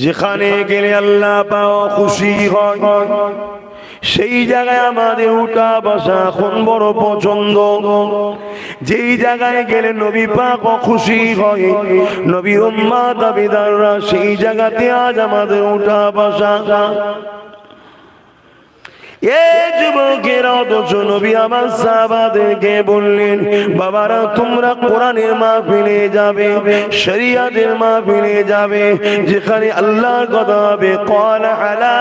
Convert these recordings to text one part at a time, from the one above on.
যেখানে গেলে আল্লাহ পাক খুশি হয় সেই জায়গায় আমাদের উঠা বসা এখন বড় পছন্দ। যেই জায়গায় গেলে নবী পাক খুশি হয়, নবীর উম্মাত দাবিদাররা সেই জায়গাতে আজ আমাদের উঠা বসা। এই যুবকেরা অথচ নবী আমার সাহাবাদেরকে বললেন, বাবারা তোমরা কোরআনের মাহফিলে যাবে, শরিয়াতের মাহফিলে যাবে, যেখানে আল্লাহর কথা হবে ক্বালা আলা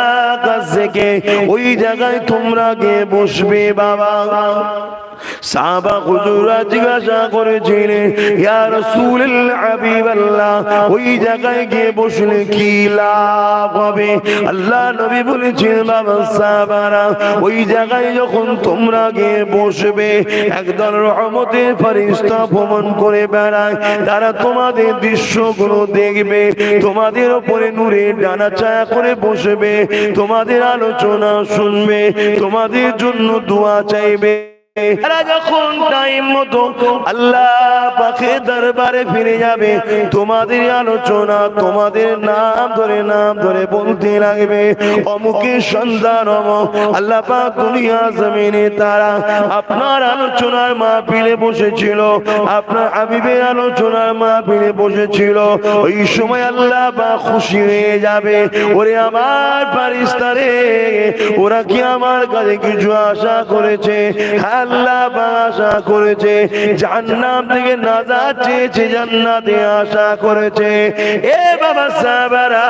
কাযকে, ওই জায়গায় তোমরা গিয়ে বসবে। বাবা সাহাবা হুজুররা জিজ্ঞাসা করেছিলেন, ইয়া রাসূলুল্লাহ হাবিবাল্লাহ, ওই জায়গায় গিয়ে বসলে কি লাভ হবে? আল্লাহ নবী বলেছেন, বাবা সাহাবারা, ওই জায়গায় যখন তোমরা গিয়ে বসবে, একদল রহমতের ফেরেশতা ভ্রমণ করে বেড়ায়, তারা তোমাদের দৃশ্যগুলো দেখবে, তোমাদের উপরে নূরের ডানা ছায়া করে বসবে, তোমাদের আলোচনা শুনবে, তোমাদের জন্য দোয়া চাইবে। তারা যখন টাইম মতো আল্লাহ পাকের দরবারে ফিরে যাবে, তোমাদের আলোচনা তোমাদের নাম ধরে বলতে লাগবে, অমুকের সন্তান অমুক, আল্লাহ পাক দুনিয়া জমিনে তারা আপনার আলোচনার মাহফিলে বসেছিল, আপনার হাবিবের আলোচনার মাহফিলে বসেছিল। ওই সময় আল্লাহ পাক খুশি হয়ে যাবে, ওরে আমার ফারিস্তারে, ওরা কি আমার কাছে কিছু আশা করেছে? আল্লাহ আশা করেছে, জান্নাত থেকে নাজাত চেয়েছে, জান্নাতে আশা করেছে। এ বাবা সাহাবারা,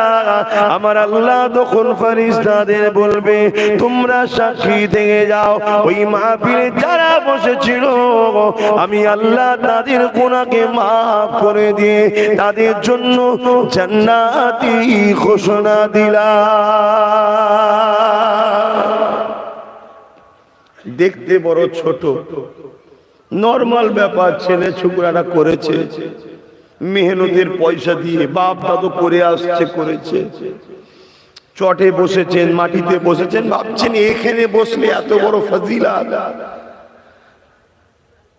আমার আল্লাহ তখন ফেরেশতাদের বলবে, তোমরা সাক্ষী থেকে যাও, ওই মাহফিলে যারা বসেছিল আমি আল্লাহ তাদের গুনাহকে মাফ করে দিয়ে তাদের জন্য জান্নাতি ঘোষণা দিলাম। দেখতে বড় ছোট নরমাল ব্যাপার, ছেলে ছোকরারা করেছে, মেহনতের পয়সা দিয়ে বাপ দাদু করে আসছে, করেছে, চটে বসেছেন, মাটিতে বসেছেন, ভাবছেন এখানে বসলে এত বড় ফজিলত।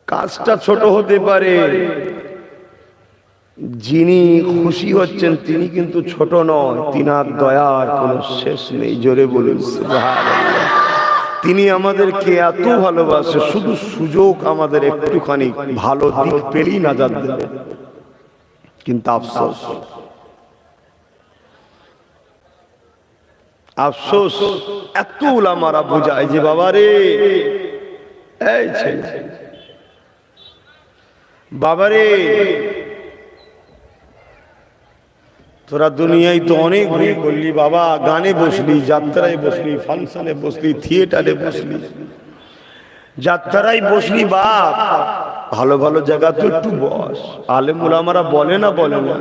কাজটা ছোট হতে পারে, যিনি খুশি হচ্ছেন তিনি কিন্তু ছোট নয়, তিনার দয়ার কোনো শেষ নেই। জোরে বলুন সুবহানাল্লাহ। তিনি আমাদেরকে এত ভালোবাসে, শুধু সুযোগ আমাদের একটুখানি ভালো দিক পেলেই নাজাত দেবে। কিন্তু আফসোস, আফসোস এত উলামারা বোঝায় যে বাবারে, এই ছেলে বাবারে, তোরা দুনিয়ায় তো অনেক বিয়ে করলি বাবা, গানে বসলি, যাত্রায় বসলি, ফাংশনে বসলি, থিয়েটারে বসলি, যাত্রায় বসলি, বাপ ভালো ভালো জায়গা তো একটু বস। আলেম উলামারা বলে না, বলে না?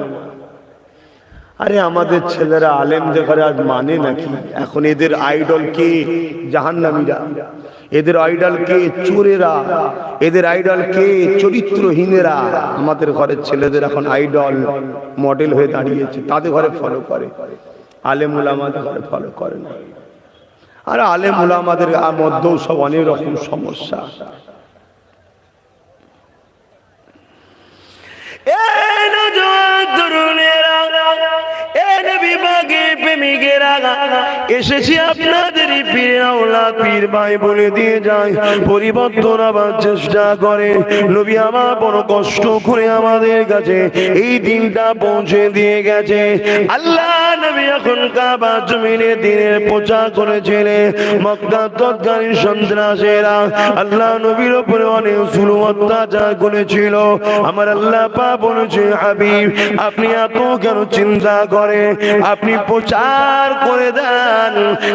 আরে আমাদের ছেলেরা আলেম দেখারে আজ মানে নাকি? এখন এদের আইডল কে? জাহান্নামীরা। এদের আইডল কে? চোরেরা। এদের আইডল কে? চরিত্রহীনেরা। আমাদের ঘরের ছেলেদের এখন আইডল মডেল হয়ে দাঁড়িয়েছে, তাদের ঘরে ফলো করে, আলেম উলামাদের ঘরে ফলো করে না। আর আলেম উলামাদের মধ্যেও সব অনেক রকম সমস্যা। এসেছি আপনাদের পীর আওলাদ, পীর ভাই বলে দিয়ে যায়, পরিবর্তন আবার চেষ্টা করে। নবী আমার বড় কষ্ট করে আমাদের কাছে এই দিনটা পৌঁছে দিয়ে গেছে। আল্লাহ নবী এখন কাবা জমিনে দিনের প্রচার করেছিলেন। মক্কা তৎকালীন সন্ত্রাসীরা আল্লাহ নবীর উপরে অনেক জুলুম অত্যাচার করেছিল। আমার আল্লাহ পাক বলেছে, হাবিব আপনি এত কেন চিন্তা করে, আপনি প্রচার করে দেন,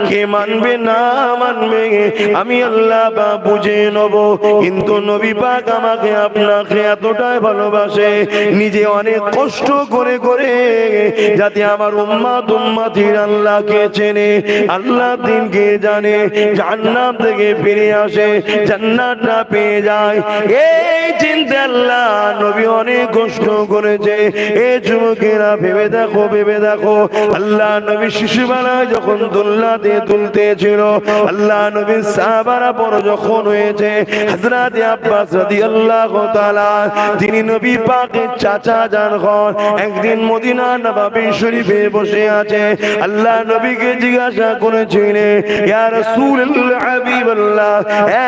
কে মানবে না মানবে আমি আল্লাহ পাক বুঝে নেব। কিন্তু নবী পাক আমাকে আপনাকে এতটাই ভালোবাসে, নিজে অনেক কষ্ট করে করে যাতে আমার উম্মত উম্মতির আল্লাহকে চেনে, আল্লাহ দিনকে জানে, জান্নাত থেকে ফিরে আসে, জান্নাতটা পেয়ে যায়। এই চিন্তা আল্লাহ নবী অনেক কষ্ট করেছে। এই যুবকেরা ভেবে দেখো, ভেবে দেখো, আল্লাহ নবী শিশুবেলা যখন দুল্লাতে তুলতেছিল, আল্লাহ নবীর সাহাবারা বড় যখন হয়েছে, হযরত আব্বাস রাদিয়াল্লাহু তাআলা তিনি নবী পাকের চাচা যান হন, একদিন মদিনা নববী শরীফে বসে আছে। আল্লাহ নবীকে জিজ্ঞাসা করেছিলেন, ইয়া রাসূলুল্লাহ হাবিবাল্লাহ,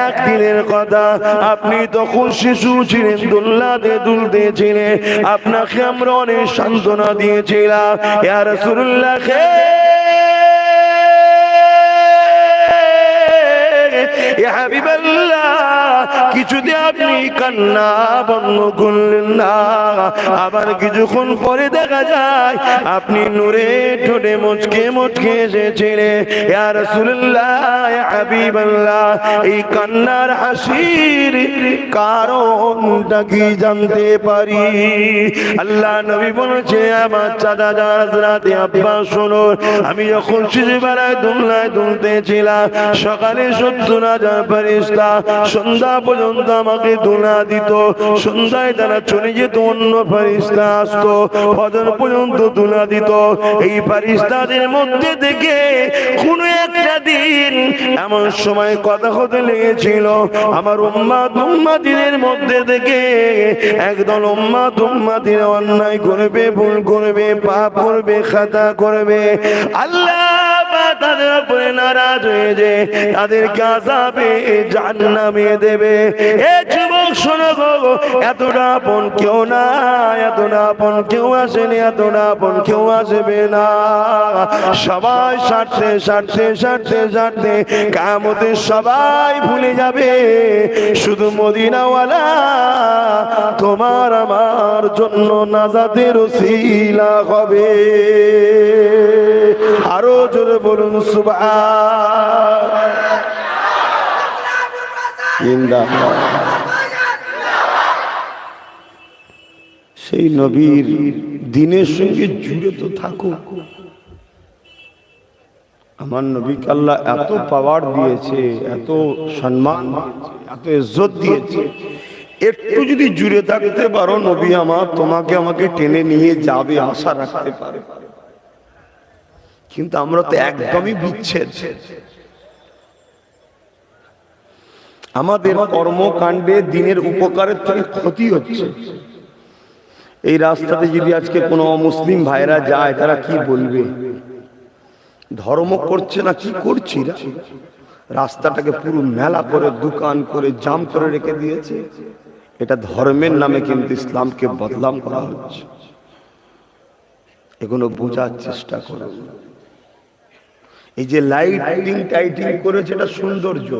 একদিনের কথা, আপনি তখন শিশু ছিলেন, দুল্লাতে দুলতেছিলেন, আপনাকে আমরা অনেক সান্ত্বনা দিয়েছিলাম। ইয়া রাসূলুল্লাহ, ইয়া হাবিবাল্লাহ, কিছুতে আপনি কান্না বন্ধ করলেন না, আবার কিছুক্ষণ পরে দেখা যায় আপনি নূরে ঠোঁটে মুচকে মুচকে এসেছিলেন। ইয়া রাসূলুল্লাহ, ইয়া হাবিবাল্লাহ, এই কান্নার হাসির কারণটা কি জানতে পারি? আল্লাহ নবী বলেছে, আমার চাচা হযরত আব্বাস শুনুন, আমি যখন শিশুবেলায় দুলনায় দুলতেছিলাম, সকালে 70,000 ফেরেশতা সন্ধ্যা পর্যন্ত আমাকে দুলা দিত, সন্ধ্যায় তারা চলে যেত, অন্য ফেরেশতা আসতো, ফজর পর্যন্ত দুলা দিত। এই ফেরেশতাদের মধ্যে থেকে কোনো একটা দিন এমন সময় কথা হতে লেগেছিল, আমার উম্মাতিদের মধ্যে থেকে একদল উম্মাতিরা অন্যায় করবে, ভুল করবে, পাপ করবে, খাতা করবে, আল্লাহ তাদের উপরে নারাজ হয়ে যে তাদেরকে আযাবে জাহান্নামে দেবে। এ যুবক শোনো গো, এতটা আপন কেউ না, এতটা আপন কেউ আসেনি, এতটা আপন কেউ আসবে না। সবাই সারতে সারতে সারতে সারতে কিয়ামতে সবাই ভুলে যাবে, শুধু মদিনাওয়ালা তোমার আমার জন্য নাজাতের ওসিলা হবে। আরো জোরে বলুন সুবহানাল্লাহ। সেই নবীর দিনের সঙ্গে জুড়ে তো থাকো। আমার নবীকে আল্লাহ এত পাওয়ার দিয়েছে, এত সম্মান দিয়েছে, এত ইজ্জত দিয়েছে, একটু যদি জুড়ে থাকতে পারো, নবী আমার তোমাকে আমাকে টেনে নিয়ে যাবে, আশা রাখতে পারে। কিন্তু আমরা তো একদমই বিচ্ছেদ। আমাদের কর্মকাণ্ডে দিনের উপকারের থেকে ক্ষতি হচ্ছে। এই রাস্তাতে যদি আজকে কোনো মুসলিম ভাইরা যায়, তারা কি বলবে? ধর্ম করছে না কি করছি? রাস্তাটাকে পুরো মেলা করে, দোকান করে, জাম করে রেখে দিয়েছে। এটা ধর্মের নামে কিন্তু ইসলামকে বদনাম করা হচ্ছে। এগুলো বোঝার চেষ্টা করো। এই যে লাইটিং টাইটিং করেছে, এটা সৌন্দর্য।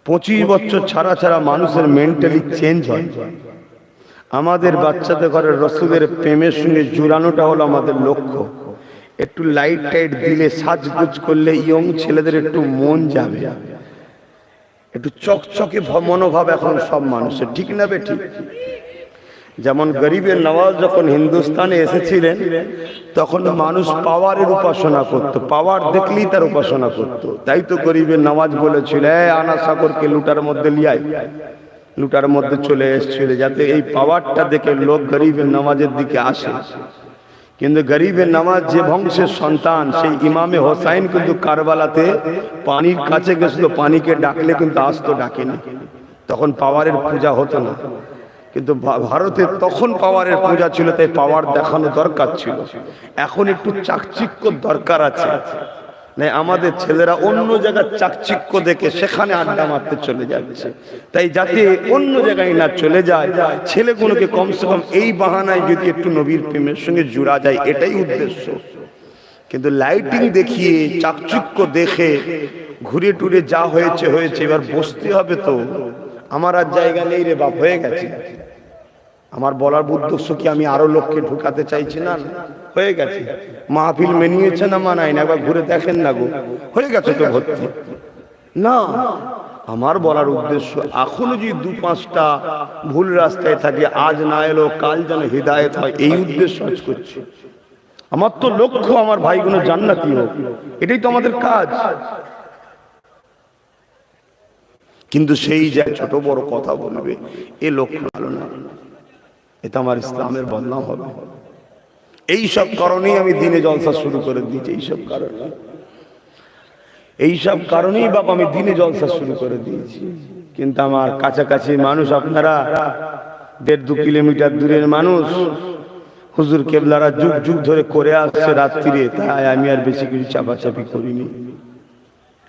25 বছর ছাড়া ছাড়া মানুষের মেন্টালি চেঞ্জ হয়। আমাদের বাচ্চাদের ঘরের রসুলের প্রেমের সঙ্গে জুড়ানোটা হলো আমাদের লক্ষ্য। একটু লাইট টাইট দিলে, সাজগুজ করলে ইয়ং ছেলেদের একটু মন যাবে, একটু চকচকে মনোভাব এখন সব মানুষের, ঠিক না বে ঠিক? যেমন গরিবের নওয়াজ যখন হিন্দুস্তানে এসেছিলেন, তখন মানুষ পাওয়ারের উপাসনা করত, পাওয়ার দেখলেই তার উপাসনা করত। তাই তো গরিবের নওয়াজ বলেছিল, আনা সাগরকে লুটার মধ্যে লিয়াই, লুটার মধ্যে চলে এসেছিল, যাতে এই পাওয়ারটা দেখে লোক গরিবের নওয়াজের দিকে আসে। কিন্তু গরিবের নওয়াজ যে বংশের সন্তান, সেই ইমামে হোসাইন কিন্তু কারবালাতে পানির কাছে গেছিল, পানিকে ডাকলে কিন্তু আসতো, ডাকেনি। তখন পাওয়ারের পূজা হতো না, কিন্তু ভারতে তখন পাওয়ারের পূজা ছিল, তাই পাওয়ার দেখানো দরকার ছিল। এখন একটু চাকচিক্য দরকার আছে। না, আমাদের ছেলেরা অন্য জায়গায় চাকচিক্য দেখে সেখানে আড্ডা মারতে চলে যাচ্ছে। তাই যাতে অন্য জায়গায় না চলে যায়, ছেলেগুলোকে কমসে কম এই বাহানায় যদি একটু নবীর প্রেমের সঙ্গে জুড়া যায়, এটাই উদ্দেশ্য। কিন্তু লাইটিং দেখিয়ে, চাকচিক্য দেখে ঘুরে টুরে যা হয়েছে হয়েছে, এবার বসতে হবে তো। আমার আর জায়গা নেই রে বাপ, হয়ে গেছে। আমার বলার উদ্দেশ্য কি আমি আরো লোককে ঢুকাতে চাইছি না, হয়ে গেছে। মাহফিল মেনিয়েছে না মানায় না, একবার ঘুরে দেখেন না গো, হয়ে গেছে তো ভর্তি না। আমার বলার উদ্দেশ্য, এখনো যদি 2-5টা ভুল রাস্তায় থাকে, আজ না এলো কাল যেন হিদায়েত হয়, এই উদ্দেশ্য কাজ করছি। আমার তো লক্ষ্য আমার ভাইগুলো জান্নাতি হোক, এটাই তো আমাদের কাজ। কিন্তু সেই যে ছোট বড় কথা বলবে, এ লক্ষ্য ভালো না, এটা আমার ইসলামের বদনাম হবে। এইসব কারণেই আমি দিনে জলসা শুরু করে দিয়েছি। এইসব কারণেই বাবা আমি দিনে জলসা শুরু করে দিয়েছি। কিন্তু আমার কাছাকাছি মানুষ, আপনারা 1.5-2 কিলোমিটার দূরের মানুষ, হুজুর কেবলারা যুগ যুগ ধরে করে আসছে রাত্রিরে, তাই আমি আর বেশি কিছু চাপাচাপি করিনি।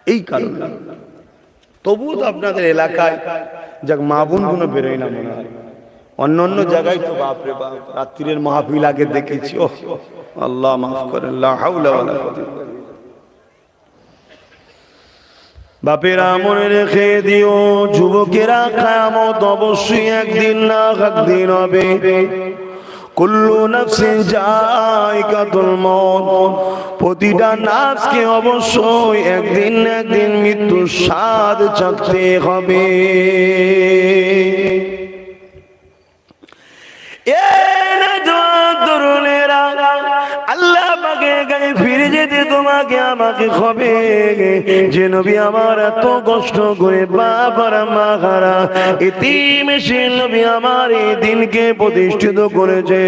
এই কারণে তবুও তো আপনাদের এলাকায় যাক মা বোন গুলো বেরোয় না মনে হয়, অন্য জায়গায় তো বাপরে বাপ রাত্রির মাহফিল আগে দেখেছি। ও আল্লাহ মাফ করেন, লা হাওলা ওয়ালা কুওয়াতা ইল্লা বিল্লাহ। বাপেরা মনে রেখে দিও, যুবকেরা কিয়ামত অবশ্যই একদিন না একদিন হবে। কুল্লু নাফসিন যায়কাতুল মউত, প্রতিটা নাফসকে অবশ্যই একদিন না একদিন মৃত্যুর স্বাদ চাখতে হবে। আল্লাহ পাকের কাছে ফিরে যেতে তোমাকে আমাকে হবে যে নবী আমার এত কষ্ট করে বাবারা মাহারা এতিম সে নবী আমার এই দিনকে প্রতিষ্ঠিত করেছে,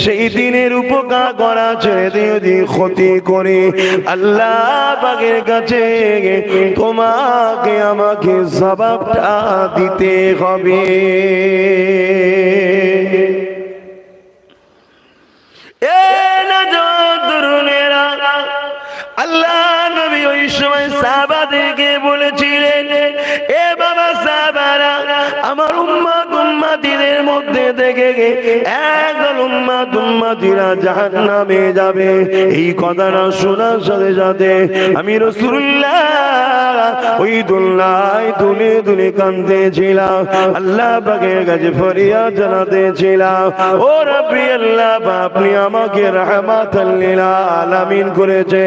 সেই দিনের উপকার করা ছেড়ে দিয়ে যদি ক্ষতি করে আল্লাহ পাকের কাছে তোমাকে আমাকে জবাবটা দিতে হবে। আল্লাহ নবী ওই সময় সাহাবাদেরকে বলেছিলেন, এ বাবা সাহাবারা, আমার উম্মত উম্মতিদের মধ্যে থেকে একদল উম্মত উম্মতিরা জাহান্নামে যাবে। এই কথাটা শোনার সাথে সাথে আমি রাসূলুল্লাহ ওই দোলনায় দুলে দুলে কাঁদতেছিলাম, আল্লাহ পাকের কাছে ফরিয়াদ জানাতেছিলাম, ও রাব্বি আল্লাহ, আপনি আমাকে রাহমাতাল লিল আলামিন করেছে,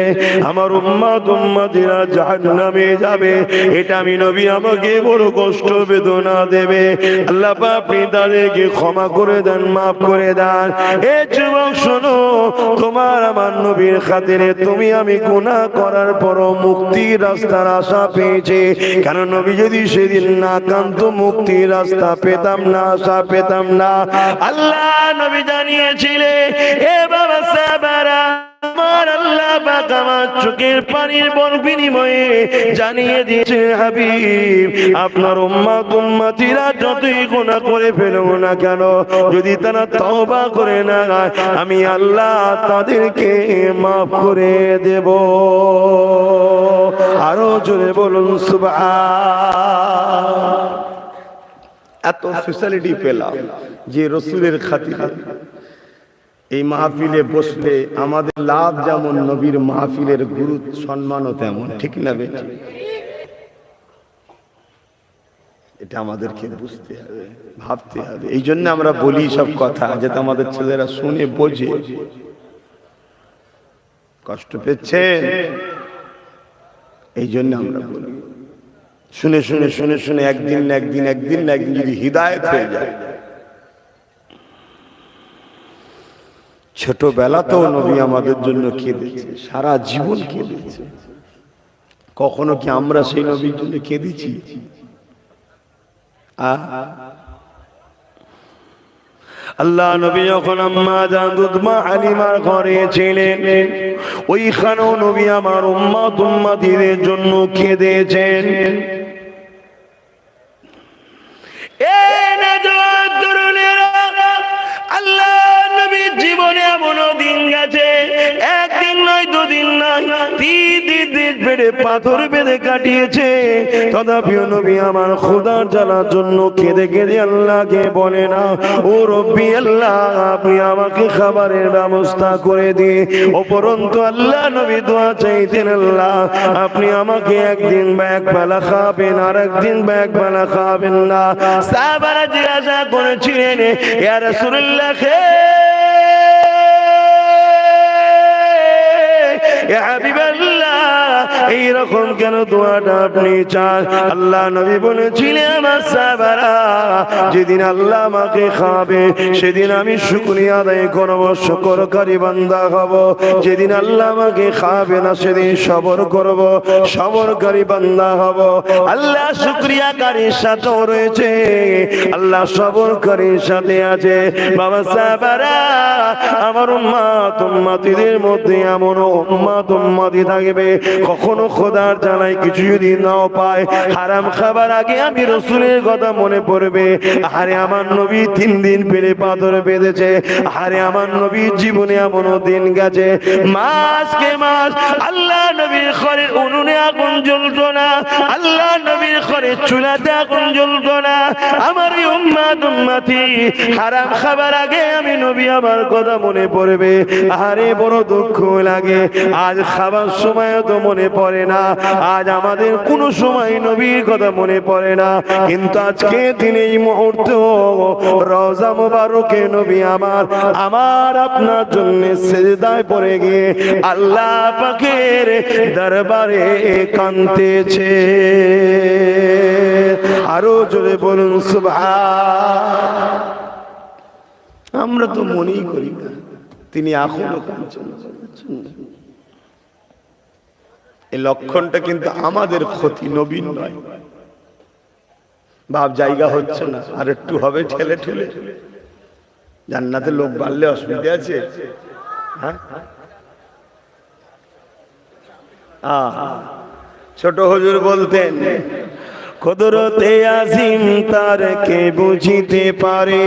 আমার উম্মত উম্মতিরা জাহান্নামে যাবে, এটা আমি নবী আমাকে বড় কষ্ট বেদনা দেবে, আল্লাহ আপনি তাদেরকে ক্ষমা করে দেন, মাফ করে দেন। এ যুবক শোনো, তোমার আমার নবীর খাতিরে তুমি আমি গুনাহ করার পরও মুক্তির রাস্তার আশা পেয়েছি, কারণ নবী যদি সেদিন না কান্ত মুক্তির রাস্তা পেতাম না, আশা পেতাম না। আল্লাহ নবী জানিয়েছিলেন, এ বাবা সাহাবারা, আমার আল্লাহ পাক আমার চোখের পানির বল বিনিময়ে জানিয়ে দিয়েছে, হাবিব আপনার উম্মত উম্মতিরা যতই গুনাহ করে ফেলুক না কেন, যদি তারা তওবা করে না আমি আল্লাহ তাদেরকে মাফ করে দেব। আরো জোরে বলুন সুবহান। এত ফ্যাসিলিটি পেলাম যে রাসূলের খাতিরে এই মাহফিলে বসলে আমাদের লাভ যেমন, নবীর মাহফিলের গুরুত্ব সম্মানও তেমন, ঠিক না বেটা? এটা আমাদেরকে বুঝতে হবে, ভাবতে হবে। এই জন্য আমরা বলি সব কথা, যাতে আমাদের ছেলেরা শুনে বোঝে। কষ্ট পেয়েছেন, এই জন্য আমরা বলি। শুনে শুনে শুনে শুনে একদিন না একদিন যদি হিদায়াত হয়ে যায়। ছোটবেলাতেও নবী আমাদের জন্য কেঁদেছে, সারা জীবন কেঁদেছে। কখনো কি আমরা সেই নবীর জন্য কেঁদেছি? আল্লাহ নবী যখন আম্মা জান দুধমা হালিমার ঘরে ছিলেন, ওইখানেও নবী আমার উম্মত উম্মতিদের জন্য কেঁদেছেন। আল্লাহ নবীর জীবনে এমন দিন গেছে, একদিন নয়, দুদিন নয়, 3 দিন পেটে পাথর বেঁধে কাটিয়েছে। তথাপিও নবী আমার খোদার জ্বালার জন্য কেঁদে কেঁদে আল্লাহকে বলে না, ও রব্বি আল্লাহ, আপনি আমাকে খাবারের ব্যবস্থা করে দিয়ে। উপরন্তু আল্লাহ নবী দোয়া চাইতেন, আল্লাহ আপনি আমাকে একদিন বা এক বেলা খাবেন, আর একদিন বা এক বেলা খাবেন না। সাহাবারা জিজ্ঞাসা করেছিলেন, ইয়া রাসূলুল্লাহ, এই রকম কেন দোয়াটা আপনি চান? আল্লাহ নবী বলেছিলেন আমার সাহাবারা, যেদিন আল্লাহ আমাকে খাবে সেদিন আমি শুকরিয়া আদায় করব, শুকরকারী বান্দা হব। যেদিন আল্লাহ আমাকে খাবে না সেদিন সবর করব, সবরকারী বান্দা হব। আল্লাহ শুকরিয়াকারীর সাথেও রয়েছে, আল্লাহ সবরকারীর সাথে আছে। বাবা সাহাবারা, আমার উম্মত উম্মতিদের মধ্যে এমন উম্মত উম্মতি থাকবে কখনো খোদার জানাই কিছু যদি নাও পায়, হারাম খাবার আগে আমি রাসূলের কথা মনে পড়বে। আরে আমার নবী 3 দিন পেলে পাথর বেঁধেছে, আরে আমার নবীর জীবনে এমনও দিন গেছে মাসকে মাস আল্লাহ নবীর ঘরের উনুনে আগুন জ্বলতো না, আল্লাহ নবীর ঘরের চুলাতে আগুন জ্বলতো না। আমার উম্মত উম্মতি হারাম খাবার আগে আমি নবী আমার কথা মনে পড়বে। আরে বড় দুঃখ লাগে, আজ খাবার সময় তো মনে পড়ে না, আজ আমাদের কোনো সময় নবীর কথা মনে পড়ে না। কিন্তু আজকে দিন এই মুহূর্তে রওজা মোবারকে নবী আমার আপনার জন্য সিজদায় পড়ে গিয়ে আল্লাহ পাকের দরবারে কাঁদতেছে। আরো জোরে বলুন সুবহান। আমরা তো মনেই করি না তিনি এখনো কাঁদছেন। এই লক্ষণটা কিন্তু আমাদের ক্ষতি, নবীন নয়। বাপ জায়গা হচ্ছে না, আর একটু হবে ঠেলে ঠেলে। জান্নাতে লোক বাড়লে অসুবিধা আছে? হ্যাঁ, ছোট হুজুর বলতেন কুদরতে আজিম তার কে বুঝিতে পারে,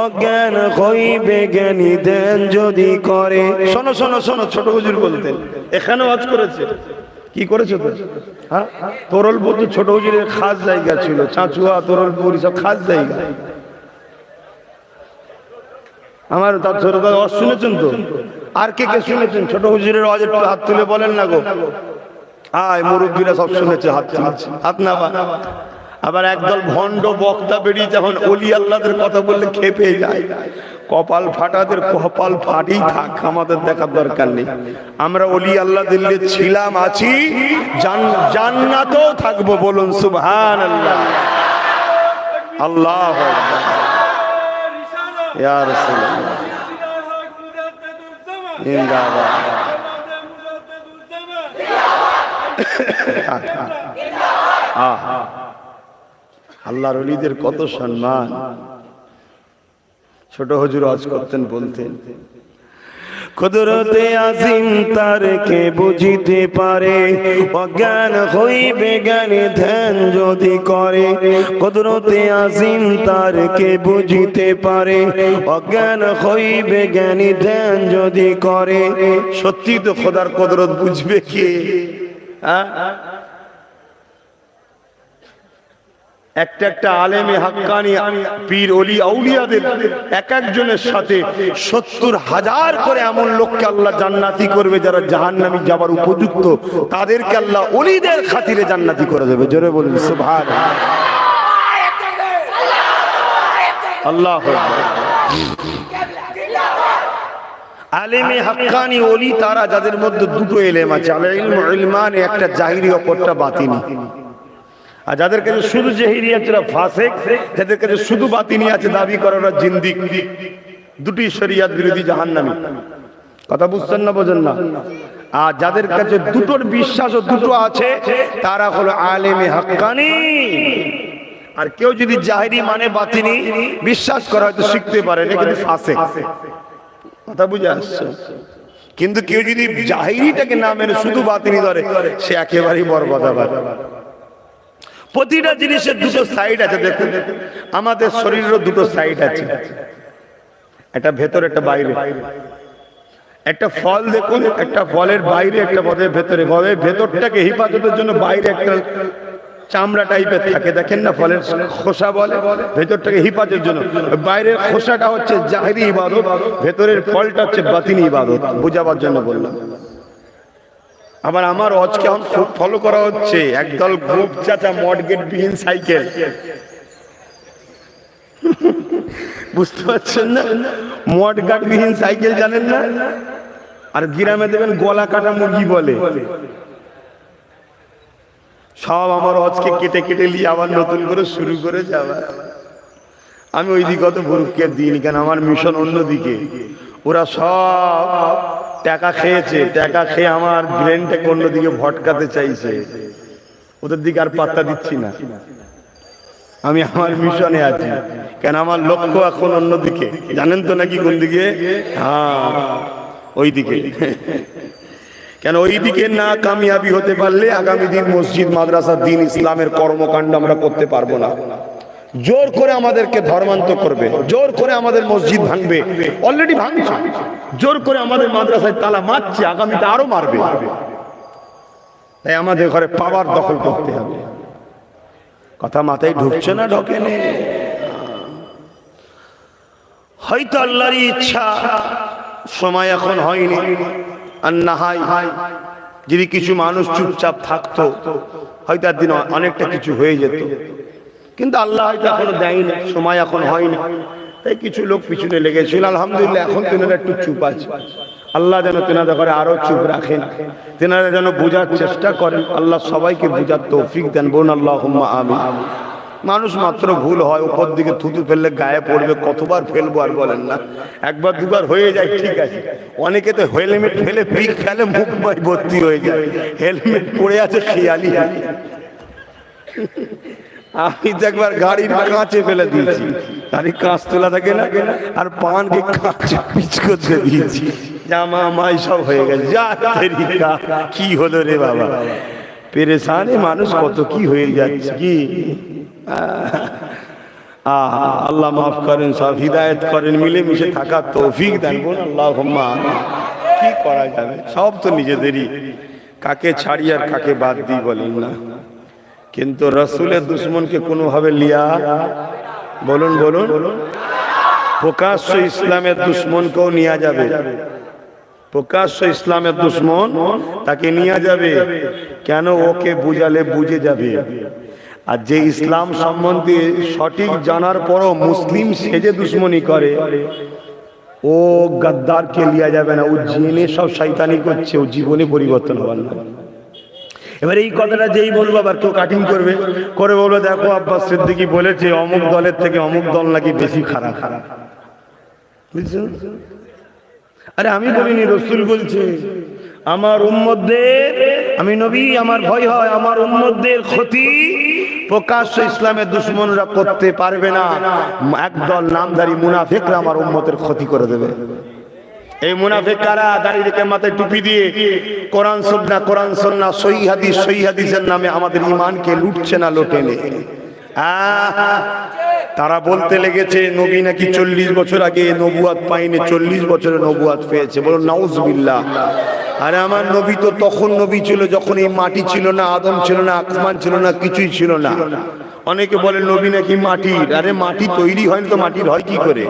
অজ্ঞান হইবে জ্ঞানী দেন যদি করে। শোনো শোনো শোনো, ছোট হুজুর বলতেন, এখানে ওয়াজ করেছে। কি করেছে তো? হ্যাঁ, তরলপুর তো ছোট হুজুরের খাস জায়গা ছিল, চাঁচুয়া তরলপুর সব খাস জায়গা। আমার তার ছোট ওয়াজ শুনেছেন তো? আর কে কে শুনেছেন ছোট হুজুরের ওয়াজ? একটু হাত তুলে বলেন না গো। আয় মুরব্বীরা সব শুনেছে, হাত তুলছে, হাত না। আবার একদল ভণ্ড বক্তা বেরিয়ে যখন ওলি আল্লাহদের কথা বললে খেপে যায়। কপাল ফাটাদের কপাল ফাটেই থাক, আমাদের দেখার দরকার নেই। আমরা ওলি আল্লাহ দিল্লি ছিলাম, আছি, জান্নাতেও থাকবো। বলুন সুবহানাল্লাহ। আল্লাহু আকবার। ইয়া রাসূলুল্লাহ জিন্দাবাদ। আল্লাহর ওলিদের কত সম্মান। ছোট হুজুর ওয়াজ করতেন, বলতেন কুদরতে আজিম তার কে বুঝিতে পারে, অজ্ঞান হইবে জ্ঞানী ধ্যান যদি করে। কুদরতে আজিম তার কে বুঝিতে পারে, অজ্ঞান হইবে জ্ঞানী ধ্যান যদি করে। সত্যি তো খোদার কুদরত বুঝবে কে? একটা একটা আলেমে হাক্কানি পীর ওলি আউলিয়াদের এক একজনের সাথে ৭০,০০০ করে এমন লোককে আল্লাহ জান্নাতি করবে যারা জাহান্নামী যাবার উপযুক্ত। তাদেরকে আল্লাহ ওলিদের খাতিরে জান্নাতি করে দেবে। জোরে বলুন সুবহানাল্লাহ। আল্লাহু আকবার। আলেমে হাক্কানি ওলি তারা যাদের মধ্যে দুটো এলেম আছে, আল ইলমু ইলমান, একটা জাহিরি অপরটা বাতিনি। আর যাদের কাছে শুধু জাহিরি আছে ওরা ফাসিক, যাদের কাছে শুধু বাতিনি আছে দাবি করে ওরা জিন্দিক। দুটি শরিয়ত বিরোধী জাহান্নামী। কথা বুঝছেন না, বোঝেন না? আর যাদের কাছে দুটোর বিশ্বাস ও দুটো আছে তারা হলো আলেমে হাক্কানি। আর কেউ যদি জাহিরি মানে বাতিনি বিশ্বাস করা হয়তো শিখতে পারে না, কিন্তু ফাসিক। কথা বুঝে আসছে? কিন্তু কেউ যদি জাহিরিটাকে না মেনে শুধু বাতিনি ধরে সে একেবারেই বরবাদ। প্রতিটা জিনিসের দুটো সাইড আছে। দেখুন আমাদের শরীরেরও দুটো সাইড আছে, একটা ভেতর একটা বাইরে। একটা ফল দেখুন, একটা ফলের বাইরে একটা ফলের ভেতরে। ফলের ভেতরটাকে হেফাজতের জন্য বাইরে একটা চামড়া টাইপের থাকে, দেখেন না, ফলের খোসা বলে। ভেতরটাকে হেফাজতের জন্য, বাইরের খোসাটা হচ্ছে জাহিরি ইবাদত, ভেতরের ফলটা হচ্ছে বাতিনি ইবাদত। বুঝাবার জন্য বললাম। আবার আমার ওয়াজকে এখন খুব ফলো করা হচ্ছে একদল গ্রুপ চাচা মডগেট বিহীন সাইকেল। বুঝতে পারছেন না? মডগাট বিহীন সাইকেল জানেন না? আর গ্রামে দেবেন গলা কাটা মুরগি বলে। সব আমার হজকে কেটে কেটে নিয়ে আবার নতুন করে শুরু করে যাওয়া। আমি ওই দিকে অত ভুরুকে দিইনি, কেন আমার মিশন অন্যদিকে। ওরা সব টাকা খেয়েছে, টাকা খেয়ে আমার ব্রেনটাকে অন্যদিকে ভটকাতে চাইছে, ওদের দিকে আর পাত্তা দিচ্ছি না। আমি আমার মিশনে আছি, কেন আমার লক্ষ্য এখন অন্যদিকে। জানেন তো নাকি কোন দিকে? হ্যাঁ, ওই দিকে। কেন ওই দিকে না কামিয়াবি হতে পারলে আগামী দিন মসজিদ, মাদ্রাসা, দিন ইসলামের কর্মকাণ্ড আমরা করতে পারবো না। জোর করে আমাদেরকে ধর্মান্তর করবে, জোর করে আমাদের মসজিদ ভাঙবে, অলরেডি ভাঙছে। জোর করে আমাদের মাদ্রাসায় তালা মারছে, আগামীতে আরো মারবে। তাই আমাদের ঘরে পাওয়ার দখল করতে হবে। কথা মাথায় ঢুকছে না? ঢোকে নে। হয়তো আল্লাহর ইচ্ছা সময় এখন হয়নি, আর না হয় যদি কিছু মানুষ চুপচাপ থাকতো হয়তো একদিন অনেকটা কিছু হয়ে যেত। কিন্তু আল্লাহ হয়তো এখনো দেয়নি, সময় এখন হয়নি, তাই কিছু লোক পিছনে লেগেছিল। আলহামদুলিল্লাহ এখন তেনারা একটু চুপ আছে। আল্লাহ যেন তেনাদের ঘরে আরো চুপ রাখেন, তেনারা যেন বোঝার চেষ্টা করেন। আল্লাহ সবাইকে বোঝার তৌফিক দেন, বলুন আল্লাহুম্মা আমিন। মানুষ মাত্র ভুল হয়, উপর দিকে থুতু ফেললে গায়ে পড়বে, কতবার ফেলবো আর বলেন না? একবার দুবার হয়ে যায় ঠিক আছে। অনেকে তো হেলমেট ফেলে পিক ফেলে, মুখ ভর্তি হয়ে যায়, হেলমেট পড়ে আছে খেয়ালি। আমি তো একবার গাড়ির কাঁচে ফেলে দিয়েছি, গাড়ির কাঁচ তোলা থাকে না, আর পানকে কাঁচে পিচ করতে দিয়েছি, জামা মাই সব হয়ে গেছে। যা তেরিকা, কি হলো রে বাবা! পেরেশানে মানুষ কত কি হয়ে যাচ্ছে। কি আল্লাহ মাফ করেন, সব হিদায়ত করেন, মিলেমিশে থাকার তৌফিক দেন, বলুন আল্লাহুম্মা। কি করা যাবে, সব তো নিজেদেরই, কাকে ছাড়ি আর কাকে বাদ দিই বলেন না। কিন্তু রসুলের দুশ্মনকে কোনোভাবে লিয়া, বলুন বলুন, প্রকাশ্য ইসলামের দুশ্মনকেও নিয়ে যাবে। প্রকাশ্য ইসলামের দুশ্মন তাকে নিয়ে যাবে, কেন? ওকে বুঝালে বুঝে যাবে। আর যে ইসলাম সম্বন্ধে সঠিক জানার পরও মুসলিম সেজে দুশ্মনী করে, ও গাদ্দারকে লিয়া যাবে না। ও জেনে সব শয়তানি করছে, ও জীবনে পরিবর্তন হবার না। এবার এই কথাটা যেই বলবো আবার কেউ কাটিং করবে, করে বলবো দেখো আব্বাস সিদ্দিকী বলেছে অমুক দলের থেকে অমুক দল নাকি বেশি খারাপ। বুঝছো? আরে আমি বলিনি, রসুল বলছে আমার উম্মতদের, আমি নবী, আমার ভয় হয় আমার উম্মতদের ক্ষতি প্রকাশ্য ইসলামের দুশ্মনরা করতে পারবে না। একদল নামধারী মুনাফিকরা আমার উম্মতের ক্ষতি করে দেবে। এই মুনাফিক কারা? দাড়ি রেখে মাথায় টুপি দিয়ে কোরআন সুন্নাহ সহিহ হাদিসের নামে আমাদের ঈমানকে লুটছে না লোটেনে। তারা বলতে লেগেছে নবী নাকি 40 বছর আগে নবুয়াত পায়নি, 40 বছরে নবুয়াত পেয়েছে। বলুন নাউজুবিল্লাহ। আরে আমার নবী তো তখন নবী ছিল যখন এই মাটি ছিল না, আদম ছিল না, আসমান ছিল না, কিছুই ছিল না। অনেকে বলে নবী নাকি মাটির। আরে মাটি তৈরি হয়নি তো মাটির হয় কি করে?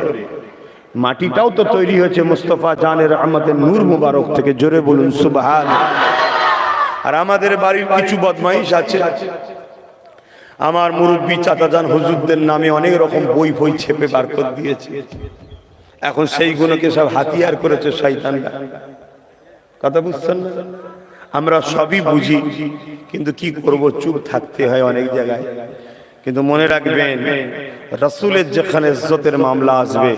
মাটিটাও তো তৈরি হয়েছে মুস্তাফা জানের রহমতের নূর মুবারক থেকে। জোরে বলুন সুবহানাল্লাহ। আর আমাদের বাড়ির কিছু বদমাইশ আছে, আমার মুরব্বী চাচাজান হুজুরদের নামে অনেক রকম বই ফই ছেপে বার করে দিয়েছে। এখন সেইগুলোকে সব হাতিয়ার করেছে শয়তানরা। কথা বুঝছেন না? আমরা সবই বুঝি, কিন্তু কি করব, চুপ থাকতে হয় অনেক জায়গায়। কিন্তু মনে রাখবেন, রাসূলের যেখানে ইজ্জতের মামলা আসবে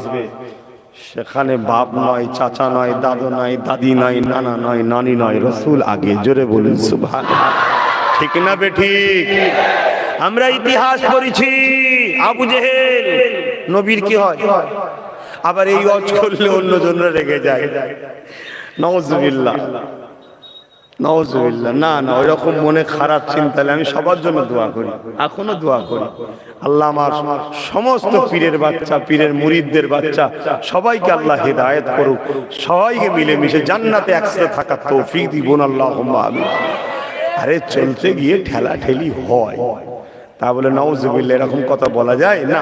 সেখানে বাপ নয়, চাচা নয়, দাদু নয়, দাদি নয়, নানা নয়, নানি নয়, রাসূল আগে। জোরে বলুন সুবহানাল্লাহ। ঠিক না বেঠিক? আমরা ইতিহাস পড়েছি, আবু জেহেল নবীর কি হয়, আবার এই ওয়াজ করলে অন্যজনরা রেগে যায়। নাউজুবিল্লাহ নাউজুবিল্লাহ। না না, ওইরকম মনে খারাপ চিন্তা হলে আমি সবার জন্য দোয়া করি, এখনো দোয়া করি। আল্লাহ আমার সমস্ত পীরের বাচ্চা, পীরের মুরিদদের বাচ্চা সবাইকে আল্লাহ হিদায়াত করুক, সবাইকে মিলেমিশে জান্নাতে একসাথে থাকার তৌফিক দিন, আল্লাহুম্মা আমিন। আরে চলতে গিয়ে ঠেলা ঠেলি হয়, তা বলে নাউজুবিল্লাহ এরকম কথা বলা যায় না।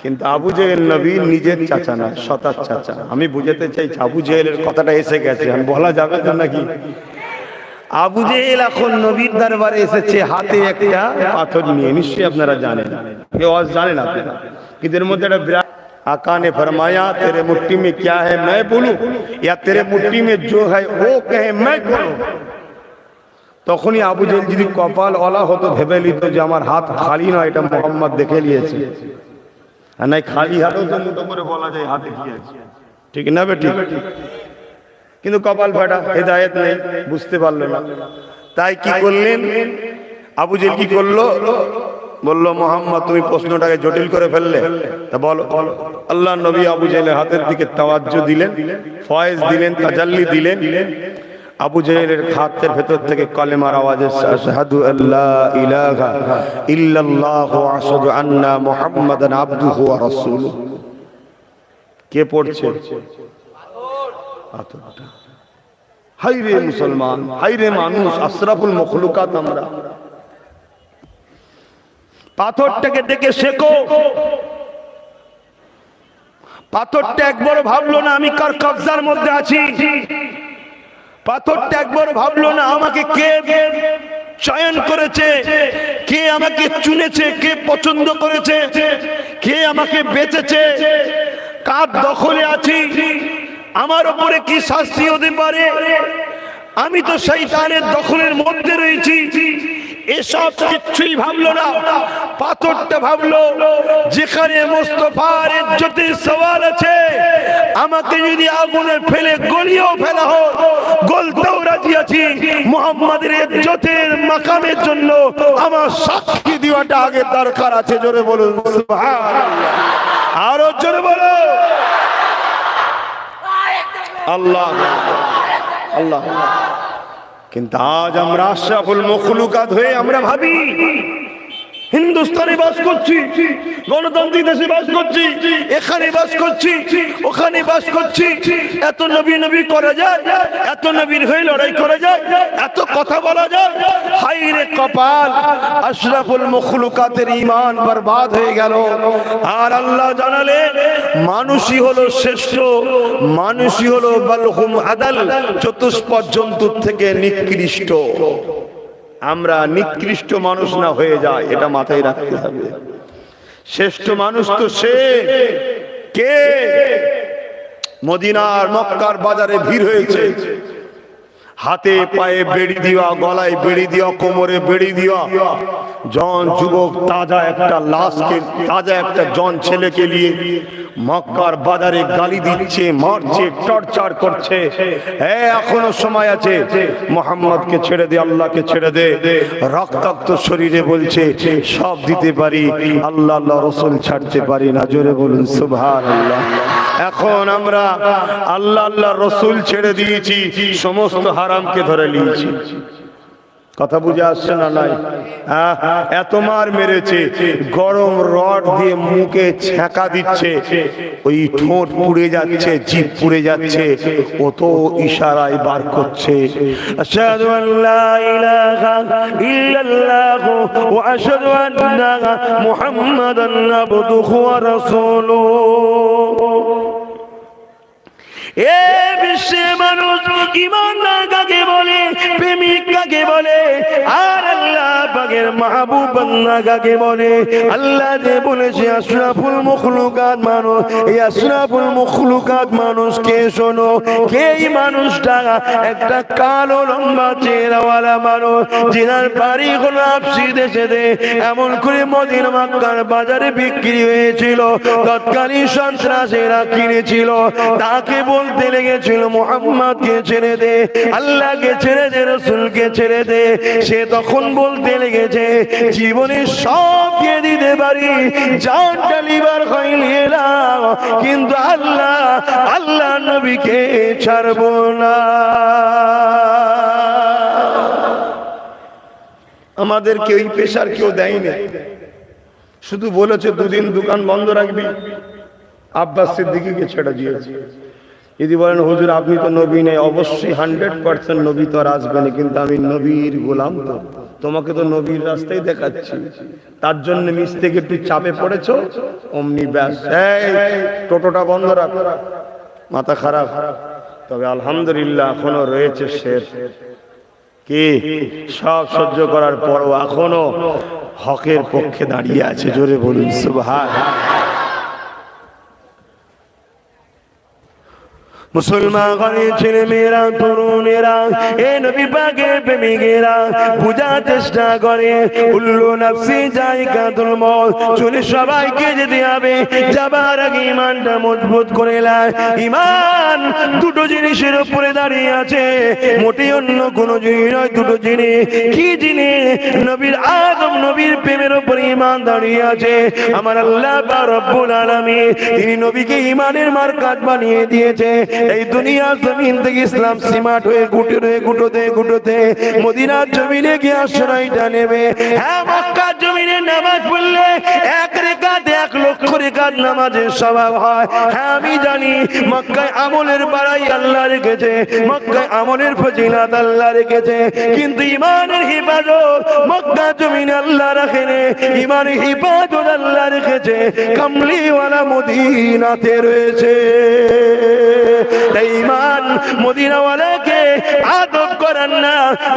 কিন্তু আবু জেহেল নবীর নিজের চাচা না, সতার চাচা। আমি বুঝাতে চাইছি আবু জেহেলের কথাটা এসে গেছে, আমি বলা যাবে না নাকি? আবু জেহেল এখন নবীর দরবারে এসেছে হাতে একটা পাথর নিয়ে। নিশ্চয়ই আপনারা জানেন, কেউ আজ জানেন আপনারা, কিন্তু এর মধ্যে একটা বিরাট। आका ने फरमाया तेरे मुट्ठी में क्या है मैं बोलूं, या तेरे मुट्ठी में जो है वो कहे मैं बोलूं। তখনই আবু জেহেল যদি কপাল ওলা হতো, ভেবে নিত যে আমার হাত খালি নয়, এটা মোহাম্মদ দেখে নিয়েছে। আর নাই খালি হাতও তো মুঠো করে বলা যায় হাতে কি আছে, ঠিক না বেটি? কিন্তু কপাল ফাটা, হেদায়েত নেই, বুঝতে পারলো না। তাই কি করলেন আবু জেহেল? কি করলো? বললো মোহাম্মদ তুমি প্রশ্নটাকে জটিল করে ফেললে, তা বলো। আল্লাহ নবী আবু জেহেলের হাতের দিকে তাওয়াজ্জু দিলেন, ফয়েজ দিলেন, তাজাল্লি দিলেন। আবু জেহেলের হাতের ভেতর থেকে কলেমার আওয়াজ এসেছে, আশহাদু আল্লা ইলাহা ইল্লাল্লাহ ওয়া আশহাদু আন্না মুহাম্মাদান আবদুহু ওয়া রাসূলুহু। কে পড়ছে? হাই রে মুসলমান, হাই রে মানুষ, আশরাফুল মখলুকাত আমরা। পাথরটাকে দেখে শেখো। পাথরটা একবার ভাবলো না আমি কার কবজার মধ্যে আছি। পাথরটা একবার ভাবলো না আমাকে কে চয়ন করেছে, কে আমাকে চুনেছে, কে পছন্দ করেছে, কে আমাকে বেচেছে, কার দখলে আছি, আমার উপরে কি শাস্তি হতে পারে, আমি তো শয়তানের দখলের মধ্যে রয়েছি। এসব কিছুই ভাবলো না। পাথরটা ভাবলো যেখানে মুস্তাফার ইজ্জতের সওয়াল আছে, আমাকে যদি আগুনে ফেলে গলিয়েও ফেলা হোক, গলতেও রাজি আছি। মুহাম্মাদের ইজ্জতের মাকামের জন্য আমার সাক্ষী দেওয়াটা আগে দরকার আছে। জোরে বলুন সুবহানাল্লাহ, আরো জোরে বলো আল্লাহ আল্লাহ। কিন্তু আজ আমরা আশরাফুল মখলুকাত হয়ে আমরা ভাবি হিন্দুস্তানে বাস করছি, গণতান্ত্রিক দেশে বাস করছি, এখানে বাস করছি, ওখানে বাস করছি, এত নবী নবী করা যায়, এত নবীর হয়ে লড়াই করা যায়, এত কথা বলা যায়। হাই রে কপাল, আশরাফুল মখলুকাতের ঈমান বরবাদ হয়ে গেল। আর আল্লাহ জানালেন মানুষই হলো শ্রেষ্ঠ, মানুষই হলো বালহুম আদাল, চতুষ্পদ জন্তুর থেকে নিকৃষ্ট। আমরা নিকৃষ্ট মানুষ না হয়ে যায়, এটা মাথায় রাখতে হবে। শ্রেষ্ঠ মানুষ তো সে কে মদিনার মক্কার বাজারে ভিড় হয়েছে, হাতে পায়ে বেড়ি দেওয়া, গলায় বেড়ি দেওয়া, কোমরে বেড়ি দেওয়া জন যুবক, তাজা একটা লাশকে, তাজা একটা জন ছেলেকে নিয়ে মক্কার বাজারে গালি দিচ্ছে, মারছে, টর্চার করছে। এখনো সময় আছে, মুহাম্মদকে ছেড়ে দে, আল্লাহকে ছেড়ে দে। রক্তাক্ত শরীরে বলছে সব দিতে পারি, আল্লাহ আল্লাহ রসুল ছাড়তে পারি না। জোরে বলুন সুবহানাল্লাহ। এখন আমরা আল্লাহ আল্লাহ রসুল ছেড়ে দিয়েছি, সমস্ত হারামকে ধরে নিয়েছি। কথা বুঝে আসছে না? নাই এত মার মেরেছে, গরম রড দিয়ে মুখে ছ্যাঁকা দিচ্ছে, ওই ঠোঁট পুড়ে যাচ্ছে, জিভ পুড়ে যাচ্ছে, ও তো ইশারায় বার করছে আশহাদু আল্লা ইলাহা ইল্লাল্লাহু ওয়া আশহাদু আন্না মুহাম্মাদান আবদুহু ওয়া রাসূলুহু। এ বিশ্বে মানুষ ঈমানদার কাকে বলে, প্রেমিক কাকে বলে, আর আল্লাহ পাকের মাহবুব বান্দা কাকে বলে? আল্লাহ যে বলেছে আশরাফুল মখলুকাত মানুষ, এই আশরাফুল মখলুকাত মানুষকে শোনো। কে এই মানুষটা? একটা কালো লম্বা চেহারাওয়ালা মানুষ, যিনার বাড়ি হলো আফসি দেশেতে, এমন করে মদিনা মক্কার বাজারে বিক্রি হয়েছিল, তৎকালীন সন্ত্রাসীরা কিনেছিল। তাকে বলতে লেগেছিল মুহাম্মদকে ছেড়ে দে, আল্লাহকে ছেড়ে দে, রাসূলকে ছেড়ে দে। সে তখন বলতে লেগেছে জীবনে সব দিয়ে দিতে পারি, জানটা লিবার হইলে না, কিন্তু আল্লাহ আল্লাহ নবীকে ছাড়বো না। আমাদেরকে ওই পেশার কেউ দেয়নি, শুধু বলেছে দুদিন দোকান বন্ধ রাখবি। আব্বাস সিদ্দিকীকে ছেড়ে দিয়েছে। যদি বলেন হুজুর আপনি তো নবী নেই, অবশ্যই 100% নবী তো আর আসবে না, কিন্তু আমি নবীর গোলাম, তো তোমাকে তো নবীর রাস্তায় দেখাচ্ছি, তার জন্য নিচ থেকে একটু চাপে পড়েছো, অমনি ব্যাস এই টোটোটা বন্ধ রাখ। মাথা খারাপ, তবে আলহামদুলিল্লাহ এখনো রয়েছে শের, কি সব সহ্য করার পরও এখনো হকের পক্ষে দাঁড়িয়ে আছে। জোরে বলুন সুবহানাল্লাহ। মুসলমান ঘরের ছেলে মেয়েরা তরুণেরা এ নবী পাকের প্রেমিকেরা বুঝার চেষ্টা করে কুল্লু নাফসি যায়কাতুল মউত, চলে সবাইকে যেতে হবে, যাবার আগে ঈমানটা মজবুত করে নাও। ঈমান দুটো জিনিসের উপরে দাঁড়িয়ে আছে, মোটেই অন্য কোনো জিনিস নয়, দুটো জিনিস। কি জিনিস? নবীর আদম নবীর প্রেমের উপরে ঈমান দাঁড়িয়ে আছে। আমার আল্লাহ পাক রব্বুল আলামিন তিনি নবীকে ঈমানের মার্কাত বানিয়ে দিয়েছে। এই দুনিয়া জমিন থেকে ইসলাম সিমাট হয়ে গুটোতে মদিনার জমিনে গিয়ে আশ্রয়টা নেবে। হ্যাঁ, মক্কার জমিনে নামাজ পড়লে 1 রাকাত 1 লক্ষ রাকাত নামাজের সওয়াব হয়। হ্যাঁ, আমি জানি মক্কায় আমলের বাড়াই আল্লাহ রেখেছে, মক্কায় আমলের ফজিলত আল্লাহ রেখেছে, কিন্তু ঈমানের হিফাজত মক্কার জমিনে আল্লাহ রাখেনি। ঈমানের হিফাজত আল্লাহ রেখেছে কামলিওয়ালা মদিনাতে রয়েছে। তাই ঈমান মদিনাওয়ালাকে আদব করেন না,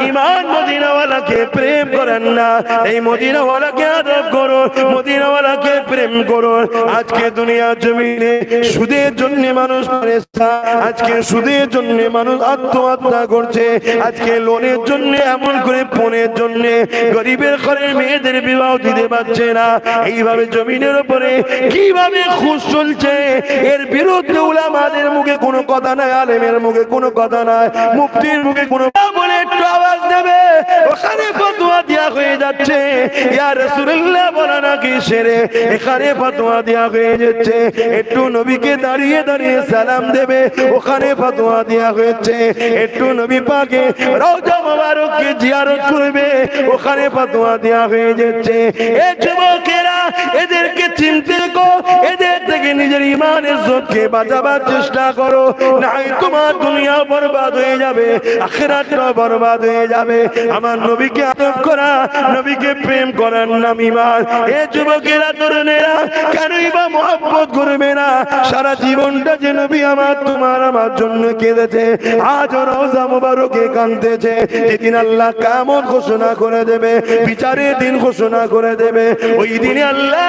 ঈমান মদিনাওয়ালাকে প্রেম করেন না। এই মদিনাওয়ালাকে আদব করুন, মদিনাওয়ালাকে প্রেম করুন। আজকে দুনিয়ার জমিনে সুদের জন্য মানুষ পেরেশান, আজকে সুদের জন্য মানুষ আত্মহত্যা করছে, আজকে লোনের জন্য, এমন করে ফোনের জন্য গরিবের ঘরের মেয়েদের বিবাহ দিতে পারছে না। এইভাবে জমিনের উপরে কিভাবে খুশ চলছে, এর বিরুদ্ধে উলামাদের মুখে কোনো কথা নাই, আলেমের মুখে কোনো কথা নাই, মুফতির মুখে কোনো বলে একটু আওয়াজ দেবে, ওখানে ফতোয়া দেয়া হয়ে যাচ্ছে। ইয়া রাসূলুল্লাহ বলা নাকি সেরে, এখানে ফতোয়া দেয়া হয়ে যাচ্ছে। একটু নবীকে দাঁড়িয়ে দাঁড়িয়ে সালাম দেবে, ওখানে ফতোয়া দেয়া হয়েছে। একটু নবী পাকে রওজা মোবারককে জিয়ারত করবে, ওখানে ফতোয়া দেয়া হয়ে যাচ্ছে। এই যুবকেরা এদেরকে চিনতে গো, এদের থেকে নিজের ঈমান ইজ্জতকে বাঁচাবার চেষ্টা করো, নাই তোমার দুনিয়া বরবাদ হয়ে যাবে, আখিরাতটা বরবাদ হয়ে যাবে। আমার নবীকে আদব করা, নবীকে প্রেম করার নাম ঈমান। এই যুবকেরা তরুণেরা কেনই বা মহব্বত করবে না? সারা জীবনটা যে নবী আমার তোমার আমার জন্য কেঁদেছে, আজ রওজা মোবারকে কাঁদতেছে। যেদিন আল্লাহ কিয়ামত ঘোষণা করে দেবে, বিচারের দিন ঘোষণা করে দেবে, ওই দিনে আল্লাহ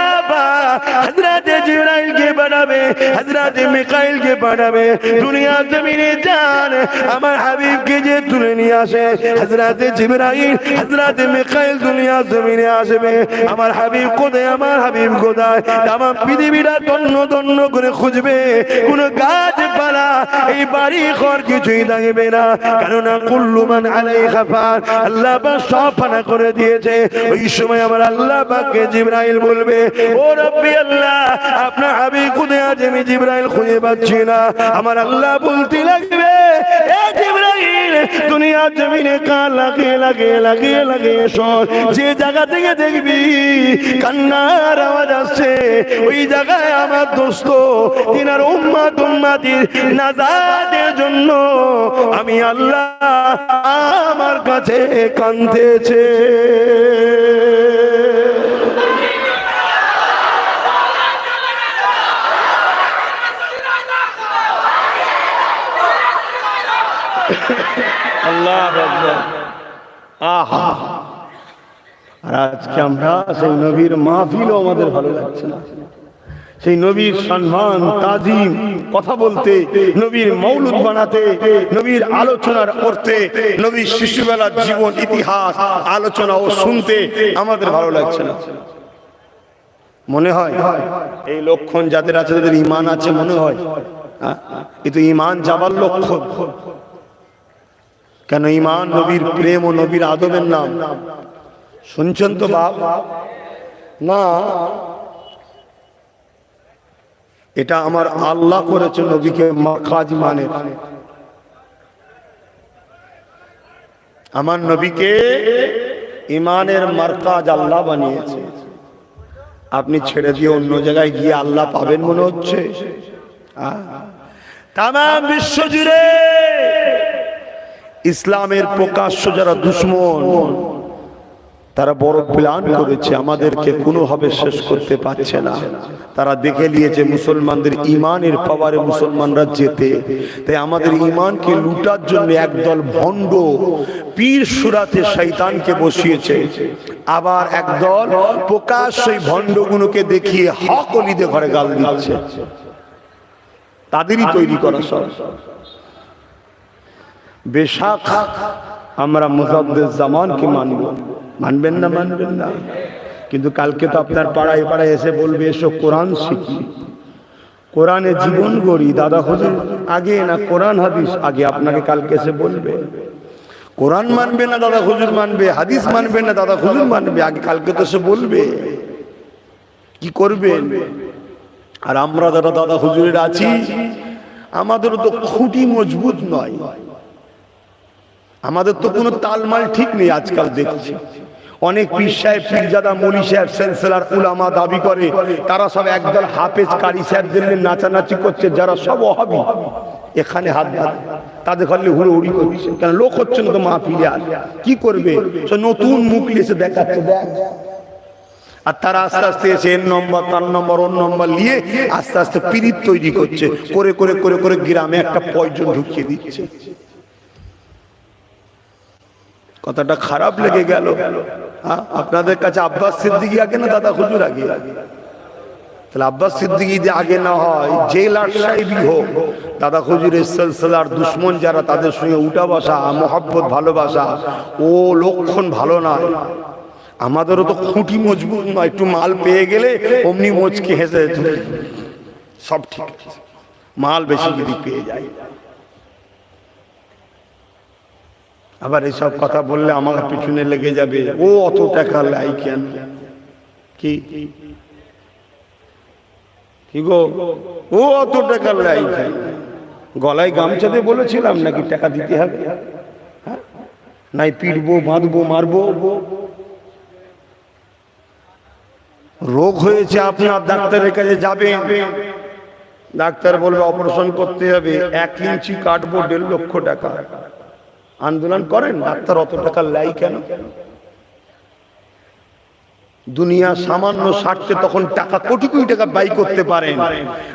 হযরতে জিবরাইলকে পাঠাবে, হযরতে মিকাইলকে পাঠাবে, দুনিয়া জমিনে যান আমার হাবিবকে যে তুলে নিয়ে আসে। হযরতে জিবরাইল হযরতে মিকাইল দুনিয়া জমিনে আসবে, আমার হাবিব কোথায়, আমার হাবিব কোথায়? তাম পৃথিবীটা তন্ন তন্ন করে খুঁজবে, কোন গাছপালা এই বাড়ি ঘর কিছুই থাকবে না, কেননা কুল্লু মান আলাইহা ফান, আল্লাহ পাক সব ফানা করে দিয়েছে। ওই সময় আমার আল্লাহ পাককে জিবরাইল বলবে, ও রব্বি আল্লাহ, আপনার হাবিব কোথায় আছে? আমি জিবরাইল খুঁজে পাচ্ছি না। আমার আল্লাহ বলতে লাগবে, এ জিবরাইল, দুনিয়া জমিনে কান লাগিয়ে লাগিয়ে লাগিয়ে লাগিয়ে শোন, যে জায়গা থেকে দেখবি কান্নার আওয়াজ আসছে, ওই জায়গায় আমার দোস্ত তিনার উম্মত উম্মতির নাজাতের জন্য আমি আল্লাহ আমার কাছে কাঁদতেছে। আল্লাহ আকবার। আহা, আর আজকে আমরা সেই নবীর মাহফিলও আমাদের ভালো লাগছে না। সেই নবীর সম্মান তাজিম কথা বলতে, নবীর মৌলুদ বানাতে, নবীর আলোচনা করতে, নবীর শিশুবেলার জীবন ইতিহাস আলোচনা ও শুনতে আমাদের ভালো লাগছে না। মনে হয় এই লক্ষণ যাদের আছে, যাদের ঈমান আছে, মনে হয় এ তো ঈমান যাবার লক্ষণ। কেন? ঈমান নবীর প্রেম ও নবীর আদবের নাম। শুনছেন তো বাপ? না, এটা আমার আল্লাহ করেছে নবীকে মাখাজ মানে। আমার নবীকে ঈমানের মারকাজ আল্লাহ বানিয়েছে। আপনি ছেড়ে দিয়ে অন্য জায়গায় গিয়ে আল্লাহ পাবেন মনে হচ্ছে? তাম বিশ্ব জুড়ে ইসলামের প্রকাশ্য যারা দুশ্মন, তারা বড় প্ল্যান করেছে, আমাদেরকে কোনোভাবে শেষ করতে পারছে না। তারা দেখে নিয়েছে মুসলমানদের ঈমানের পাওয়ারে মুসলমানরা যেতে, তাই আমাদের ঈমানকে লুটার জন্য একদল ভণ্ড পীর সুরাতে শয়তানকে বসিয়েছে। আবার একদল প্রকাশ্যই ভণ্ডগুলোকে দেখিয়ে হক অলিদে ঘরে গাল দিচ্ছে। তাদেরই তৈরি করা সব। বেশাক আমরা মুজাদ্দিদ জামানকে মানব, মানবেন না? মানবেন না? কিন্তু কালকে তো আপনার পাড়ায় পাড়ায় এসে বলবে এসো কোরআন শিখি, কোরআনে জীবন গড়ি। দাদা হুজুর আগে না কোরআন হাদিস আগে? আপনাকে কালকে এসে বলবে। কোরআন মানবে না দাদা হুজুর মানবে, হাদিস মানবে না দাদা হুজুর মানবে, আগে কালকে তো এসে বলবে। কি করবেন? আর আমরা যারা দাদা হুজুরের আছি আমাদের তো খুঁটি মজবুত নয়, আমাদের তো কোনো তালমাল ঠিক নেই। আজকাল দেখছি অনেক পীর সাহেব, পীরজাদা, মৌলী সাহেব, সেলসেলার উলামা দাবি করে তারা সব একদল হাফেজ কারি সাহেবদের নিয়ে নাচানাচি করছে, যারা সব ওয়াহাবি। এখানে হাত হাত তাদের খালি হুড়োহুড়ি করছে, কেন লোক হচ্ছে না তো মাহফিলে। আর কি করবে? নতুন মুখ এসে দেখাচ্ছে, দেখ। আর তারা আস্তে আস্তে এসে এর নম্বর তার নম্বর ওর নম্বর নিয়ে আস্তে আস্তে পীড়িত তৈরি করছে, করে করে করে করে গ্রামে একটা পয়জন ঢুকিয়ে দিচ্ছে। কথাটা খারাপ লেগে গেল। আপনাদের কাছে আব্বাস সিদ্দিকী আগে না দাদা হুজুর আগে? তাহলে আব্বাস সিদ্দিকী যদি আগে না হয়, যে লাট সাহেবই হোক, দাদা হুজুরের সিলসিলার দুশ্মন যারা, তাদের সঙ্গে উঠা বসা, মহব্বত, ভালোবাসা ও লক্ষণ ভালো নয়। আমাদেরও তো খুঁটি মজবুত নয়, একটু মাল পেয়ে গেলে অমনি মোচকে হেসে সব ঠিক আছে, মাল বেশি যদি পেয়ে যায়। আবার এইসব কথা বললে আমার পিছনে লেগে যাবে, ও অত টাকা লাই কেন? কি কি গো, ও অত টাকা লাই কেন? গলায় গামছা দিয়ে বলেছিলাম নাকি টাকা দিতে হবে? নাই পিটবো, বাঁধবো, মারবো। রোগ হয়েছে আপনার, ডাক্তারের কাছে যাবে, ডাক্তার বলবে অপারেশন করতে হবে, 1 ইঞ্চি কাটবো 1.5 লক্ষ টাকা। আন্দোলন করেন, ডাক্তার অত টাকা লাই কেন? দুনিয়া সামান্য স্বার্থে তখন টাকা কোটি কোটি টাকা ব্যয় করতে পারেন।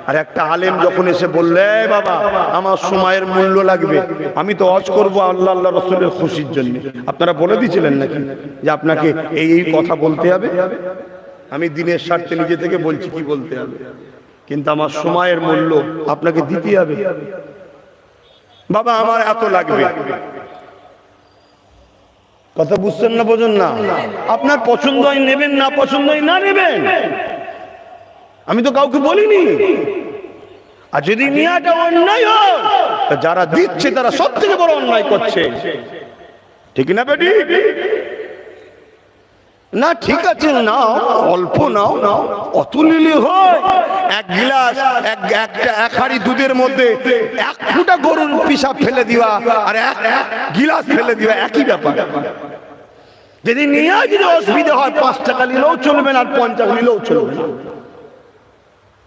আর একটা আলেম যখন এসে বললে বাবা আমার সময়ের মূল্য লাগবে, আমি তো হজ করবো আল্লাহ আল্লাহ রাসূলের খুশির জন্য, আপনারা বলে দিয়েছিলেন নাকি যে আপনাকে এই এই কথা বলতে হবে? আমি দিনের স্বার্থে নিজে থেকে বলছি কি বলতে হবে, কিন্তু আমার সময়ের মূল্য আপনাকে দিতে হবে। বাবা আমার এত লাগবে, কথা বুঝছেন না? বোঝেন না? আপনার পছন্দ হয় নেবেন, না পছন্দ হয় না নেবেন, আমি তো কাউকে বলিনি। আর যদি নিয়াটা অন্যায় হয়, যারা দিচ্ছে তারা সব থেকে বড় অন্যায় করছে, ঠিক না বেটি? না ঠিক আছে, নাও, অল্প নাও, নাও, অত নিলে হয়? 1 গিলাস, এক হাঁড়ি দুধের মধ্যে 1 ফুটা গরুর পিসাব ফেলে দিবা আর 1 গিলাস ফেলে দিবা, একই ব্যাপার। যদি নিয়ে যদি অসুবিধা হয় 5 টাকা নিলেও চলবে না, আর 50 নিলেও চলবে না।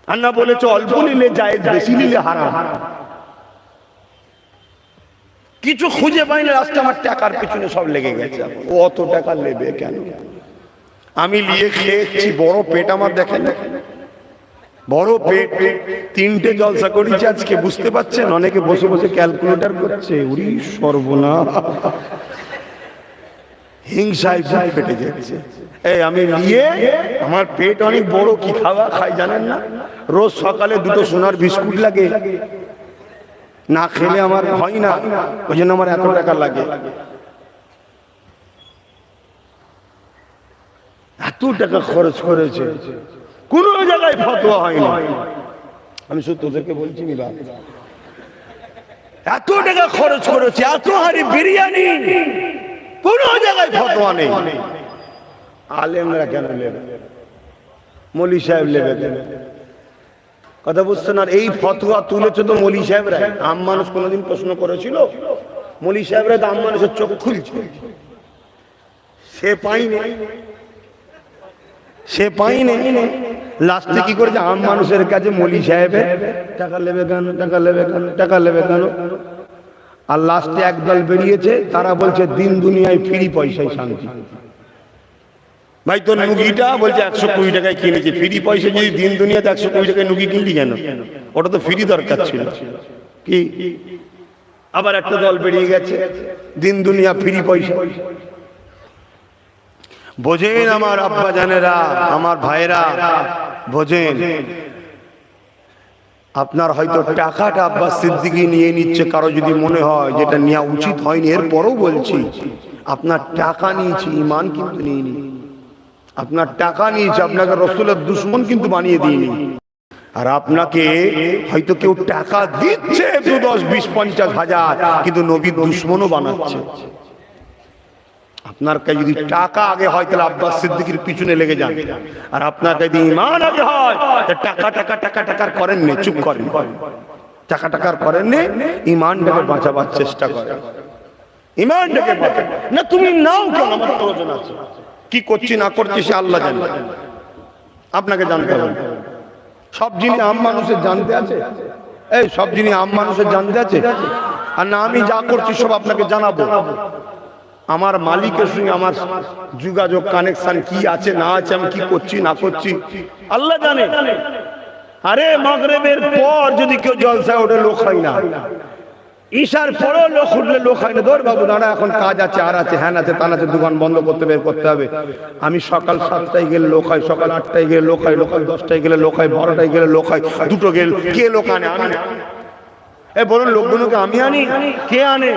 আর না বলেছে অল্প নিলে জায়েজ, বেশি নিলে হারাম। কিছু খুঁজে পাই না, রাস্তা আমার টাকার পিছনে সব লেগে গেছে। ও অত টাকা নেবে কেন? আমি নিয়ে খেয়েছি, বড় পেট আমার, দেখেন বড় পেট, 3টে জলসা করেছি আজকে, বুঝতে পারছেন? অনেকে বসে বসে ক্যালকুলেটর করছে, উরি সর্বনাশ, হিংসায় বুক ফেটে যাচ্ছে। এই আমি নিয়ে, আমার পেট অনেক বড়, কি খাওয়া খাই জানেন না? রোজ সকালে 2টো সোনার বিস্কুট লাগে, না খেলে আমার হয় না, ওই জন্য আমার এত টাকা লাগে। এত টাকা খরচ করেছে, কোন জায়গায় ফতোয়া হয়নি। আমি শুধু তোদেরকে বলছি নি বাপ, এত টাকা খরচ করেছে, এত হাড়ি বিরিয়ানি, কোন জায়গায় ফতোয়া নেই। আলেমরা কেন নেবে? মৌলী সাহেব নেবে কেন? কথা বুঝছেন? আর এই ফতোয়া তুলেছে তো মৌলী সাহেবরা। আম মানুষ কোনোদিন প্রশ্ন করেছিল? মৌলী সাহেবরা তো আম মানুষের চোখ খুলছে, সে পাইনি, সে পাইনি। লাস্টে কি করেছে? আম মানুষের কাছে মৌলী সাহেবের টাকা নেবে কেন, টাকা নেবে কেন, টাকা নেবে কেন? আর লাস্টে একদল বেরিয়েছে, তারা বলছে দিন দুনিয়ায় ফ্রি পয়সায় শান্তি। ভাই তোর নুগিটা বলছে 120 টাকায় কিনেছে, ফ্রি পয়সা যদি দিন দুনিয়াতে 120 টাকায় নুগি কিনলি কেন? ওটা তো ফ্রি দরকার ছিল কি? আবার একটা দল বেরিয়ে গেছে, দিন দুনিয়া ফ্রি পয়সা। বোঝেন আমার আব্বা জানেরা, আমার ভাইরা বোঝেন, আপনার হয়তো টাকাটা আব্বাস সিদ্দিকী নিয়ে নিচ্ছে, কারো যদি মনে হয় যেটা নেওয়া উচিত হয়নি, এরপরও বলছি আপনার টাকা নিয়েছি, ইমান কিন্তু নিইনি। আপনার টাকা নিয়েছে, আপনাকে রসুলের দুশমন কিন্তু বানিয়ে দিইনি। আর আপনাকে হয়তো কেউ টাকা দিচ্ছে 10, 20, 50 হাজার, কিন্তু নবীর দুশমনও বানাচ্ছে। আপনার কাছে যদি টাকা আগে হয় তাহলে আব্বাস সিদ্দিকীর পিছনে লেগে যান, আর আপনার কাছে যদি ঈমান আগে হয় টাকা টাকা টাকা টাকার করেন না, চুপ করেন, টাকা টাকার করেন না, ঈমানটাকে বাঁচাবার চেষ্টা করেন, ঈমানটাকে বাঁচান না। তুমি নাও কেন, আমার প্রয়োজন আছে, কি করছি না করছি সে আল্লাহ জানে, আপনাকে জানতে হবে। সব জিনিস আম মানুষের জানতে আছে, এই সব জিনিস আম মানুষের জানতে আছে, আর না আমি যা করছি সব আপনাকে জানাবো। আমার মালিকের সঙ্গে আমার যোগাযোগ কানেকশন কি আছে না আছে, আমি কি করছি না করছি আল্লাহ জানে। আরে মাগরিবের পর যদি কেউ জলসায় ওঠে লোক হয় না, ঈশার পরেও লোক উঠলে লোক হয় না। ধর বাবু দাঁড়া, এখন কাজ আছে, আর আছে, হ্যান আছে, তান আছে, দোকান বন্ধ করতে বের করতে হবে। আমি সকাল 7টায় গেলে লোক হয়, সকাল 8টায় গেলে লোক হয়, লোকাল 10টায় গেলে লোক হয়, 12টায় গেলে লোক হয়, দুটো গেলে কে লোক আনে? আমি না। এ বলুন লোকগুলোকে আমি আনি? কে আনে?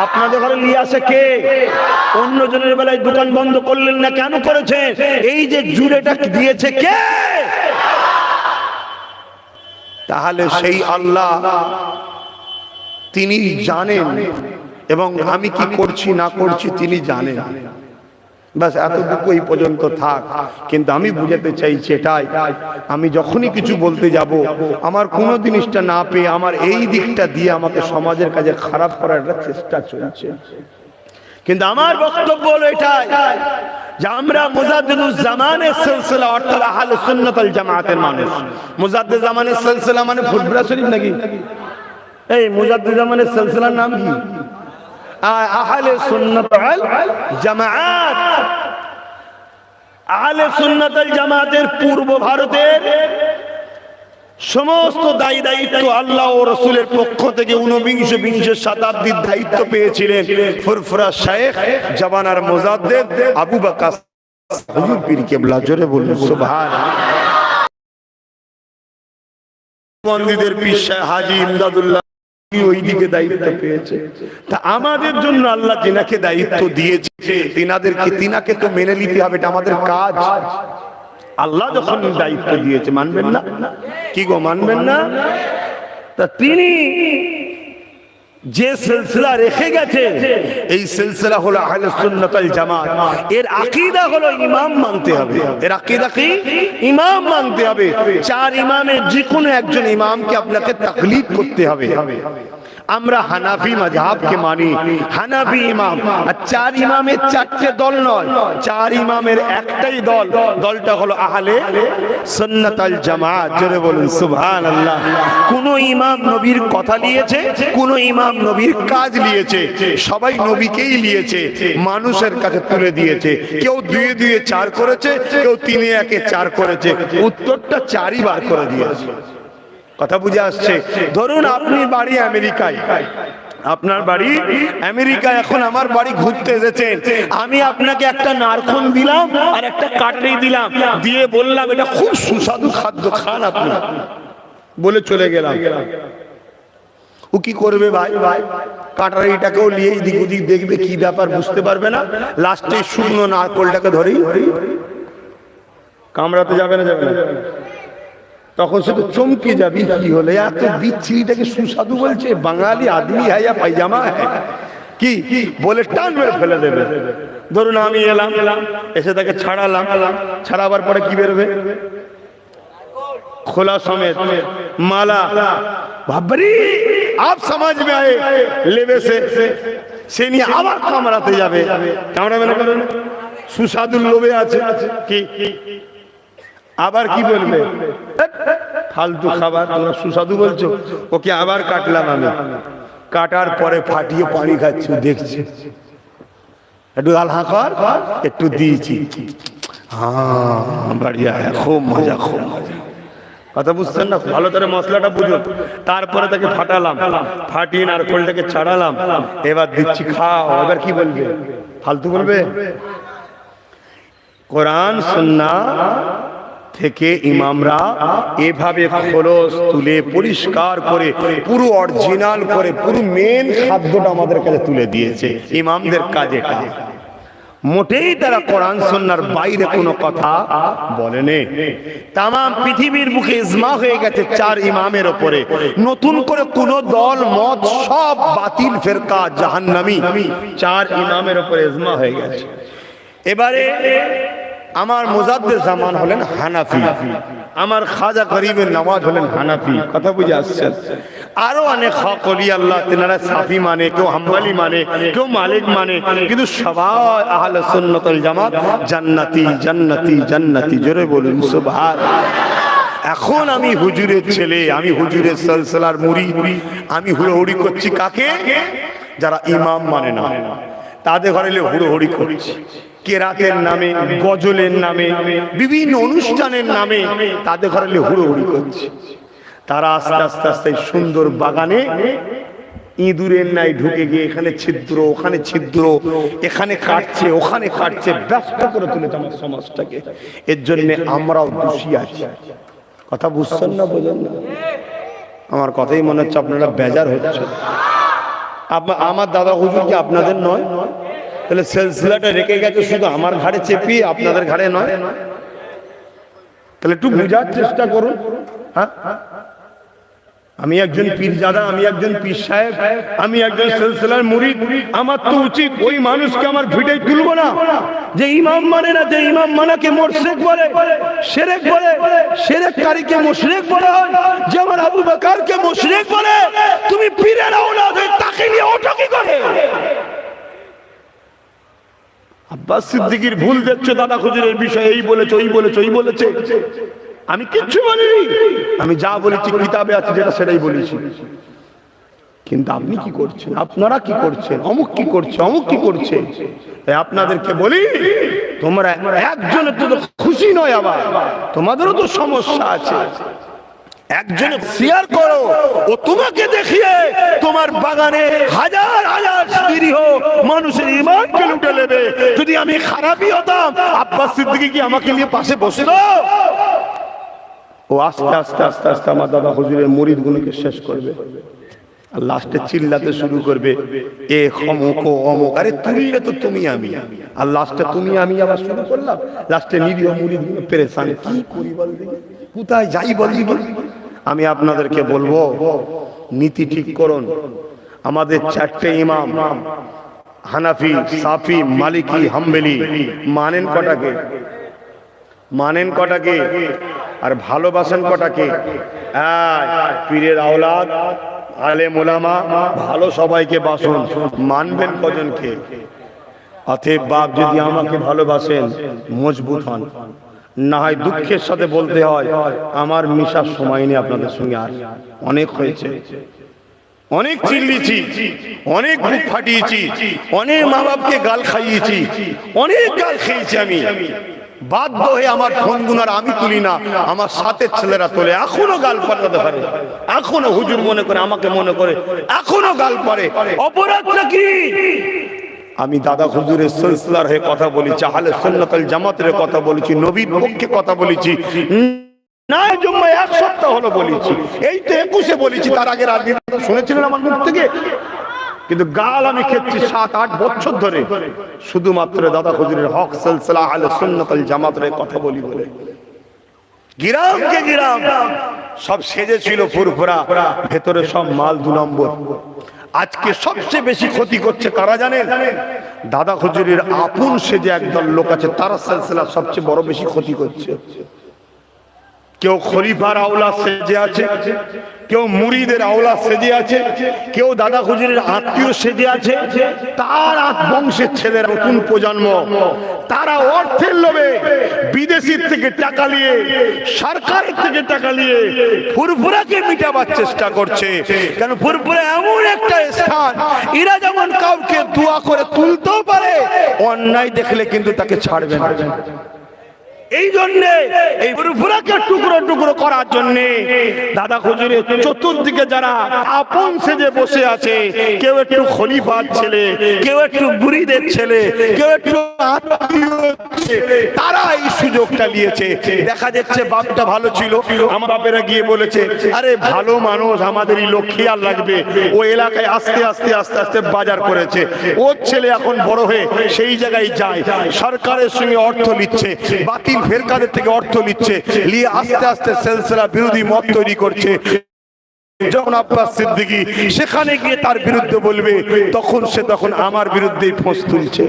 আপনাদের ঘরে নিয়ে আসে কে? অন্য জনের বেলায় দোকান বন্ধ করলেন না, কেন করেছেন? এই যে জুড়েটা দিয়েছে কে? তাহলে সেই আল্লাহ তিনি জানেন, এবং আমি কি করছি না করছি তিনি জানেন। বাস এতটুকু এই পর্যন্ত থাক। কিন্তু আমি বুঝাতে চাইছি এটাই, আমি যখনই কিছু বলতে যাব, আমার কোনো জিনিসটা না পেয়ে আমার এই দিকটা দিয়ে আমাকে সমাজের কাছে খারাপ করার একটা চেষ্টা চলছে। কিন্তু আমার বক্তব্য হলো এটাই যে আমরা মুজাদ্দিদুজ জামানের সিলসিলা অর্থাৎ আহলে সুন্নাত ওয়াল জামাতের মানুষ। মুজাদ্দিদ জামানের সিলসিলা মানে ফুটবল শরীফ নাকি? এই মুজাদ্দিদ জামানের সিলসিলার নাম কি? আহলে সুন্নাত ওয়াল জামাত। আহলে সুন্নাত ওয়াল জামাতের পূর্ব ভারতের সমস্ত দায়িত্ব আল্লাহ ও রাসূলের পক্ষ থেকে 19-20 শতাব্দীর দায়িত্ব পেয়েছিলেন ফুরফুরা শাইখ জামানার মুজাদ্দিদ আবু বকর হুজুর পীর কেবলা। জোরে বলুন সুবহানাল্লাহ। বন্দীদের পীর শাহ হাজী ইমদাদুল্লাহ ওই দিকে দায়িত্ব পেয়েছে। তা আমাদের জন্য আল্লাহ যিনাকে দায়িত্ব দিয়েছে তিনাকে তো মেনে নিতে হবে, এটা আমাদের কাজ। আল্লাহ যখন দায়িত্ব দিয়েছে মানবেন না? কি গো মানবেন না? তা তিনি যে সিলসিলা রেখে গেছে এই সিলসিলা হলো আহলে সুন্নাত ওয়াল জামাত। এর আকীদা হলো ইমাম মানতে হবে। এর আকীদা কি? ইমাম মানতে হবে। 4 ইমামের যে কোনো একজন ইমামকে আপনাকে তাকলিদ করতে হবে। আমরা হানাফি মাযহাবকে মানি, হানাফি ইমাম। আর 4 ইমামের 4টে দল নয়, 4 ইমামের একটাই দল, দলটা হলো আহলে সুন্নাত ওয়াল জামাত। জোরে বলুন সুবহানাল্লাহ। কোন ইমাম নবীর কথা নিয়েছে, কোন ইমাম নবীর কাজ নিয়েছে, সবাই নবীকেই নিয়েছে, মানুষের কাছে তুলে দিয়েছে। কেউ 2-2 4 করেছে, কেউ 3-1 4 করেছে, উত্তরটা 4ই বার করে দিয়েছে। কথা বুঝে আসছে? ধরুন আপনি বাড়ি আমেরিকায়, আপনার বাড়ি আমেরিকায়, এখন আমার বাড়ি ঘুরতে এসেছেন, আমি আপনাকে একটা নারকোল দিলাম আর একটা কাটলেই দিলাম, দিয়ে বললাম এটা খুব সুস্বাদু খাদ্য, খান আপনি, বলে চলে গেলাম। ও কি করবে ভাই? কাটারিটাকেও নিয়ে এদিক ওদিক দেখবে, কি ব্যাপার বুঝতে পারবে না। লাস্টে শুকনো নারকোলটাকে ধরেই কামড়াতে যাবে না, যাবে না, তখন সে তো চমকে যাবি, কি হলে এত বিচ্ছিরিটাকে সুস্বাদু বলছে, বাঙালি আদমি হ্যাঁ ইয়া পায়জামা হ্যাঁ কি বলে টান মেরে ফেলে দেবে। ধরুন আমি এলাম, এসে তাকে ছাড়ালাম, ছাড়াবার পরে কি বেরোবে? খোলা সমেত মালা। ভাবরি আপ সমাজ মে আয়ে লেবে সে নিয়ে আবার কামড়াতে যাবে। কামড়াবে না? সুস্বাদুর লোভে আছে কি? আবার কি বলবে? ফালতু খাবার, তোমরা সুস্বাদু বলছো, ওকে আবার কাটলাম আমি। কাটার পরে ফাটিয়ে পানি খাচ্ছি, দেখছি, একটু আলহা কর, একটু দিয়েছি, হ্যাঁ বাড়িয়া, খুব মজা, খুব মজা। কথা বুঝছেন না? ভালো করে মশলাটা বুঝুন। তারপরে তাকে ফাটালাম, ফাটিয়ে নারকোলটাকে ছাড়ালাম, এবার দিচ্ছি, খাও। এবার কি বলবে? ফালতু বলবে? কোরআন সুন্নাহ থেকে ইমামরা এভাবে খোলস তুলে পরিষ্কার করে পুরো অরিজিনাল করে পুরো মেন খাদ্যটা আমাদের কাছে তুলে দিয়েছে। ইমামদের কাজ এটা, মোটেই তারা কোরআন সুন্নাহর বাইরে কোনো কথা বলেনি। তাম পৃথিবীর মুখে ইজমা হয়ে গেছে 4 ইমামের উপরে, নতুন করে কোন দল মত সব বাতিল ফিরকা জাহান্নামী, 4 ইমামের উপরে ইজমা হয়ে গেছে। এবারে আমার মুজাদ্দিদ জামান হলেন হানাফি, আমার খাজা গরিবের নওয়াজ হলেন হানাফি, কথা বুঝে আসছেন। আরো অনেক হক ওলি আল্লাহ তেনারা সাফি মানে, কেউ হাম্বলি মানে, কেউ মালিক মানে, কিন্তু সবাই আহলে সুন্নাত ওয়াল জামাত জান্নাতি জান্নাতি জান্নাতি, জোরে বলুন সুবহানাল্লাহ। এখন আমি হুজুরের ছেলে, আমি হুজুরের সিলসিলার মুরিদ, আমি হুড়োহুড়ি করছি কাকে? যারা ইমাম মানে না, তাদের ঘরে হুড়োহুড়ি করছি কেরাতের নামে, গজলের নামে, বিভিন্ন অনুষ্ঠানের নামে তাদের ঘরে হুড়োহুড়ি করছে। তারা আস্তে আস্তে আস্তে সুন্দর বাগানে ইঁদুরের নাই ঢুকে গিয়ে এখানে ছিদ্র, ওখানে ছিদ্র, এখানে কাটছে, ওখানে কাটছে, ব্যস্ত করে তুলেছে আমার সমাজটাকে। এর জন্য আমরাও দোষী আছি। কথা বুঝছেন না, বোঝেন না? আমার কথাই মনে হচ্ছে আপনারা বেজার হচ্ছে। আমার দাদা হুজুর কি আপনাদের নয়? তাহলে সিলসিলাটা রেখে গেছে শুধু আমার ঘাড়ে চেপিয়ে, আপনাদের ঘাড়ে নয়। তাহলে একটু বোঝার চেষ্টা করুন। হ্যাঁ, আমি একজন পীরজাদা, আমি একজন পীর সাহেব, আমি একজন সিলসিলার মুরিদ, আমার তো উচিত ওই মানুষকে আমার ভিড়ে তুলবো না যে ইমাম মানে না, যে ইমাম মানাকে মুশরিক বলে, শিরক বলে, শিরককারীকে মুশরিক বলে, যে আমার আবু বকরকে মুশরিক বলে, তুমি পীরের আওলাদ হয়ে তাকে নিয়ে ওঠো কি করে? আব্বাস সিদ্দিকীর ভুল দেখছো দাদা হুজুরের বিষয়ে, এই বলেছে, ওই বলেছে, ওই বলেছে। আমি কিচ্ছু বলিনি, আমি যা বলেছি কিতাবে আছে যেটা সেটাই বলেছি। কিন্তু আপনি কি করছেন, আপনারা কি করছেন, অমুক কি করছে, অমুক কি করছে। তাই আপনাদেরকে বলি, তোমরা একজনের তো খুশি নয়, আবার তোমাদেরও তো সমস্যা আছে। একজনে শেয়ার করো, ও তোমাকে দেখিয়ে তোমার বাগানে হাজার হাজার নিরীহ মানুষের ঈমানকে লুটে নেবে। যদি আমি খারাপই হতাম, আব্বাস সিদ্দিকী কি আমাকে নিয়ে পাশে বসতো? ও আস্তে আস্তে আস্তে আস্তে আমার দাদা হুজুরের মুরিদগুলোকে শেষ করবে, আর লাস্টে চিল্লাতে শুরু করবে, এ অমুক ও অমুক। আরে তুললে তো তুমি আমি, আর লাস্টে তুমি আমি আবার শুরু করলাম। লাস্টে নিরীহ মুরিদগুলো পেরেশান, কি করি বল, কোথায় যাই বলবি বল। আমি আপনাদেরকে বলবো, নীতি ঠিক করুন। আমাদের 4টে ইমাম হানাফি, সাফি, মালিকি, হাম্বলি, মানেন কটাকে? মানেন কটাকে? আর ভালোবাসেন কটাকে? পীরের আওলাদ, আলেম ওলামা, ভালো সবাইকে বাসুন, মানবেন কজনকে? অতএব বাপ যদি আমাকে ভালোবাসেন মজবুত হন, না হয় দুঃখের সাথে বলতে হয় আমার মিশার সময় নেই আপনাদের সঙ্গে, আর অনেক হয়েছে, অনেক চিল্লিছি, অনেক বুক ফাটিয়েছি, অনেক মা বাপকে গাল খাইয়েছি, অনেক গাল খেয়েছি। আমি বাধ্য হয়ে আমার ফোনগুনার আমি তুলি না, আমার সাথে ছেলেরা তোলে, এখনো গাল পাঠাতে পারে, এখনো হুজুর মনে করে, আমাকে মনে করে, এখনো গাল পারে। অপরাধটা কি? আমি দাদা হুজুরের সিলসিলার হয়ে কথা বলেছি, আহলে সুন্নাত ওয়াল জামাতের কথা বলেছি, নবীর পক্ষে কথা বলেছি। না জুম্মা 1 সপ্তাহ হলো বলেছি, এই তো 21-এ বলেছি, তার আগের আগে শুনেছিলেন আমার মুখ থেকে। কিন্তু গাল আমি খেয়েছি 7-8 বছর ধরে, শুধুমাত্র দাদা হুজুরের হক সিলসিলা আহলে সুন্নাত ওয়াল জামাতের কথা বলি বলে। গিরামকে গিরাম সব সেজেছিল ফুরফুরা, ভেতরে সব মাল 2 নম্বর। আজকে সবচেয়ে বেশি ক্ষতি করছে কারা জানেন? দাদা হুজুরের আপন সেজে একদল লোক আছে, তারা সিলসিলা সবচেয়ে বড় বেশি ক্ষতি করছে। কেউ খলিফার আওলাদ সেজে আছে, কেউ মুরিদের আওলাদ সেজে আছে, কেউ দাদা হুজুরের আত্মীয় সেজে আছে। তার বংশের ছেলেরা, নতুন প্রজন্ম, তারা অর্থের লোভে বিদেশির থেকে টাকা নিয়ে, সরকারের থেকে টাকা নিয়ে ফুরফুরাকে মিটাবার চেষ্টা করছে। কারণ ফুরফুরা এমন একটা স্থান, এরা যেমন কাউকে দোয়া করে তুলতেও পারে, অন্যায় দেখলে কিন্তু তাকে ছাড়বে না। এই জন্য এই ফুরফুরাকে টুকরো টুকরো করার জন্য দাদা হুজুরের চতুর্দিকে যারা আপন সেজে বসে আছে, কেউ একটু খলিফার ছেলে, কেউ একটু বুড়িদের ছেলে, কেউ একটু তারা এই সুযোগটা নিয়েছে। দেখা যাচ্ছে বাপটা ভালো ছিল, আমার বাপেরা গিয়ে বলেছে আরে ভালো মানুষ, আমাদেরই লোক খেয়াল রাখবে। ও এলাকায় আস্তে আস্তে আস্তে আস্তে বাজার করেছে, ওর ছেলে এখন বড় হয়ে সেই জায়গায় যায়, সরকারের সঙ্গে অর্থ নিচ্ছে, বাতিল ফেরকাদের থেকে অর্থ নিচ্ছে, নিয়ে আস্তে আস্তে সিলসিলা বিরোধী মত তৈরি করছে। যখন আব্বাস সিদ্দিকী সেখানে গিয়ে তার বিরুদ্ধে বলবে, তখন আমার বিরুদ্ধেই ফোঁস তুলছে।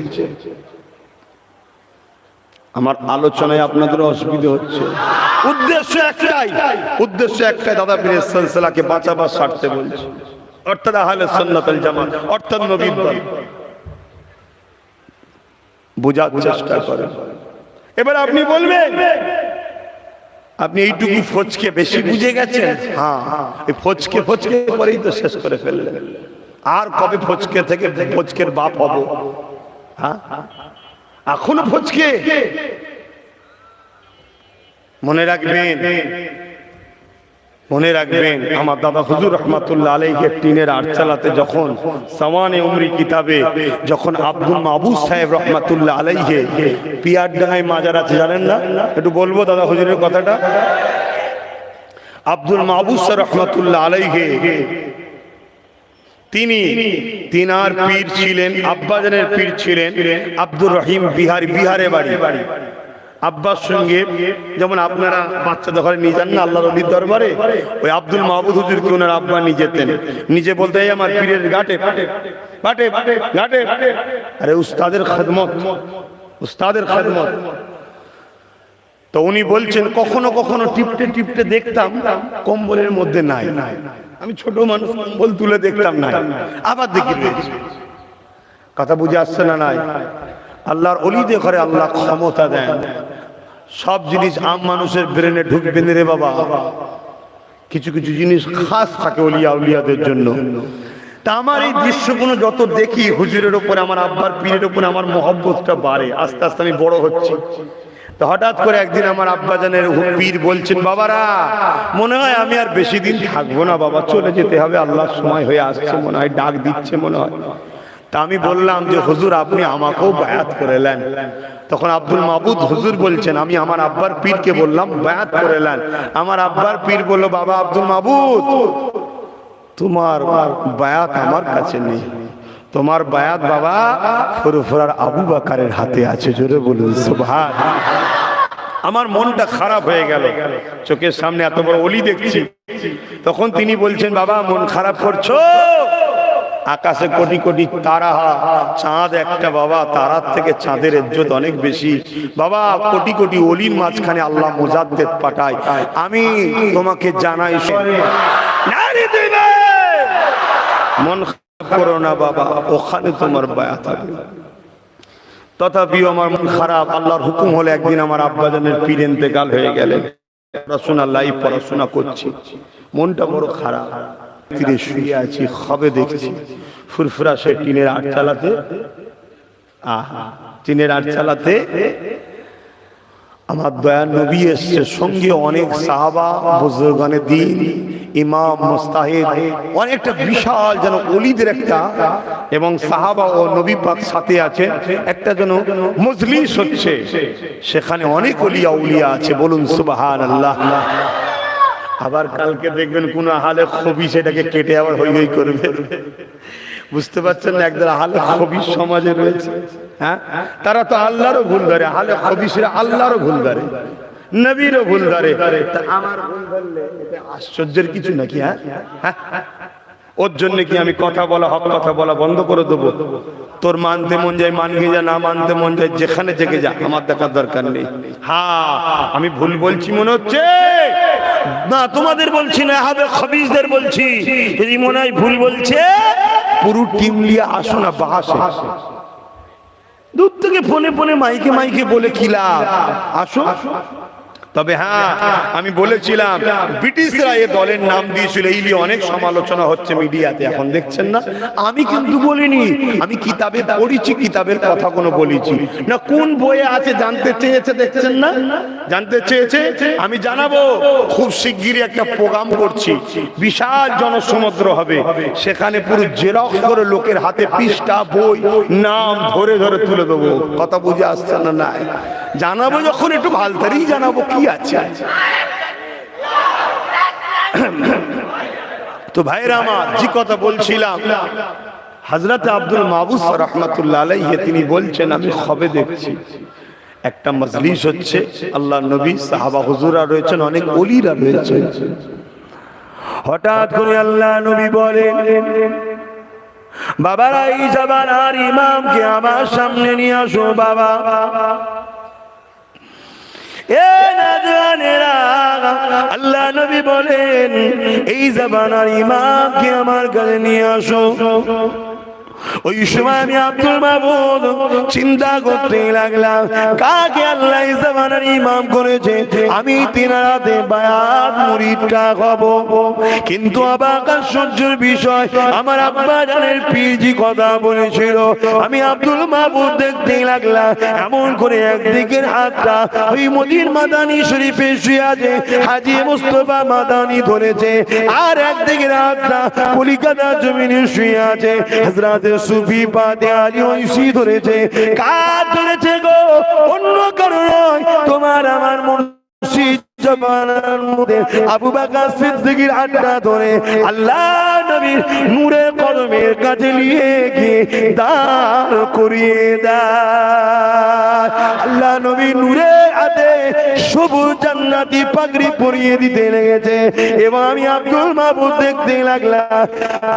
আমার আলোচনায় আপনাদের অসুবিধা হচ্ছে? উদ্দেশ্য একটাই, দাদা পীরের সিলসিলাকে বাঁচাবার স্বার্থে বলছে, অর্থাৎ আহলে সুন্নাত ওয়াল জামাত, অর্থাৎ নবীর দল। বোঝার চেষ্টা করেন। এবার আপনি বলবেন আপনি এইটুকু ফচকে বেশি বুঝে গেছেন। হ্যাঁ, এই ফচকে পরেই তো শেষ করে ফেললেন। আর কবে ফচকে থেকে ফচকের বাপ হব? হ্যাঁ, এখনো ফচকে। মনে রাখবেন আমার দাদা হুজুর রহমাতুল্লাহ আলাইহি টিনের আটচালাতে যখন সাওয়ানে উমরি কিতাবে যখন আব্দুল মাহবুব সাহেব রহমাতুল্লাহ আলাইহি পিয়ারডাঙ্গায় মাজার আছে, জানেন না? একটু বলবো দাদা হুজুরের কথাটা। আব্দুল মাহবুব সাহেব রহমাতুল্লাহ আলাইহি তিনার পীর ছিলেন, আব্বাজানের পীর ছিলেন আব্দুর রহিম বিহারে বাড়ি। আব্বার সঙ্গে যেমন আপনারা বাচ্চা দখলে নিয়ে যান না আল্লাহর ওলির দরবারে, ওই আব্দুল মাহবুব হুজুরকে ওনার আব্বা নিয়ে যেতেন। নিজে বলতে আমার পীরের ঘাটে আরে উস্তাদের খেদমত। তো উনি বলছেন কখনো কখনো টিপতে দেখতাম কম্বলের মধ্যে নাই, আমি ছোট মানুষ কম্বল তুলে দেখতাম না, আবার দেখি কথা বুঝে আসছে না? নাই, আল্লাহর ওলিদের ঘরে আল্লাহ ক্ষমতা দেন। সব জিনিস আম মানুষের ব্রেনে ঢুকবে না রে বাবা, কিছু কিছু জিনিস খাস থাকে উলিয়াদের জন্য। তা আমার এই দৃশ্যগুলো যত দেখি হুজুরের উপরে, আমার আব্বার পীরের উপরে আমার মহব্বতটা বাড়ে। আস্তে আস্তে আমি বড় হচ্ছি। তো হঠাৎ করে একদিন আমার আব্বাজানের পীর বলছেন, বাবারা মনে হয় আমি আর বেশি দিন থাকবো না বাবা, চলে যেতে হবে, আল্লাহর সময় হয়ে আসছে, মনে হয় ডাক দিচ্ছে মনে হয়। তা আমি বললাম যে হুজুর আপনি আমাকেও বায়াত করে নেন। তখন আব্দুল মাহবুব হুজুর বলছেন, আমি আমার আব্বার পীরকে বললাম বায়াত করে নেন। আমার আব্বার পীর বলল, বাবা আব্দুল মাহবুব তোমার বায়াত আমার কাছে নেই, তোমার বায়াত বাবা ফুরফুরার আবু বকরের হাতে আছে। জোরে বলুন সুবহান। আমার মনটা খারাপ হয়ে গেল, চোখের সামনে এত বড় ওলি দেখছি। তখন তিনি বলছেন, বাবা মন খারাপ করছো? আকাশে কোটি কোটি তারা, চাঁদ একটা বাবা, তারার থেকে চাঁদের ইজ্জত অনেক বেশি বাবা। কোটি কোটি ওলির মাঝখানে আল্লাহ মুজাদ্দেদ পাঠায়। আমি তোমাকে জানাই, মন করো না বাবা, ওখানে তোমার বায়াত হবে। তথাপিও আমার মন খারাপ। আল্লাহর হুকুম হলে একদিন আমার আব্বাজানের পীর ইন্তেকাল হয়ে গেলেন। পড়াশোনা করছি, মনটা বড় খারাপ। তীরে শুয়ে আছি, খবে দেখছি ফুরফুরা সে টিনের আটচালাতে আমার দয়ার নবী এসছে, সঙ্গে অনেক সাহাবা, বুজুর্গানে দ্বীন, ইমাম, মুস্তাহিদ, অনেকটা বিশাল যেন ওলিদের একটা, এবং সাহাবা ও নবী পাক সাথে আছে, একটা যেন মজলিস হচ্ছে। সেখানে অনেক উলিয়া আছে, বলুন সুবহানাল্লাহ। আবার কালকে দেখবেন কোন আহলে খবি সেটাকে কেটে আবার হই হই করবে, বুঝতে পারছেন না? একদল আহলে খবিস সমাজে রয়েছে, হ্যাঁ, তারা তো আল্লাহরও ভুল ধরে, আহলে খবিসরা আল্লাহরও ভুল ধরে, নবীরও ভুল ধরে। তা আমার ভুল ধরলে এটা আশ্চর্যের কিছু নাকি? হ্যাঁ, ওর জন্য কি আমি কথা বলা, হক কথা বলা বন্ধ করে দেবো? তোর মানতে মন যায় মানবি, যা না মানতে মন যায় যেখানে জেগে যা, আমার দেখার দরকার নেই। হ্যাঁ, আমি ভুল বলছি মনে হচ্ছে না, তোমাদের বলছি না, হবে খবিসদের বলছি। যদি মনে হয় ভুল বলছে, পুরো টিম নিয়ে আসো না বাহাসে, দূর থেকে ফোনে মাইকে বলে কি লাভ? আসো, তবে হ্যাঁ, আমি বলেছিলাম ব্রিটিশরা এই দলের নাম দিয়েছিল, এই নিয়ে অনেক সমালোচনা হচ্ছে মিডিয়াতে, এখন দেখছেন না। আমি কিন্তু বলিনি, আমি কিতাবে পড়েছি, কিতাবের কথা কোনো বলেছি না। কোন বইয়ে আছে জানতে চেয়েছে, দেখছেন না, জানতে চেয়েছে। আমি জানাবো, খুব শিগগিরই একটা প্রোগ্রাম করছি, বিশাল জনসমুদ্র হবে, সেখানে পুরো জেরক্স করে লোকের হাতে পৃষ্ঠা বই নাম ধরে ধরে তুলে দেবো। কথা বুঝে আসছে না? না, জানাবো যখন একটু ভালতারই জানাবো, কি আছে। তো ভাইরা আমার, যে কথা বলছিলাম, হযরত আব্দুল মাবুস রাহমাতুল্লাহ আলাইহি তিনি বলছেন, আমি খবে দেখছি একটা মজলিস হচ্ছে, আল্লাহ নবী, সাহাবা হুজুরা রয়েছেন, অনেক ওলিরা রয়েছেন। হঠাৎ করে আল্লাহ নবী বলেন, বাবারা এই জামানার ইমামকে আমার সামনে নিয়ে আসো। বাবা, আল্লাহ নবী বলেন, এই জামানার ইমামকে আমার কাছে নিয়ে আসো। ওই সময় আমি আব্দুল মাবুদ চিন্তা করতে লাগলাম, কাকে আল্লাহ এই জামানার ইমাম করেছে, আমি তিনারাতে বায়াত মুরিদটা হব। কিন্তু অবাক আশ্চর্যের বিষয়, আমার আব্বা জানের পীরজি কথা বলেছিল, আমি আব্দুল মাবুদ দেখতে লাগলাম, এমন করে একদিকের হাতটা ওই মদির মাদানী শরীফে শুয়ে আছে, হাজী মুস্তাফা মাদানী ধরেছে, আর একদিকের হাতটা কলিকাতা জমিনে শুয়ে আছে, হযরত সুফি পাতে আলী ঐশী ধরেছে। কার ধরেছে গো? অন্য কারো নয়, তোমার আমার মুর্শিদ জামানার মধ্যে আবু বকর সিদ্দিকের হাতটা ধরে আল্লাহ নবীর নূরে কদমের কাছে নিয়ে গিয়ে দাঁড় করিয়ে দেয়। আল্লাহ নবীর নূরে হাতে সবুজ জান্নাতি পাগড়ি পরিয়ে দিতে লেগেছে, এবং আমি আব্দুল মাবুদ দেখতে লাগলাম,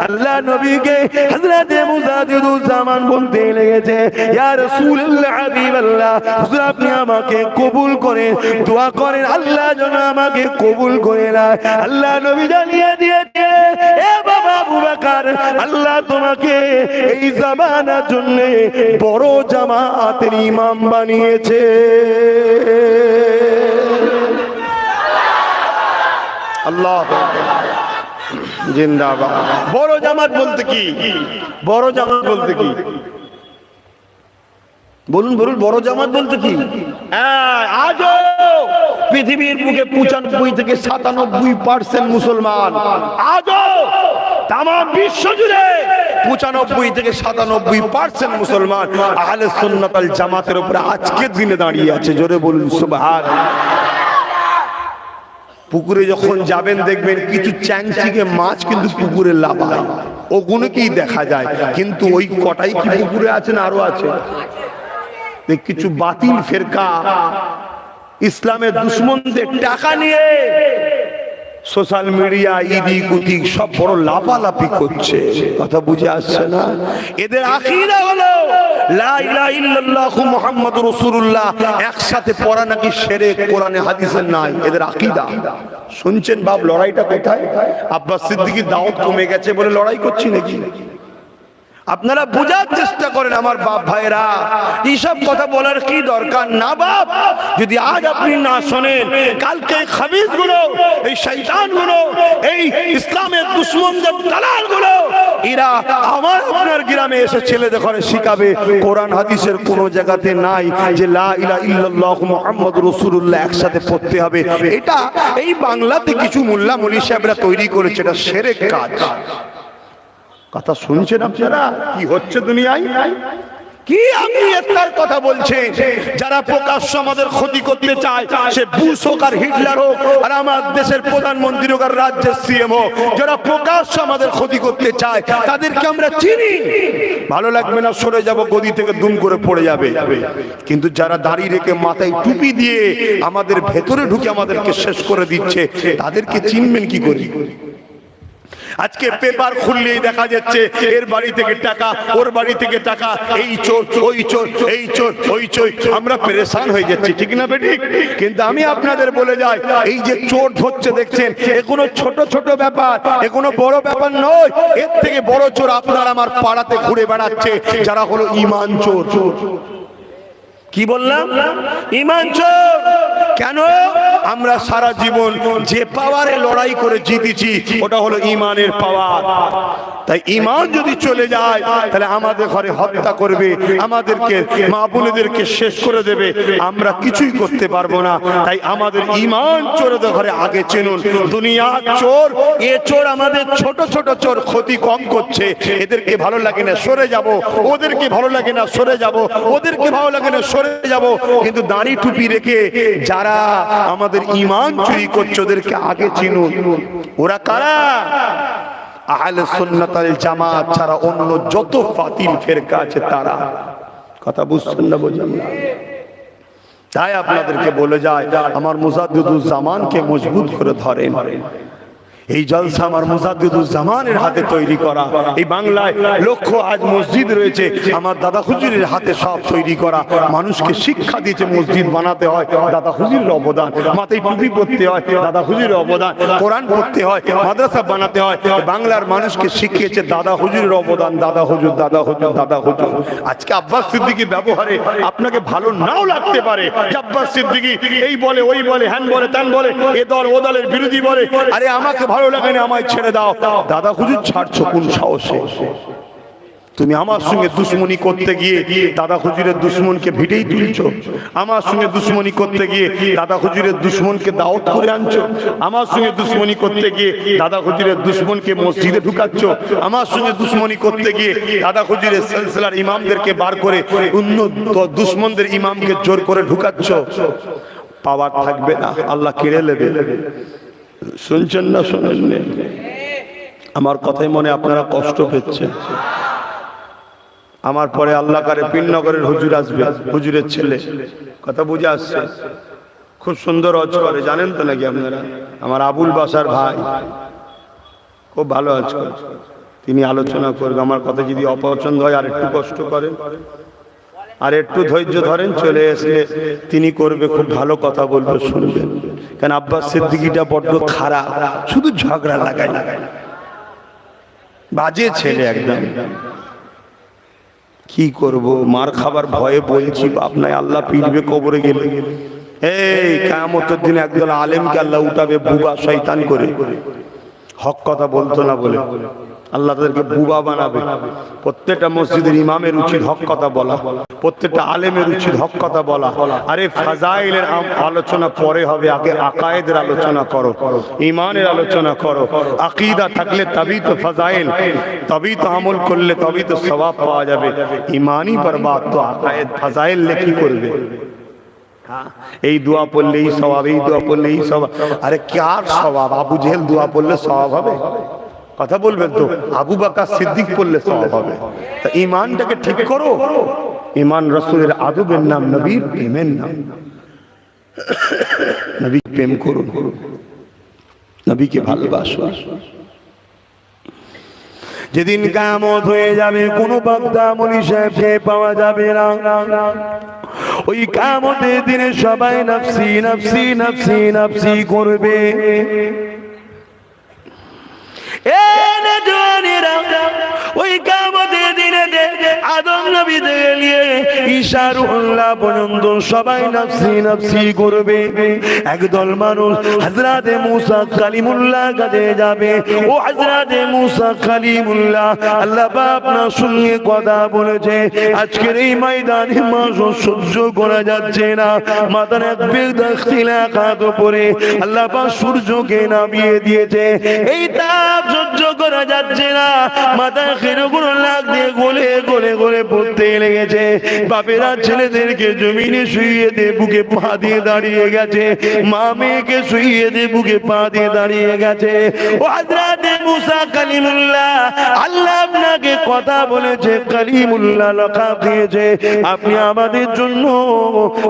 আল্লাহ নবীকে হযরত মুজাদ্দিদুজ্জামান বলতে লেগেছে, ইয়া রাসূলুল্লাহ, হাবিবাল্লাহ, হুজুর আপনি আমাকে কবুল করেন, দোয়া করেন আল্লাহ যেন আমাকে কবুল করে নেয়। আল্লাহ নবী জানিয়ে দিয়েছে, এ বাবা আবু বকর, আল্লাহ তোমাকে এই জামানার জন্য বড় জামাতের ইমাম বানিয়েছে। আল্লাহ জিন্দাবাদ। বড় জামাত বলতে কি? বড় জামাত বলতে কি? বলুন বলুন, বড় জামাত বলতে কি? আজও পৃথিবীর বুকে 95 থেকে 97% মুসলমান, আজও তাম বিশ্ব জুড়ে 95 থেকে 97% মুসলমান আহলে সুন্নাত ওয়াল জামাতের উপরে আজকের দিনে দাঁড়িয়ে আছে। জোরে বলুন সুবহানাল্লাহ। পুকুরে যখন যাবেন দেখবেন কিছু চ্যাংচিকে মাছ কিন্তু পুকুরে লাফায়, ওগুলোকেই দেখা যায়, কিন্তু ওই কটাই কি পুকুরে আছে না আরো আছে? কিছু বাতিল ফেরকা ইসলামের দুশ্মনদের টাকা নিয়ে সোশ্যাল মিডিয়া ইদি কুতি সব বড় লাফালাফি করছে। কথা বুঝে আসছে না? এদের আকীদা হলো লা ইলাহা ইল্লাল্লাহু মুহাম্মাদুর রাসূলুল্লাহ একসাথে পড়া নাকি শিরক, কোরআনে হাদিসে নাই, এদের আকীদা। শুনছেন বাপ, লড়াইটা কোথায়? আব্বাস সিদ্দিকীর দাওয়াত কমে গেছে বলে লড়াই করছি নাকি? আপনারা বোঝার চেষ্টা করেন আমার বাপ ভাইরা, এইসব কথা বলার কি দরকার না বাপ। যদি আজ আপনি না শোনেন, কালকে খাবিজ গুলো, এই শয়তান গুলো, এই ইসলামের দুশ্মনদের দালাল গুলো, এরা আমার আপনার গ্রামে এসে ছেলেদের ঘরে শিখাবে কোরআন হাদিসের কোন জায়গাতে নাই যে লা ইলাহা ইল্লাল্লাহু মুহাম্মাদুর রাসূলুল্লাহ একসাথে পড়তে হবে। এটা এই বাংলাতে কিছু মোল্লা মৌলভী সাহেবরা তৈরি করেছে, এটা শিরক কাজ। কথা শুনছেন আপনারা কি হচ্ছে দুনিয়ায়? কি আপনি এটার কথা বলছেন? যারা প্রকাশ্য আমাদের ক্ষতি করতে চায়, সে বুশ হোক আর হিটলার হোক, আর আমার দেশের প্রধানমন্ত্রী হোক আর রাজ্যের সিএম হোক, যারা প্রকাশ্য আমাদের ক্ষতি করতে চায় তাদেরকে আমরা চিনি। ভালো লাগবে না, সরে যাব, গদি থেকে দুম করে পড়ে যাবে। কিন্তু যারা দাড়ি রেখে মাথায় টুপি দিয়ে আমাদের ভেতরে ঢুকে আমাদেরকে শেষ করে দিচ্ছে, তাদেরকে চিনবেন কি করে? আজকে পেপার খুললেই দেখা যাচ্ছে এর বাড়ি থেকে টাকা, ওর বাড়ি থেকে টাকা, এই চোর ওই চোর, এই চোর ওই চোর। আমরা পেরেশান হয়ে যাচ্ছি, ঠিক না বেঠিক? কিন্তু আমি আপনাদের বলে যাই, এই যে চোর ধরছে দেখছেন, এ কোনো ছোট ছোট ব্যাপার, এ কোনো বড় ব্যাপার নয়। এর থেকে বড় চোর আপনার আমার পাড়াতে ঘুরে বেড়াচ্ছে, যারা হলো ঈমান চোর। কি বললাম? ঈমান চোর। কেন? আমরা সারা জীবন যে পাওয়ারে লড়াই করে জিতেছি ওটা হলো ঈমানের পাওয়ার। তাই ঈমান যদি চলে যায় তাহলে আমাদের ঘরে হত্যা করবে, আমাদেরকে মা বোনেদেরকে শেষ করে দেবে, আমরা কিছুই করতে পারবো না। তাই আমাদের ঈমান চোরদের ঘরে আগে চিনুন। দুনিয়া চোর, এ চোর আমাদের ছোট ছোট চোর, ক্ষতি কম করছে। এদেরকে ভালো লাগে না সরে যাব, ওদেরকে ভালো লাগে না সরে যাব, ওদেরকে ভালো লাগে না সরে যাব। কিন্তু দাড়ি টুপি রেখে যারা আমাদের ঈমান চুরি করছে ওদেরকে আগে চিনুন। ওরা কারা? আহলে সুন্নাত ওয়াল জামাত ছাড়া অন্য যত বাতিল ফিরকা আছে তারা। কথা বুঝছেন না? বুঝেন না? তাই আপনাদেরকে বলে যায় আমার মুজাদ্দিদুজ জামানকে মজবুত করে ধরেন। এই জলসা আমার মুজাদ্দিদুজ জামানের হাতে তৈরি করা। এই বাংলায় লক্ষ আজ মসজিদ রয়েছে আমার দাদা হুজুরের হাতে সব তৈরি করা। মানুষকে শিক্ষা দিয়েছে মসজিদ বানাতে হয়, দাদা হুজুরের অবদান। মাথায় টুপি পরতে হয়, দাদা হুজুরের অবদান। কোরআন পড়তে হয়, মাদ্রাসা বানাতে হয়। বাংলার মানুষকে শিখিয়েছে দাদা হুজুরের অবদান। দাদা হুজুর, দাদা হুজুর, দাদা হুজুর। আজকে আব্বাস সিদ্দিকীর ব্যবহারে আপনাকে ভালো নাও লাগতে পারে। আব্বাস সিদ্দিকী এই বলে, ওই বলে, হ্যান বলে, ত্যান বলে, এ দল ও দলের বিরোধী বলে। আরে আমাকে ভালো লাগে না, আমায় ছেড়ে দাও। দাদা হুজুর ছাড়ছো কোন সাহসে? তুমি আমার সঙ্গে দুশ্মনী করতে গিয়ে দাদা হুজুরের দুশ্মনকে ভিটেই তুলছো। আমার সঙ্গে দুশ্মনী করতে গিয়ে দাদা হুজুরের দুশ্মনকে দাওয়াত করে আনছো। আমার সঙ্গে দুশ্মনী করতে গিয়ে দাদা হুজুরের দুশ্মনকে মসজিদে ঢুকাচ্ছ। আমার সঙ্গে দুশ্মনী করতে গিয়ে দাদা হুজুরের সিলসিলার ইমামদেরকে বার করে অন্য দুশ্মনদের ইমামকে জোর করে ঢুকাচ্ছ। পাওয়ার থাকবে না, আল্লাহ কেড়ে নেবে। শুনছেন না? শোনেন? আমার কথাই মনে আপনারা কষ্ট পেয়েছেন। আমার পরে আল্লাহ কারে পীরনগরের হুজুর আসবে, হুজুরের ছেলে। কথা বুঝে আসছে? খুব সুন্দর ওয়াজ করে, জানেন তো নাকি আপনারা? আমার আবুল বাসার ভাই খুব ভালো ওয়াজ করে। তিনি আলোচনা করবে। আমার কথা যদি অপছন্দ হয় আর একটু কষ্ট করেন, আর একটু ধৈর্য ধরেন, চলে আসলে তিনি করবে, খুব ভালো কথা বলবে, শুনবেন। কারণ আব্বাস সিদ্দিকীটা বড্ড খারাপ, শুধু ঝগড়া লাগায়, বাজে ছেলে একদম। কি করব, মার খাবার ভয়ে বলছি, বাপ নাই, আল্লাহ পিটবে কবরে গেলে। এই কিয়ামতের দিন একদল আলেমকে আল্লাহ উঠাবে বুবা শয়তান করে, হক কথা বলতো না বলে আল্লাহ তাদেরকে বুবা বানাবে। প্রত্যেকটা মসজিদের ইমামের উচিত হক কথা বলা, প্রত্যেকটা আলেমের উচিত হক কথা বলা। আরে ফাজাইলের আলোচনা পরে হবে, আগে আকায়েদের আলোচনা করো, ইমানের আলোচনা করো। আকীদা থাকলে তবেই তো ফাজাইল, তবেই তো আমল করলে তবেই তো সওয়াব পাওয়া যাবে। ইমানই বরবাদ তো আকায়েদ ফাজাইল কি করবে? এই দোয়া পড়লেই সওয়াব, এই দোয়া পড়লেই সওয়াব। আরে কার সওয়াব? আবু জেহেল দোয়া পড়লে সওয়াব হবে? কথা বলবেন তো? আবু বকর সিদ্দিক পড়লে সওয়াব হবে। তা ঈমানটাকে ঠিক করো। ঈমান রাসূলের আদবের নাম, নবীর প্রেমের নাম। নবী প্রেম করুন, নবীকে ভালোবাসুন। যেদিন কিয়ামত হয়ে যাবে কোনো বক্তা মুনি সাহেবকে পাওয়া যাবে না। ওই কিয়ামতের দিনে সবাই নফসি নফসি নফসি নফসি করবে। ওই কিয়ামতের দিনে আদম নবী থেকে নিয়ে ঈসা রূহুল্লাহ পর্যন্ত সবাই নফসি নফসি করবে। একদল মানুষ হযরতে মুসা কালিমুল্লাহ কাছে যাবে। ও হযরতে মুসা কালিমুল্লাহ, আল্লাহ আপনার সঙ্গে কথা বলেছে, আজকের এই ময়দানে মাস সহ্য করা যাচ্ছে না। মাথার এক বেদাখিলাকাত পরে আল্লাহ পাক সূর্যকে নামিয়ে দিয়েছে। এই তাপ সহ্য করা যাচ্ছে না, মাথায় খেরগুলো লাগ দিয়ে গলে গলে গলে পড়তে লেগেছে। বাপেরা ছেলেদেরকে জমিনে শুইয়ে দিয়ে বুকে পা দিয়ে দাঁড়িয়ে গেছে, মা মেয়েকে শুইয়ে দিয়ে বুকে পা দিয়ে দাঁড়িয়ে গেছে। ও হযরতে মুসা কালিমুল্লাহ, আল্লাহ আপনাকে কথা বলেছে, কালিমুল্লাহ লাকাব দিয়েছে, আপনি আমাদের জন্য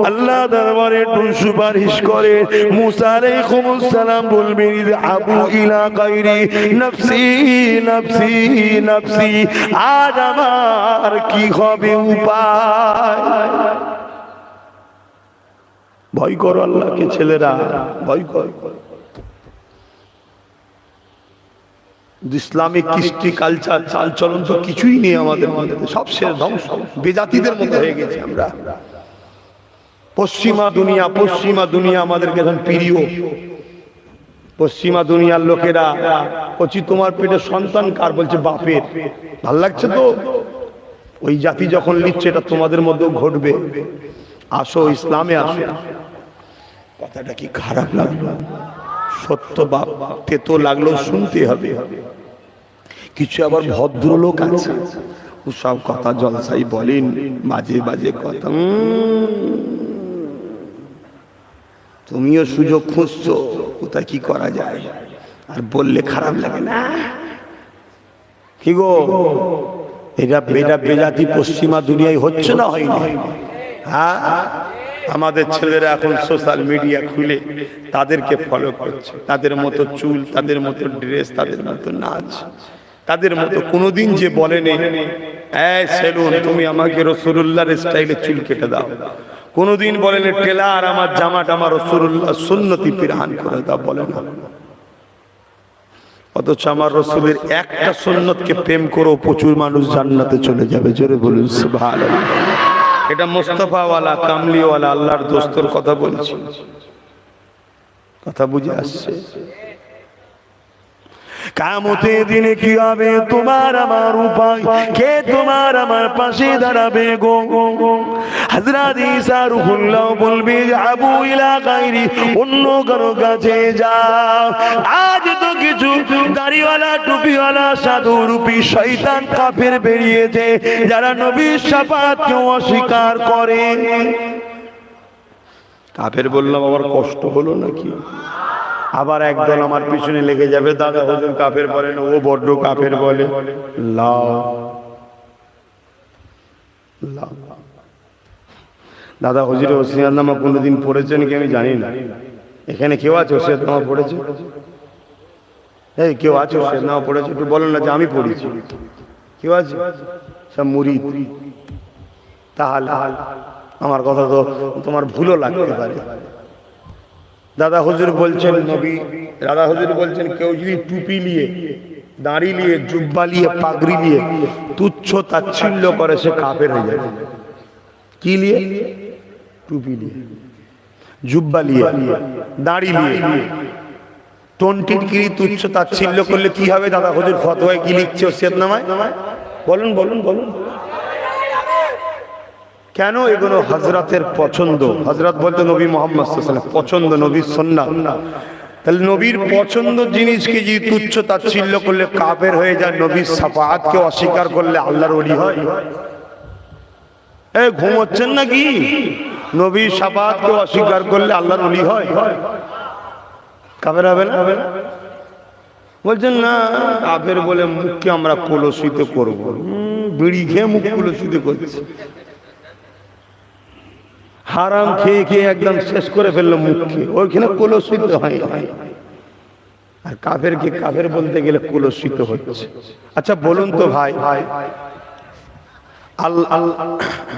আল্লাহ দরবারে একটু সুপারিশ করে। মুসা আলাইহিস সালাম বলবেন, আবু ইলা গায়রি নফসি নফসি নফসি, আজ আমার কি হবে উপায়? ভয় করো আল্লাহকে ছেলেরা, ভয় করো। ইসলামিক কৃষ্টি কালচার চাল চলন তো কিছুই নেই আমাদের মধ্যে, সব শেষ ধ্বংস, বেজাতিদের মতো হয়ে গেছে আমরা। পশ্চিমা দুনিয়া আমাদেরকে এখন প্রিয়। পশ্চিমা দুনিয়ার লোকেরা বলছি তোমার পেটে সন্তান কার, বলছে বাপের। ভাল লাগছে তো? ওই জাতি যখন লিখছে এটা তোমাদের মধ্যেও ঘটবে। আসো ইসলামে আসো। কথাটা কি খারাপ লাগলো? সত্য বাপ তেতো লাগলো, শুনতে হবে। কিছু আবার ভদ্রলোক আছে সব কথা জলসাই বলেন, বাজে বাজে কথা। তুমিও সুযোগ খুঁজছো, কোথায় কি করা যায়, আর বললে খারাপ লাগে না? কি গো, এটা বেজাতি পশ্চিমা দুনিয়ায় হচ্ছে না হয়নি? হ্যাঁ, আমাদের ছেলেরা এখন সোশ্যাল মিডিয়া খুলে তাদেরকে ফলো করছে, তাদের মতো চুল, তাদের মতো ড্রেস, তাদের মতো নাচ, তাদের মতো। কোনোদিন যে বলেনি এই সেলুন তুমি আমাকে রাসূলুল্লাহর স্টাইলে চুল কেটে দাও, কোনোদিন বলেনি টেলার আমার জামাটা আমার রাসূলুল্লাহ সুন্নতি পিরান করে দাও, বলে না। অথচ আমার রাসূলের একটা সুন্নতকে প্রেম করো, প্রচুর মানুষ জান্নাতে চলে যাবে। জোরে বলুন সুবহানাল্লাহ। এটা মুস্তাফাওয়ালা কামলিওয়ালা আল্লাহর দোস্তর কথা বলছি। কথা বুঝে আসছে? কিয়ামতের দিনে কি হবে তোমার আমার উপায়, কে তোমার আমার পাশে দাঁড়াবে গো? হযরত ঈসা রূহুল্লাহ বলবে আবু ইলা গায়রি, অন্য কারো কাছে যাও। আজ তো কিছু দাড়িওয়ালা টুপিওয়ালা সাধু রূপী শয়তান কাফের বেরিয়েছে, যারা নবীর শাফাআতকে অস্বীকার করে। কাফের বললাম, আবার কষ্ট হলো নাকি? আবার একদল আমার পিছনে লেগে যাবে, দাদা হুজুর কাফের বলে না, ও বড্ড কাফের বলে। দাদা হুজুর ওসিয়াতনামা কোনোদিন পড়েছেন কি আমি জানি না। এখানে কেউ আছে ওসিয়াতনামা পড়েছে? এই কেউ আছে ওসিয়াতনামা পড়েছে? একটু বলেন না যে আমি পড়েছি। কেউ আছে? সব মুরিদ। তাহলে আমার কথা তো তোমার ভুলও লাগতে পারে। দাদা হুজুর বলছেন নবী, দাদা হুজুর বলছেন কেউ যদি টুপি নিয়ে, দাড়ি নিয়ে, জুব্বা নিয়ে, পাগড়ি নিয়ে তুচ্ছ তাচ্ছিল্য করে সে কাফের হয়ে যাবে। কি নিয়ে? টুপি নিয়ে, জুব্বা নিয়ে, দাড়ি নিয়ে টন্টিটকিরি তুচ্ছ তাচ্ছিল্য করলে কি হবে? দাদা হুজুর ফতোয়ায় কি লিখছে ওসিয়তনামায়? বলুন বলুন বলুন। কেন? এগুলো হযরতের পছন্দ। হযরত বলতে নবী মুহাম্মদ সাল্লাল্লাহু আলাইহি ওয়াসাল্লাম পছন্দ, নবীর সুন্নাত। তাহলে নবীর পছন্দ জিনিসকে যদি তুচ্ছ তাচ্ছিল্য করলে কাফের হয়ে যায়, নবীর শাফাআতকে অস্বীকার করলে আল্লাহর ওলি হয়? এই ঘুমোচ্ছেন নাকি? নবীর শাফাআতকে অস্বীকার করলে আল্লাহর ওলি হয়? কাফের হবে না? বলছেন না কাফের বলে মুখকে আমরা কলুষিত করব। বিড়ি খেয়ে মুখ কলুষিত করছে, হারাম খেয়ে খেয়ে একদম শেষ করে ফেললো মুখকে, ওইখানে কলুষিত হয়। আর কাফেরকে কাফের বলতে গেলে কলুষিত হচ্ছে। আচ্ছা বলুন তো ভাই,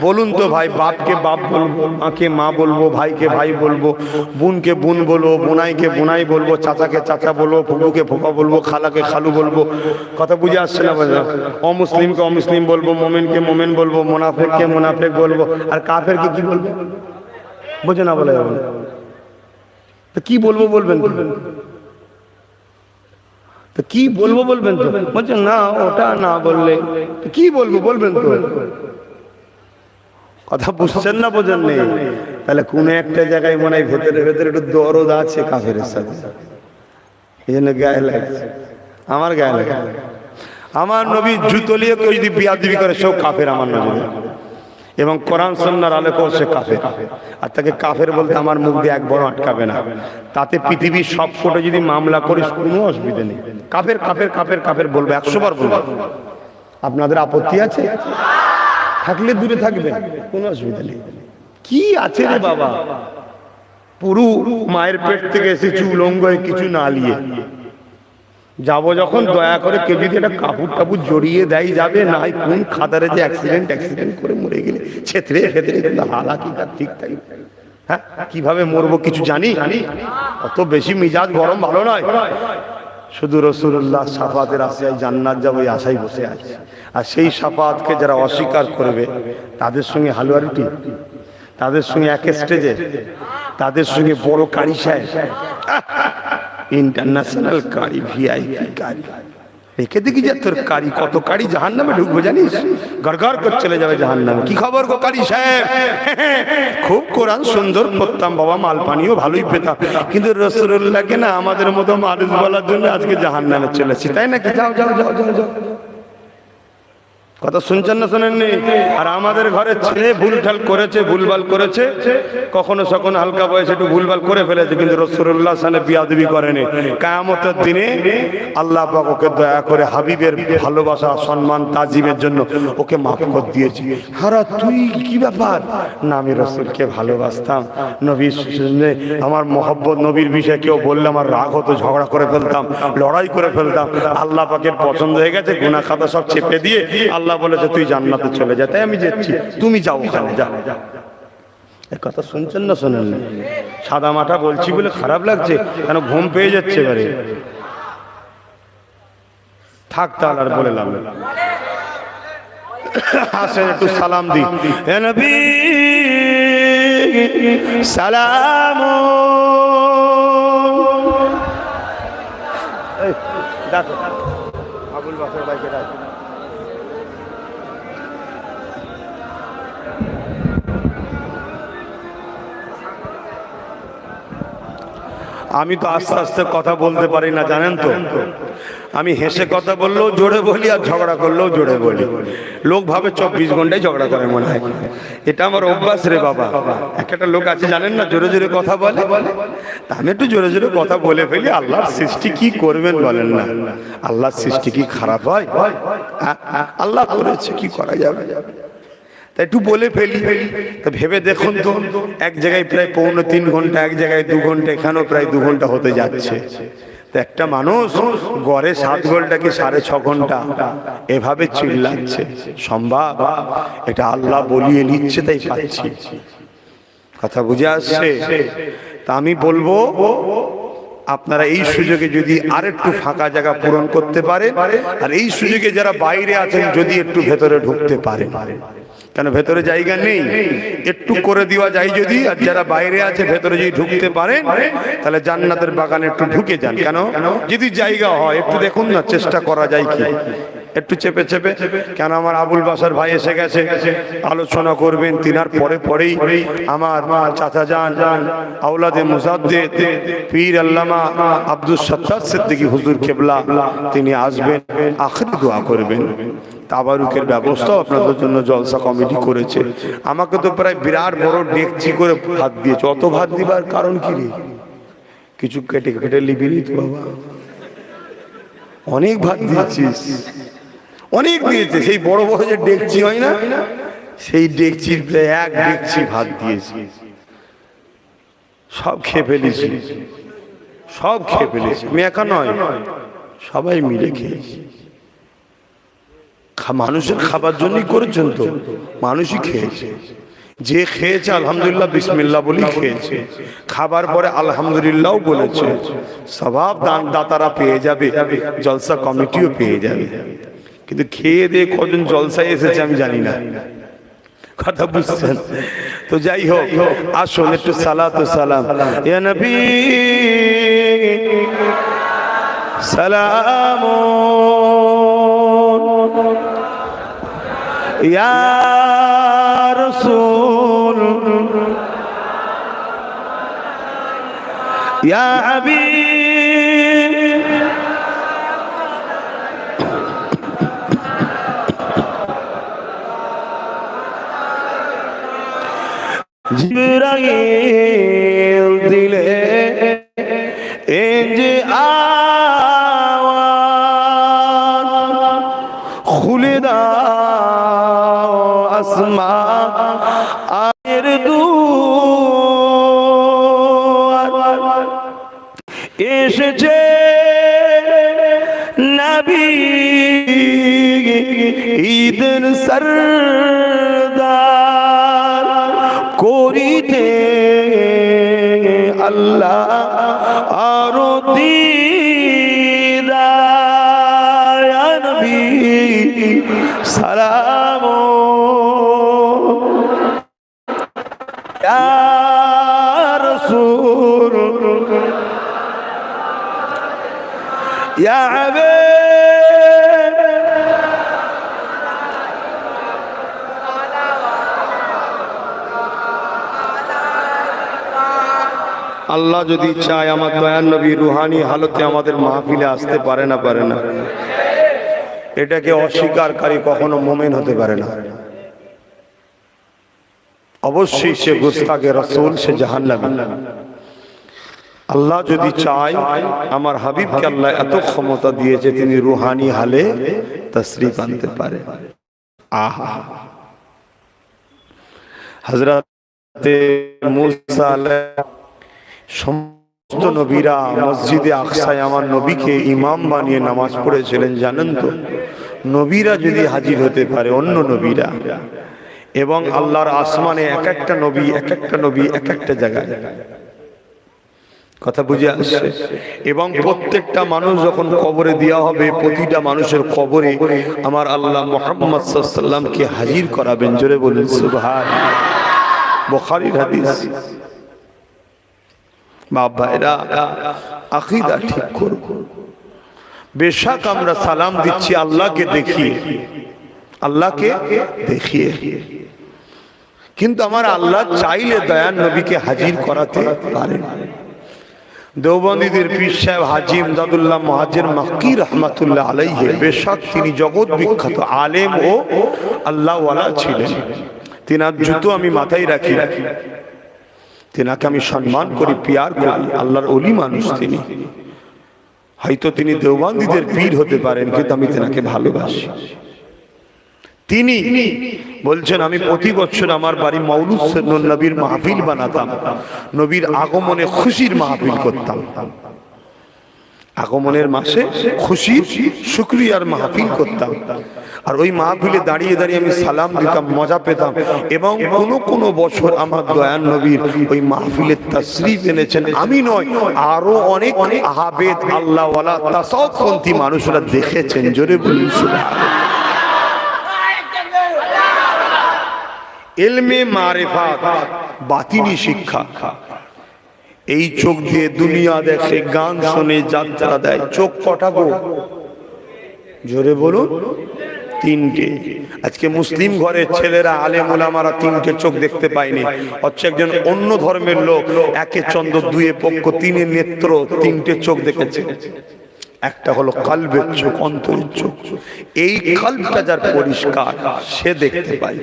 বলুন তো ভাই, বাপকে বাপ বলবো, মাকে মা বলবো, ভাইকে ভাই বলবো, বোনকে বোন বলবো, বোনাইকে বোনাই বলবো, চাচাকে চাচা বলবো, ফুফুকে ফুফা বলবো, খালাকে খালু বলবো। কথা বুঝে আসছে না? অমুসলিমকে অমুসলিম বলবো, মোমেনকে মোমেন বলবো, মুনাফিককে মুনাফিক বলবো, আর কাফেরকে কি বলবো? বোঝে না বলে যাবে। তো কি বলবো বলবেন তো? তো কি বলবো বলবেন তো? বলছে না ওটা না বললে কি বলবো বলবেন তো? কথা বুঝছেন না বোঝেন নেই? তাহলে কোন একটা জায়গায় মনে হয় ভেতরে ভেতরে একটু দরদ আছে কাফের সাথে, এই জন্য গায়ে লাগছে। আমার গায়ে লাগে। আমার নবী জুতো নিয়ে কেউ যদি বিয়াদবি করে সেও কাফের আমার নজরে, এবং কোরআন সুন্নাহর আলোকেও সে কাফের। আর তাকে কাফের বলতে আমার মুখ দিয়ে একবারও আটকাবে না। তাতে পৃথিবীর সব কোটে যদি মামলা করিস কোনো অসুবিধা নেই। কাফের কাফের কাফের কাফের বলবো, 100 বার বলবো। আপনাদের আপত্তি আছে? থাকলে দূরে থাকবেন, কোনো অসুবিধা নেই। কি আছে রে বাবা, পুরো মায়ের পেট থেকে এসেছি উলঙ্গ হয়ে, কিছু না নিয়ে যাবো যখন, দয়া করে কেউ যদি একটা কাপড় টাপুর জড়িয়ে দেয় যাবে, না হয় কোন খাদারে যে অ্যাক্সিডেন্ট করে মরে গেলে ছেত্রে ফেতরে হালাকি তার ঠিক তাই। হ্যাঁ, কিভাবে মরবো কিছু জানি? অত বেশি মিজাজ গরম ভালো নয়। শুধু রাসূলুল্লাহ শাফাতের আশায় জান্নাত যাবো এই আশায় বসে আছে। আর সেই শাফাতকে যারা অস্বীকার করবে তাদের সঙ্গে হালুয়া রুটি, তাদের সঙ্গে এক স্টেজে, তাদের সঙ্গে বড় কারি সাহেব, ইন্টারন্যাশনাল কারি, ভিআইপি কারি। রেখে দেখি যে তোর কারি, কত কারি জাহান্নামে ঢুকবে জানিস, গড়গড় করে চলে যাবে জাহান্নামে। কি খবর গো কারি সাহেব? খুব কোরআন সুন্দর পড়তাম বাবা, মাল পানিও ভালোই পেতাম, কিন্তু রাসূলুল্লাহকে না আমাদের মতো মানুষ বলার জন্য আজকে জাহান্নামে চলেছি, তাই নাকি? যাও যাও যাও যাও যাও। কথা শুনছেন না শোনেননি? আর আমাদের ঘরে ছেলে ভুলঠাল করেছে, ভুলভাল করেছে, কখনো সখনো হালকা বয়সে একটু ভুলভাল করে ফেলেছে, কিন্তু রাসূলুল্লাহ সাল্লাল্লাহু আলাইহি বিয়াদবি করেনি। কিয়ামতের দিনে আল্লাহ পাক ওকে দয়া করে হাবিবের ভালোবাসা, সম্মান, তাজিমের জন্য ওকে মাফ করে দিয়েছে। হারা তুই কি ব্যাপার? না আমি রাসূলকে ভালোবাসতাম, নবীর সঙ্গে আমার মহব্বত, নবীর বিষয়ে কেউ বললে আমার রাগ হতো, ঝগড়া করে ফেলতাম, লড়াই করে ফেলতাম। আল্লাহ পাকের পছন্দ হয়ে গেছে, গুনাহ খাতা সব চেপে দিয়ে আল্লাহ বলেছে তুই জান্নাতে চলে যা, তাই আমি যাচ্ছি, তুমি যাও ওখানে, যা। এই কথা শুনছেন না শোনেন না? সাদা মাটা বলছি বলে খারাপ লাগছে, কেন ঘুম পেয়ে যাচ্ছে এবারে? থাক তাহলে আর বলে লাভ নেই। আসেন একটু সালাম দিই। হে নবী সালাম। দেখো আবুল বাসার ভাইকে ডাক। আমি তো আস্তে আস্তে কথা বলতে পারি না জানেন তো, আমি হেসে কথা বললেও জোরে বলি, আর ঝগড়া করলেও জোরে বলি। লোক ভাবে 24 ঘন্টায় ঝগড়া করে মনে হয়, এটা আমার অভ্যাস রে বাবা। একটা লোক আছে জানেন না, জোরে জোরে কথা বলে, আমি একটু জোরে জোরে কথা বলে ফেলি। আল্লাহর সৃষ্টি কি করবেন বলেন না? আল্লাহর সৃষ্টি কি খারাপ হয়? আল্লাহ করেছে, কি করা যাবে? একটু বলে ফেলি। তা ভেবে দেখুন তো, এক জায়গায় প্রায় 2.25 ঘন্টা, এক জায়গায় 2 ঘন্টা, এখানেও প্রায় 2 ঘন্টা হতে যাচ্ছে। তো একটা মানুষ গড়ে 7 ঘন্টা কি 6.5 ঘন্টা এভাবে চিল্লাচ্ছে, সম্ভব? এটা আল্লাহ বলিয়ে নিচ্ছে, তাই পাচ্ছি। কথা বুঝে আসছে? তা আমি বলবো আপনারা এই সুযোগে যদি আরেকটু ফাঁকা জায়গা পূরণ করতে পারেন, আর এই সুযোগে যারা বাইরে আছেন যদি একটু ভেতরে ঢুকতে পারেন, কেন ভেতরে জায়গা নেই, একটু করে দেওয়া যায় যদি। আর যারা বাইরে আছে ভেতরে যদি ঢুকতে পারেন, তাহলে জান্নাতের বাগানে একটু ঢুকে যান। কেন? যদি জায়গা হয় একটু দেখুন না, চেষ্টা করা যায় কি একটু চেপে চেপে। কেন আমার আবুল বাসার ভাই এসে গেছে, আলোচনা করবেন। তিনার পরে পরেই আমার চাচা জান আওলাদে মুজাদ্দিদ পীর আল্লামা আব্দুল সত্তার সিদ্দিকী হুজুর কেবলা তিনি আসবেন, আখির দোয়া করবেন। তাবারুকের ব্যবস্থা আপনাদের জন্য জলসা কমিটি করেছে। আমাকে তো প্রায় বিরাট বড় ডেকচি করে ভাত দিয়েছে। অত ভাত দিবার কারণ কি রে? কিছু কেটে কেটে লিবিনি তো বাবা, অনেক ভাত দিয়েছিস, অনেক দিয়েছে। সেই বড় বড় যে ডেকচি হয় না, সেই ডেকচির প্রায় 1 ডেকচি ভাত দিয়েছি। সব খেয়ে ফেলেছি, সব খেয়ে ফেলেছি। আমি একা নয়, সবাই মিলে খেয়েছি। মানুষের খাবার জন্যই করেছেন তো, মানুষই খেয়েছে। যে খেয়েছে আলহামদুলিল্লাহ বিসমিল্লাহ বলি খেয়েছে, খাবার পরে আলহামদুলিল্লাহ বলেছে। সওয়াব দাতারা পেয়ে যাবে, জলসা কমিটিও পেয়ে যাবে। কিন্তু খেয়ে দিয়ে কজন জলসায় এসেছে আমি জানি না, কথা বুঝছেন তো? যাই হোক, আসুন একটু সালাত ও সালাম। ইয়া নবী সালাম, ইয়া রাসূল, ইয়া হাবিব, জিবরাইল দিলে এই যে আওয়াজ, খুলে দাও আসমানের দুয়ার, এসেছে নবী ঈদের সরদার, করিতে আল্লাহ আরো দিদার। ইয়া নবী সালাম, ইয়া রাসূল ইয়া হাবিব আল্লাহ যদি চায় আমার দয়ার নবী রুহানি হালতে আমাদের মাহফিলে আসতে পারে না এটাকে অস্বীকারকারী কখনো মুমিন হতে পারে না। অবশ্যই সে গুস্তাখে রাসূল, সে জাহান্নামী। আল্লাহ যদি চায়, আমার হাবিবকে আল্লাহ এত ক্ষমতা দিয়েছে, তিনি রুহানি হালে তাশরীফ আনতে পারে। আহা, হযরত মুসা আলাইহিস সমস্ত নবীরা মসজিদে আকসায় আমার নবীকে ইমাম বানিয়ে নামাজ পড়েছিলেন। জানেন তো, নবীরা যদি হাজির হতে পারে, অন্য নবীরা, এবং আল্লাহর আসমানে এক একটা নবী এক একটা জায়গায়, কথা বুঝে আসছে? এবং প্রত্যেকটা মানুষ যখন কবরে দেওয়া হবে, প্রতিটা মানুষের কবরে আমার আল্লাহ মুহাম্মদ সাল্লাল্লাহু আলাইহি ওয়াসাল্লামকে হাজির করাবেন। জোরে বলুন সুবহানাল্লাহ। বুখারীর হাদিস। বাবা, এরা আকীদা ঠিক করুন। বেশক আমরা সালাম দিচ্ছি আল্লাহকে দেখিয়ে, কিন্তু আমার আল্লাহ চাইলে দয়ার নবীকে হাজির করাতে পারেন। দেওবন্দীদের পীর সাহেব হাজী ইমদাদুল্লাহ মুহাজ্জির মক্কি রহমাতুল্লাহ আলাইহি, বেশক তিনি জগৎ বিখ্যাত আলেম ও আল্লাহওয়ালা ছিলেন। তিনার জুতো আমি মাথায় রাখি, তিনাকে আমি সম্মান করি, পিয়ার করি। আল্লাহর ওলি মানুষ তিনি। হয়তো তিনি দেওবন্দীদের পীর হতে পারেন, কিন্তু আমি তিনাকে ভালোবাসি। তিনি বলছেন, আমি প্রতি বছর আমার বাড়ি মাওলুদ নবীর মাহফিল বানাতাম, নবীর আগমনে খুশির মাহফিল করতাম। আগমনের মাসে খুশির শুকরিয়ার মাহফিল করতাম। আর ওই মাহফিলে দাঁড়িয়ে দাঁড়িয়ে আমি সালাম দিতাম, মজা পেতাম। এবং কোন বছর আমার দয়ার নবীর ওই মাহফিলে তাশরীফ এনেছেন, আমি নয়, আরো অনেক আবেদ আল্লাহওয়ালা তাসাউফপন্থী মানুষরা দেখেছেন। জোরে বলুন সুবহানাল্লাহ। ইলমে মারিফাত, বাতিনি শিক্ষা, এই চোখ দিয়ে দুনিয়া দেখে, গান শোনে, যাত্রা দেয়। চোখ কটা গো? জোরে বলুন, তিনটে। আজকে মুসলিম ঘরের ছেলেরা, আলেম ওলামারা তিনটে চোখ দেখতে পায়নি। হচ্ছে একজন অন্য ধর্মের লোক, একে চন্দ্র, দুয়ে পক্ষ, তিনে নেত্র, তিনটে চোখ দেখেছে। একটা হলো কলবের চোখ, অন্তরের চোখ। এই কলবটা যার পরিষ্কার, সে দেখতে পায়।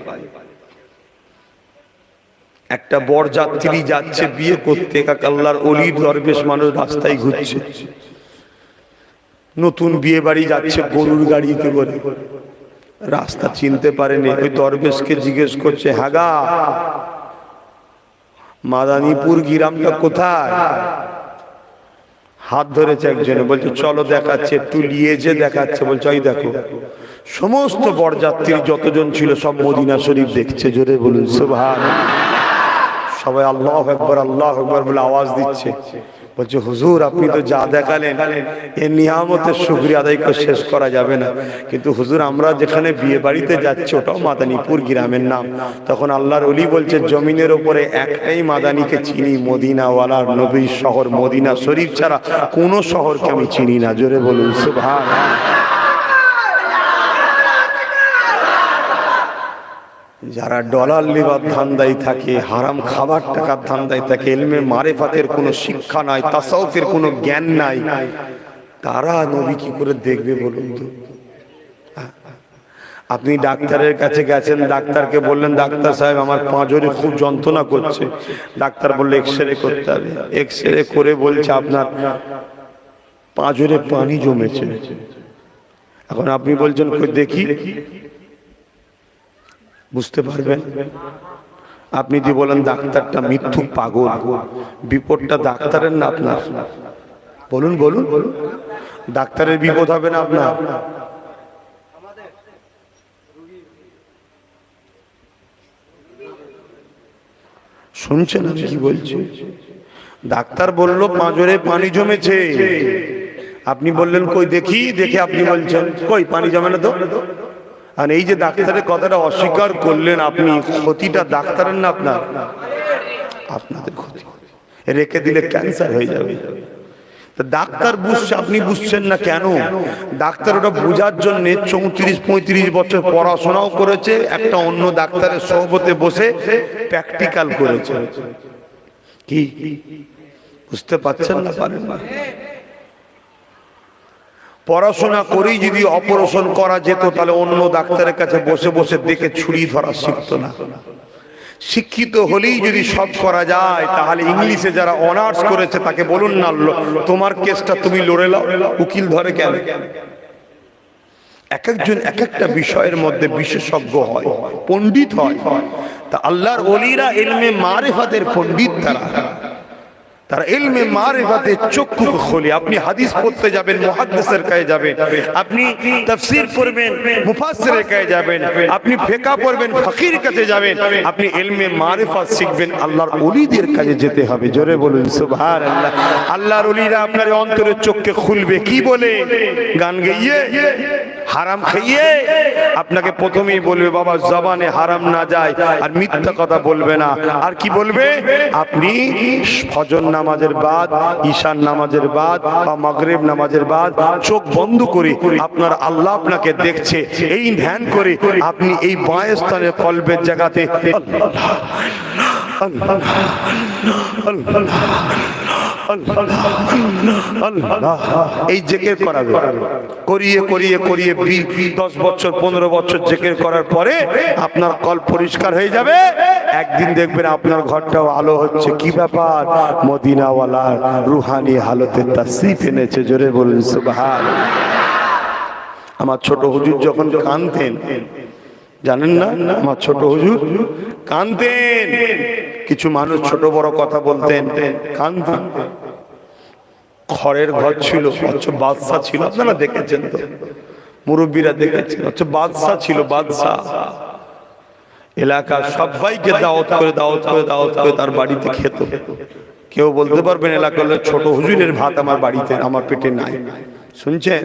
একটা বরযাত্রী যাচ্ছে বিয়ে করতে, আল্লাহর ওলির দরবেশ মানুষ রাস্তায় ঘুরছে, নতুন বিয়ে বাড়ি যাচ্ছে গরুর গাড়িতে করে, রাস্তা চিনতে পারেনি। ওই দরবেশকে জিজ্ঞেস করছে, হাগা মাদানীপুর গ্রামটা কোথায়? হাত ধরেছে একজনে, বলছে চলো দেখাচ্ছে, একটু লিয়েছে, দেখাচ্ছে। বলছে ওই দেখো। সমস্ত বরযাত্রী যতজন ছিল সব মদিনা শরীফ দেখছে। জোরে বলুন সুবহানাল্লাহ। সবাই আল্লাহু আকবার বলে আওয়াজ দিচ্ছে। বলছে হুজুর, আপনি তো যা দেখালেন, এর নিয়ামতের শুকরিয়া আদায় করে শেষ করা যাবে না। কিন্তু হুজুর, আমরা যেখানে বিয়ে বাড়িতে যাচ্ছি ওটাও মাদানীপুর গ্রামের নাম। তখন আল্লাহর ওলি বলছে, জমিনের উপরে একটাই মাদানীকে চিনি, মদিনাওয়ালার নবীর শহর মদিনা শরীফ ছাড়া কোনো শহরকে আমি চিনি না। জোরে বলুন সুবহানাল্লাহ। যারা ডলার লিবার ধান্দায় থাকে, হারাম খাবার টাকার ধান্দায় থাকে, ইলমে মারিফাতের কোনো শিক্ষা নাই, তাসাউফের কোনো জ্ঞান নাই, তারা নবী কি করে দেখবে বলুন তো? আপনি ডাক্তারের কাছে গেছেন, ডাক্তারকে বললেন, ডাক্তার সাহেব আমার পাঁজরে খুব যন্ত্রণা করছে। ডাক্তার বললে এক্সরে করতে হবে। এক্সরে করে বলছে আপনার পাঁজরে পানি জমেছে। এখন আপনি বলছেন কই দেখি, বুঝতে পারবেন? আপনি যদি বলেন ডাক্তারটা মিথ্যুক পাগল, বিপদটা ডাক্তারের না আপনার। বলুন বলুন, ডাক্তারের বিপদ হবে না আপনার? শুনছেন আমি কি বলছি? ডাক্তার বলল পাঁজরে পানি জমেছে, আপনি বললেন কই দেখি, দেখে আপনি বলছেন কই পানি জমে না তো। আর এই যে ডাক্তারের কথাটা অস্বীকার করলেন আপনি, ক্ষতিটা ডাক্তারের না আপনার? আপনাদের ক্ষতি হবে, রেখে দিলে ক্যান্সার হয়ে যাবে। ডাক্তার বুঝছে, আপনি বুঝছেন না কেন? ডাক্তার ওটা বোঝার জন্য 34-35 বছর পড়াশোনাও করেছে, একটা অন্য ডাক্তারের সহবতে বসে প্র্যাকটিক্যাল করেছে। কি বুঝতে পারছেন না? পারেন না? পড়াশোনা করেই যদি অপারেশন করা যেত তাহলে অন্য ডাক্তারের কাছে বসে বসে দেখে ছুরি ধরা শিখতো না। শিক্ষিত হলেই যদি সব করা যায় তাহলে ইংলিশে যারা অনার্স করেছে তাকে বলুন না, তোমার কেসটা তুমি লড়ে নাও, উকিল ধরে কেন? এক একজন এক একটা বিষয়ের মধ্যে বিশেষজ্ঞ হয়, পণ্ডিত হয়। তা আল্লাহর ওলিরা ইলমে মারিফাতের পণ্ডিত, তারা ইলমে মারিফাতের চক্ষু খোলে। আপনি হাদিস পড়তে যাবেন, মুহাদ্দিসের কাছে যাবেন, আপনি তাফসীর পড়বেন, মুফাসসিরের কাছে যাবেন, আপনি ফিকহ পড়বেন, ফকির কাছে যাবেন, আপনি ইলমে মারিফাত শিখবেন, আল্লাহর ওলিদের কাছে যেতে হবে। জোরে বলুন সুবহানাল্লাহ। আল্লাহর ওলিরা আপনার অন্তরের চোখকে খুলবে। কি বলে? গান গাইয়ে, হারাম খাইয়ে? আপনাকে প্রথমেই বলবে বাবা জবানে হারাম না যায়, আর মিথ্যা কথা বলবে না। আর কি বলবে? আপনি ফজর নামাজের বাদ, ঈশার নামাজের বাদ বা মাগরিব নামাজের বাদ চোখ বন্ধ করে আপনার আল্লাহ আপনাকে দেখছে, এই ধ্যান করে আপনি এই বাঁ স্থানে কলবের জায়গাতে এই জিকির করাবে। করিয়ে করিয়ে করিয়ে 10 বছর 15 বছর জিকির করার পরে আপনার কল পরিষ্কার হয়ে যাবে। একদিন দেখবেন আপনার ঘরটাও আলো হচ্ছে। কি ব্যাপার? মদিনাওয়ালার রুহানি হালতে তাশরীফ এনেছে। জোরে বলুন সুবহানাল্লাহ। আমার ছোট হুজুর যখন কাঁদতেন, জানেন না, আমার ছোট হুজুর কাঁদতেন। কিছু মানুষ ছোট বড় কথা বলতেন, কাঁদতেন। খড়ের ঘর ছিল, অথচ বাদশা ছিল। আপনারা দেখেছেন তো, মুরব্বীরা দেখেছেন, অথচ বাদশা ছিল। বাদশা এলাকার সবাইকে দাওয়াত করে দাওয়াত করে দাওয়াত করে তার বাড়িতে খেত। কেউ বলতে পারবেন এলাকার ছোট হুজুরের ভাত আমার বাড়িতে, আমার পেটে নাই? শুনছেন?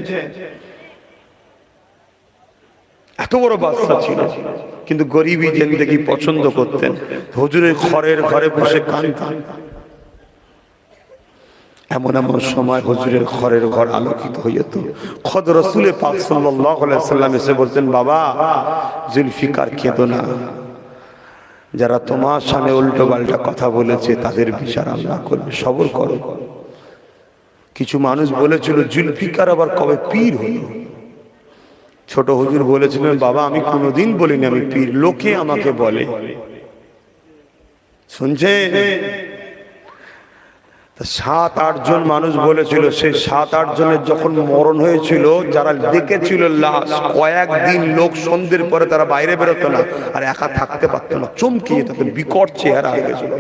এত বড় বাদশা ছিল, কিন্তু গরিবী জিন্দেগি পছন্দ করতেন। হুজুরের খড়ের ঘরে বসে কাঁদতেন। এমন এমন সময় হুজুরের খড়ের ঘর আলোকিত হইতো। খোদ রাসূল পাক সাল্লাল্লাহু আলাইহি সাল্লাম এসে বলতেন, বাবা জুলফিকার কেঁদো না, যারা তোমার সামনে উল্টো পাল্টা কথা বলেছে তাদের বিচার আল্লাহ করবে, সবর করো। কিছু মানুষ বলেছিল জুলফিকার আবার কবে পীর হলো? ছোট হুজুর বলেছিলেন, বাবা আমি কোনোদিন বলিনি আমি পীর, লোকে আমাকে বলে। শুনছে? 7-8 জন মানুষ বলেছিল। সেই 7-8 জনের যখন মরণ হয়েছিল, যারা দেখেছিল লাশ, কয়েকদিন লোক সন্ধ্যের পরে তারা বাইরে বেরোতো না, আর একা থাকতে পারতো না, চমকিয়ে তাদের বিকট চেহারা হয়ে গেছিল।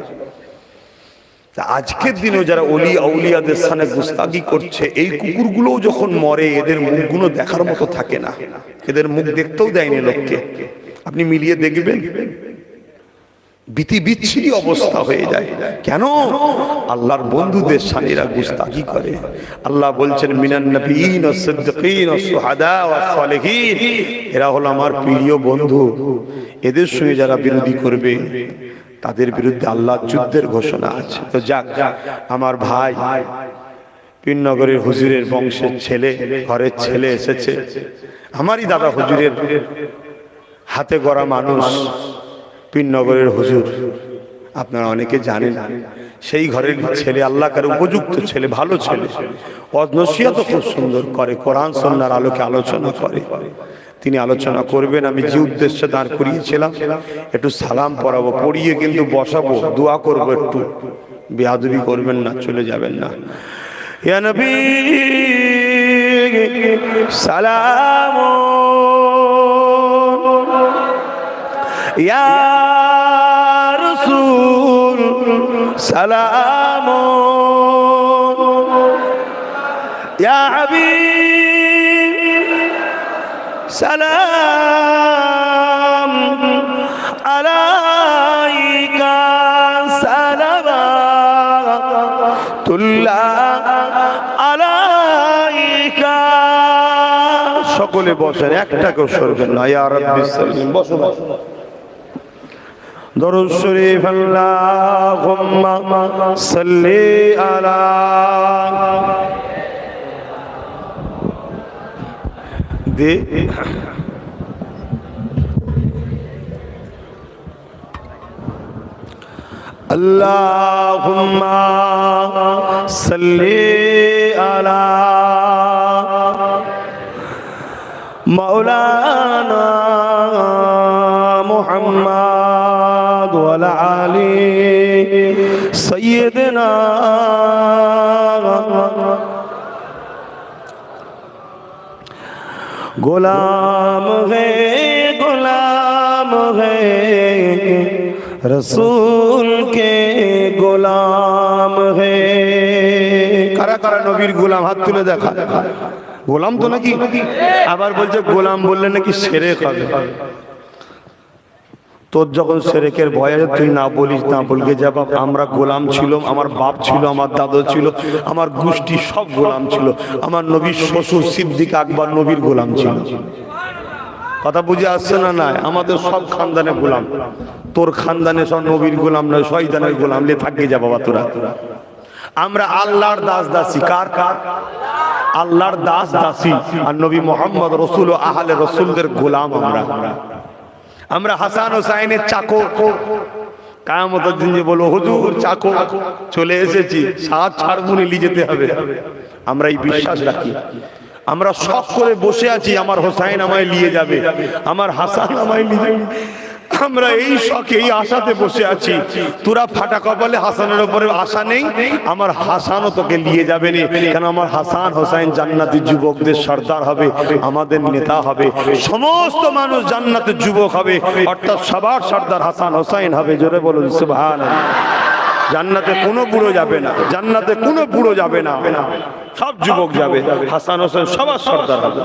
আজকের দিনেও যারা ওলি আউলিয়াদের স্থানে গুস্তাগি করছে, এই কুকুরগুলোও যখন মরে এদের মুখগুলো দেখার মতো থাকে না, এদের মুখ দেখতেও দেয়নি লোককে। আপনি মিলিয়ে দেখবেন, বিচ্ছিরি অবস্থা হয়ে যায়। কেন? আল্লাহর বন্ধুদের সানিরা গুস্তাগি করে। আল্লাহ বলছেন মিনান নবিয়িন ওয়াস সিদ্দিকিন ওয়াস শুহাদা ওয়াস সালিহিন, এরা হলো আমার প্রিয় বন্ধু। এদের সঙ্গে যারা বিরোধী করবে তাদের বিরুদ্ধে আল্লাহর যুদ্ধের ঘোষণা আছে। তো যাক, আমার ভাই পীরনগরের হুজুরের বংশের ছেলে, ঘরের ছেলে এসেছে। আমারই দাদা হুজুরের হাতে গড়া মানুষ পীরনগরের হুজুর, আপনারা অনেকে জানেন। সেই ঘরের ছেলে, আল্লাহ কার উপযুক্ত ছেলে, ভালো ছেলে, নসিহত খুব সুন্দর করে, কোরআন সুন্নাহর আলোকে আলোচনা করে। তিনি আলোচনা করবেন। আমি যে উদ্দেশ্যে দাঁড় করিয়েছিলাম, একটু সালাম পড়াবো, পড়িয়ে কিন্তু বসাবো, দোয়া করবো, একটু বেয়াদবি করবেন না, চলে যাবেন না। ইয়া নবী সালাম, ইয়া রাসূল সালাম, ইয়া হাবিব সালাম আলাইকা সালাওয়াতুল্লাহ আলাইকা। সকলে বসেন, একটা কেউ সরবেন না। ইয়া রাব্বি সাল্লিম, বসো বসো। দরুদ শরীফ আল্লাহুম্মা সাল্লি আলা দে আল্লাহুম্মা সাল্লি আলা মাওলানা মুহাম্মদ ওয়া আলা আলি সাইয়্যিদিনা गुलाम है रसूल के गुलाम है। কারা কারা নবীর গোলাম হাত তুলে দেখা। গোলাম তো নাকি, আবার বলছে গোলাম বললে নাকি শিরক হবে। তোর যখন শিরকের ভয় আছে তুই না বলিস, না বলকে যাব আমরা গোলাম ছিল, আমার বাপ ছিল, আমার দাদু ছিল, আমার গোষ্ঠী সব গোলাম ছিল, আমার নবীর শ্বশুর সিদ্দিক আকবর নবীর গোলাম ছিল। কথা বুঝে আসছে না? না, আমাদের সব খানদানে গোলাম। তোর খানদানে সব নবীর গোলাম নয়, শয়তানের গোলাম। লে থাকি যা বাবা তোরা। আমরা আল্লাহর দাস দাসী। কার? আল্লাহর দাস দাসী। আর নবী মুহাম্মদ রাসূল ও আহলে রাসূলদের গোলাম আমরা হাসান হোসাইনের চাকর। কিয়ামতের দিন যে বলো হুজুর চাকর চলে এসেছি, সাত ছাড়বুনি নিয়ে যেতে হবে, আমরা এই বিশ্বাস রাখি। আমরা শখ করে বসে আছি আমার হোসাইন আমায় নিয়ে যাবে, আমার হাসান আমায় নিয়ে যাবে। আমরা এই শখে এই আশাতে বসে আছি। তোরা ফাটা কপালে হাসানের উপরে আশা নেই, আমার হাসানও তোকে নিয়ে যাবে না। কেন? আমার হাসান হোসাইন জান্নাতি যুবকদের সর্দার হবে, আমাদের নেতা হবে, সমস্ত মানুষ জান্নাতের যুবক হবে, অর্থাৎ সবার সর্দার হাসান হোসাইন হবে। জোরে বলুন সুবহানাল্লাহ। জান্নাতে কোনো বুড়ো যাবে না, জান্নাতে কোনো বুড়ো যাবে না, সব যুবক যাবে, হাসান হোসেন সবার সর্দার হবে।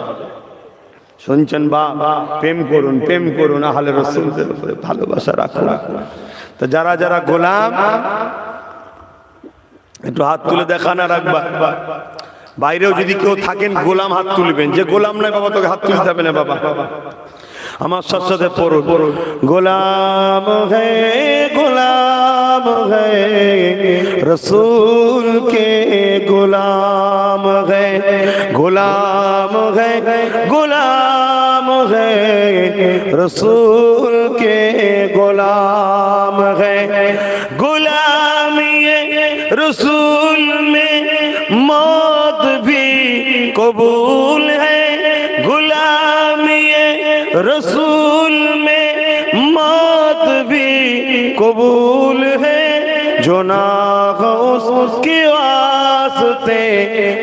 শুনছেন? বা প্রেম করুন, প্রেম করুন, আহলে রাসূলদের উপরে ভালোবাসা রাখুন। তো যারা যারা গোলাম একটু হাত তুলে দেখান আর রাখবা। বাইরেও যদি কেউ থাকেন গোলাম হাত তুলবেন, যে গোলাম নয় বাবা তোকে হাত তুলতে হবে না বাবা। আমার সাথে পড়ুন, গোলাম হে रसूल के गुलाम है, गुलाम है, गुलाम है रसूल के गुलाम है। गुलामी रसूल में मौत भी कबूल है, गुलामी रसूल में मौत भी कबूल है। जो नाग उसके वास्ते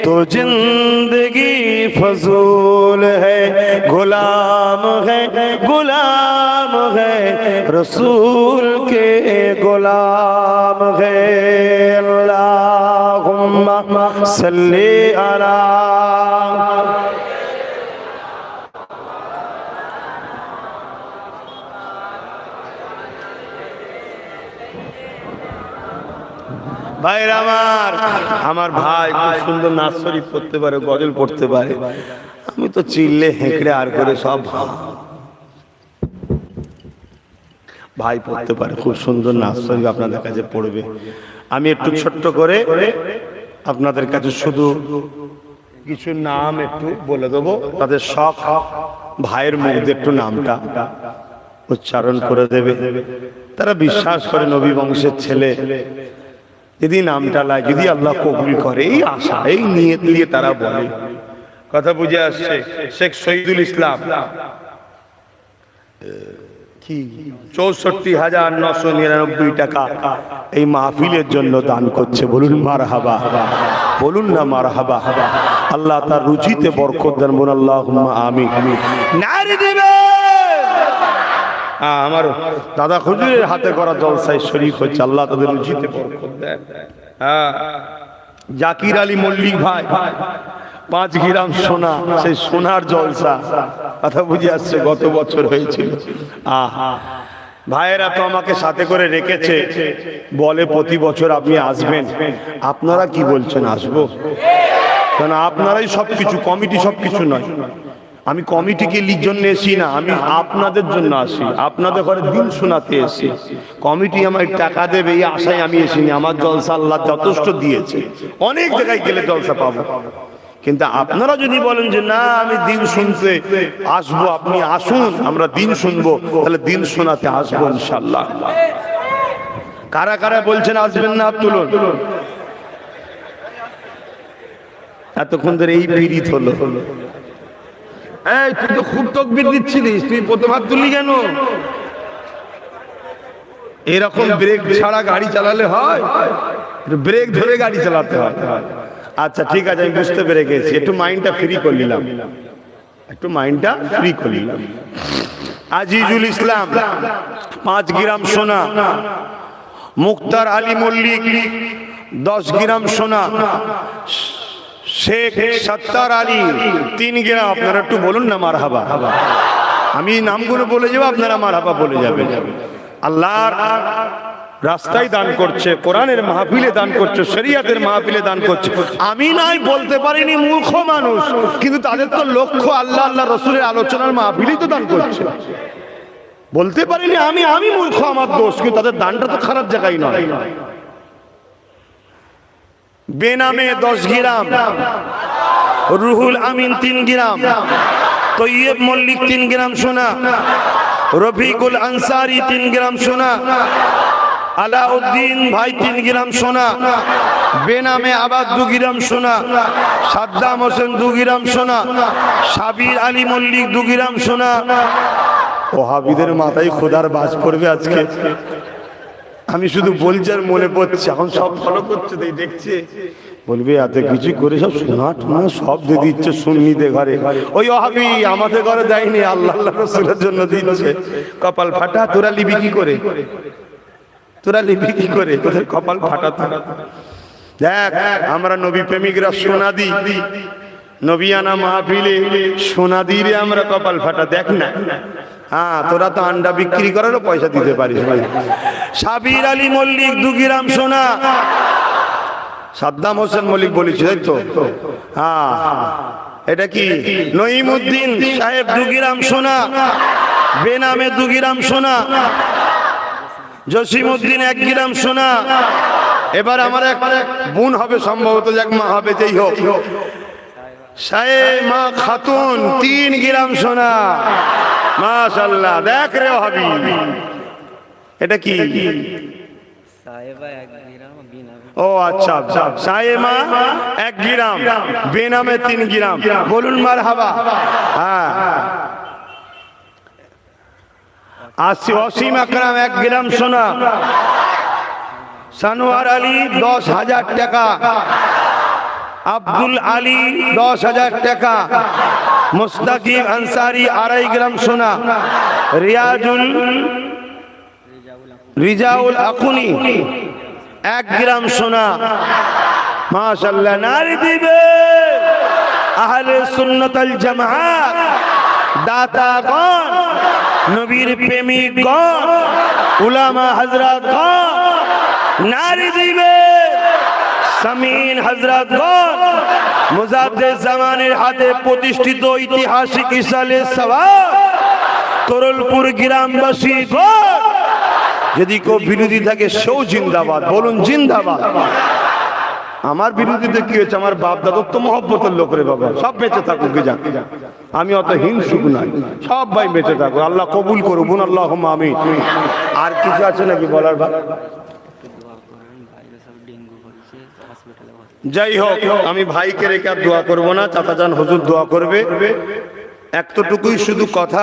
तो जिंदगी फजूल है। गुलाम है, गुलाम है रसूल के गुलाम है। अल्लाहुम्मा सल्ली अला ভাইরা আমার ভাই খুব সুন্দর নাচ শরীফ পড়তে পারে, গজল পড়তে পারে। আমি তো চিল্লে হেঁকড়ে আর করে সব ভাই পড়তে পারে, খুব সুন্দর নাচ শরীফ আপনাদের কাছে পড়বে। আমি একটু ছোট্ট করে আপনাদের কাছে শুধু কিছু নাম একটু বলে দেবো, তাদের সব ভাইয়ের মুখ দিয়ে একটু নামটা উচ্চারণ করে দেবে। তারা বিশ্বাস করে নবী বংশের ছেলে, যদি নামটা লাগে, যদি আল্লাহ কবুল করে, এই আশা এই নিয়ত নিয়ে তারা বলে। কথা বুঝে আসছে? শেখ শহীদুল ইসলাম কি 64,999 টাকা এই মাহফিলের জন্য দান করছে। বলুন মারহাবা, বলুন না মারহাবা। আল্লাহ তার রুচিতে বরকত দেন, বলুন আল্লাহুম্মা আমিন। নারে দিবে। আমার দাদা হুজুরের হাতে করা জলসায় শরীক হচ্ছে, আল্লাহ তাদের রুচিতে বরকত দেন। জাকির আলী মল্লিক ভাই 5 গ্রাম সোনা, সেই সোনার জলসা। কথা বুঝে আসছে? গত বছর হয়েছিল। ভাইয়েরা তো আমাকে সাথে করে রেখেছে, বলে প্রতি বছর আপনি আসবেন। আপনারা কি বলছেন? আসবো? কারণ আপনারাই সবকিছু, কমিটি সবকিছু নয়। আমি কমিটিকে জন্য এসি না, আমি আপনাদের জন্য আসি, আপনাদের ঘরে দিন শোনাতে এসি। কমিটি আমার টাকা দেবে এই আশায় আমি এসিনি। আমার জলসা আল্লাহ যথেষ্ট দিয়েছে, অনেক জায়গায় গেলে জলসা পাবো। কিন্তু আপনারা যদি বলেন যে না আমি দিন শুনতে আসবো, আপনি আসুন, আমরা দিন শুনবো, তাহলে দিন শোনাতে আসবো ইনশাল্লাহ। কারা কারা বলছেন আসবেন না, হাত তুলুন। এতক্ষণ ধরে এই পীড়িত হলো। এই তুই তো খুব তকবীর দিচ্ছিলিস, তুই প্রথম হাত তুললি কেন? এরকম ব্রেক ছাড়া গাড়ি চালালে হয়? ব্রেক ধরে গাড়ি চালাতে হয়। আচ্ছা ঠিক আছে, আমি বুঝতে পেরে গেছি। একটু মাইন্ডটা ফ্রি করে নিলাম, একটু মাইন্ডটা ফ্রি করে নিলাম। আজিজুল ইসলাম 5 গ্রাম সোনা, মুক্তার আলী মল্লিক 10 গ্রাম সোনা, শেখ সত্তার আলী 3 গ্রাম। আপনারা একটু বলুন না মারহাবা। আমি নামগুলো বলে যাবো, আপনারা মারহাবা বলে যাবেন। আল্লাহর রাস্তায় দান করছে, কোরআনের মাহফিলে দান করছে, শরিয়াতের মাহফিলে দান করছে। আমি নাই বলতে পারিনি, মূর্খ মানুষ, কিন্তু তাদের তো লক্ষ্য আল্লাহ আল্লাহ রসুলের আলোচনার মাহফিলেই তো দান করছে। বলতে পারিনি আমি মূর্খ, আমার দোষ, কিন্তু তাদের দানটা তো খারাপ জায়গায় নয়। বেনামে 10 গ্রাম, রুহুল আমিন 3 গ্রাম, তৈয়ব মল্লিক 3 গ্রাম সোনা, রফিকুল আনসারি 3 গ্রাম সোনা, আলাউদ্দিন ভাই 3 গ্রাম সোনা, বেনামে আবাদ 2 গ্রাম সোনা, সাদ্দাম হোসেন 2 গ্রাম সোনা, সাবির আলী মল্লিক 2 গ্রাম সোনা। ওহাবিদের মাথায় খোদার বাজ পড়বে আজকে। আমি শুধু বলছি আর মনে পড়ছে, এখন সব ফলো করছে, দেখছে, বলবে এত কিছু করে সব সোনা টোনা সব দিয়ে দিচ্ছে সুন্নিদের ঘরে। ওই ওহাবি আমাদের ঘরে দেয়নি, আল্লাহ আল্লাহ রসুলের জন্য দিচ্ছে। কপাল ফাটা, তোরা লিবি কি করে? তোরা লিবি কি করে? তোদের কপাল ফাটা। দেখ আমরা নবী প্রেমিকরা সোনা দিই, নবিয়ানা মাহফিলে সোনা দিয়ে আমরা কপাল ফাটা। দেখ না, হ্যাঁ তোরা তো আন্ডা বিক্রি করারও পয়সা দিতে পারিস ভাই। সাবির আলী মল্লিক 2 গ্রাম সোনা, সাদ্দাম হোসেন মল্লিক বলেছি তাই তো? হ্যাঁ এটা কি? নঈমউদ্দিন সাহেব 2 গ্রাম সোনা, বেনামে 2 গ্রাম সোনা, জসিমউদ্দিন 1 গ্রাম সোনা। এবার আমার এক বোন হবে সম্ভবত, এক মা হবে, যেই হোক, শায়েমা খাতুন 3 গ্রাম সোনা। মাশাআল্লাহ, দেখ রে হাবি, এটা কি? ও আচ্ছা, শায়েমা 1 গ্রাম, বেনামে 3 গ্রাম। বলুন মারহাবা। হ্যাঁ, অসীম আকরাম 1 গ্রাম সোনা, সানোয়ার আলী 10,000 টাকা, আব্দুল আলী 10,000 টাকা, মুস্তাকিম আনসারি 2.5 গ্রাম সোনা, রিজাউল আকুনি 1 গ্রাম সোনা। মাশাআল্লাহ, নারী দিবে আহলে সুন্নাত ওয়াল জামাত, দাতাগণ, নবীর প্রেমিকগণ, উলামা হযরতগণ, নারী দিবে সামিন হযরতগণ, মুজাদ্দিদ জামানের হাতে প্রতিষ্ঠিত ঐতিহাসিক ইসালে সওয়াব তরলপুর গ্রামবাসীগণ। যদি কেউ বিরোধী থাকে সেও জিন্দাবাদ, বলুন জিন্দাবাদ। আমার বিরোধীতে কি হয়েছে? আমার বাপ দাদুর তো মহব্বতের লোক রে বাবা, সব বেঁচে থাকুক, যাক, আমি অত হিংসুক নাই, সব ভাই বেঁচে থাকুক, আল্লাহ কবুল করুন, আল্লাহুম্মা আমিন। আর কিছু আছে নাকি বলার? যাই হোক, আমি ভাইকে রেখে আর দোয়া করবো না, চাচাজান হুজুর দোয়া করবে। এতটুকুই শুধু কথা,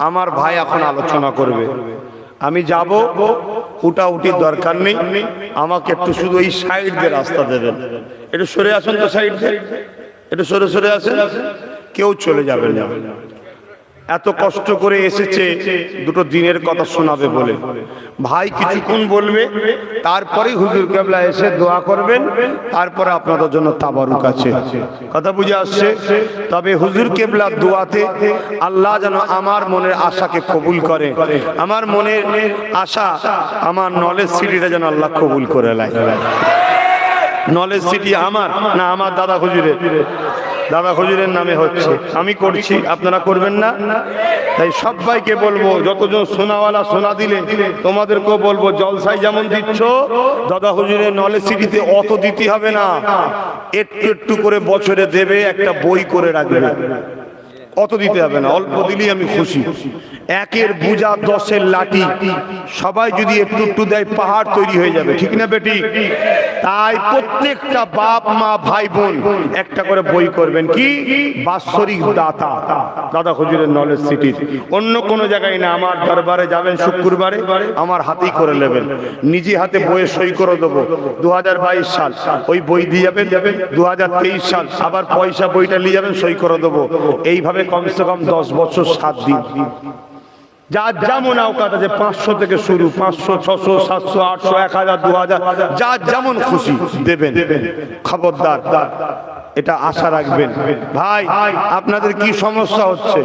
আমার ভাই এখন আলোচনা করবে, আমি যাব, উঠাউটির দরকার নেই। আমাকে একটু শুধু এই সাইড দিয়ে রাস্তা দেবেন, একটু সরে আসুন তো, সাইড দিয়ে একটু সরে সরে আসেন, কেউ চলে যাবে না। এত কষ্ট করে এসেছে দুটো দিনের কথা শোনাবে বলে। ভাই কিছুক্ষণ বলবে, তারপরে হুজুর কেবলা এসে দোয়া করবেন, তারপরে আপনাদের জন্য তাবারুক আছে। কথা বুঝে আসছে? তবে হুজুর কেবলার দোয়াতে আল্লাহ যেন আমার মনের আশাকে কবুল করে, আমার মনের আশা, আমার নলেজ সিটিটা যেন আল্লাহ কবুল করে নেয়। নলেজ সিটি আমার না আমার দাদা হুজুরের? দাদা হুজুরের নামে হচ্ছে, আমি করছি, আপনারা করবেন না? তাই সবাইকে বলবো, যতজন সোনাওয়ালা সোনা দিলে তোমাদেরকেও বলবো, জলসায় যেমন দিচ্ছ দাদা হুজুরের নলেজ সিটিতে অত দিতে হবে না, একটু একটু করে বছরে দেবে, একটা বই করে রাখবে, অত দিতে হবে না, অল্প দিলেই আমি খুশি। একের বুঝা দশের লাঠি, সবাই যদি একটু একটু দেয় পাহাড় তৈরি হয়ে যাবে, ঠিক না বেটি? তাই প্রত্যেকটা বাপ মা ভাই বোন একটা করে বই করবেন, কি বাৎসরিক দাতা দাদা হুজুরের নলেজ সিটির, অন্য কোনো জায়গায় না। আমার দরবারে যাবেন শুক্রবারে, আমার হাতেই করে নেবেন, নিজে হাতে বইয়ে সই করে দেবো। 2022 সাল ওই বই দিয়ে যাবেন, 2023 সাল আবার পয়সা বইটা নিয়ে যাবেন, সই করে দেবো। এইভাবে কমসে কম 10 বছর 7 দিন, যার যেমন আওকাত আছে, 500 থেকে শুরু, 500, 600, 700, 800, 1000, 2000, যার যেমন খুশি দেবেন। খবরদার এটা আশা রাখবেন। ভাই আপনাদের কি সমস্যা হচ্ছে?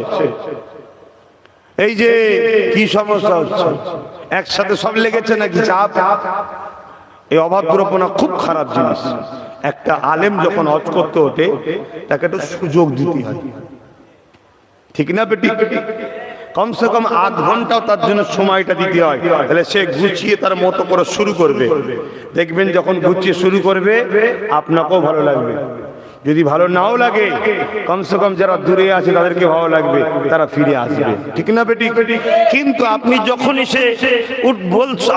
এই যে কি সমস্যা হচ্ছে? একসাথে সব লেগেছে নাকি চাপ? এই অভদ্রপনা খুব খারাপ জিনিস। একটা আলেম যখন হজ করতে ওঠে তাকে একটা সুযোগ দিতে হয়, ঠিক না বেটি? কমসে কম আধ ঘন্টাও তার জন্য সময়টা দিতে হয়, তাহলে সে গুছিয়ে তার মতো করে শুরু করবে। দেখবেন যখন গুছিয়ে শুরু করবে আপনাকেও ভালো লাগবে, যদি ভালো নাও লাগে কমসে কম যারা দূরে আছে তাদেরকে ভালো লাগবে, তারা ফিরে আসবে, ঠিক না বেটি? কিন্তু আপনি যখন এসে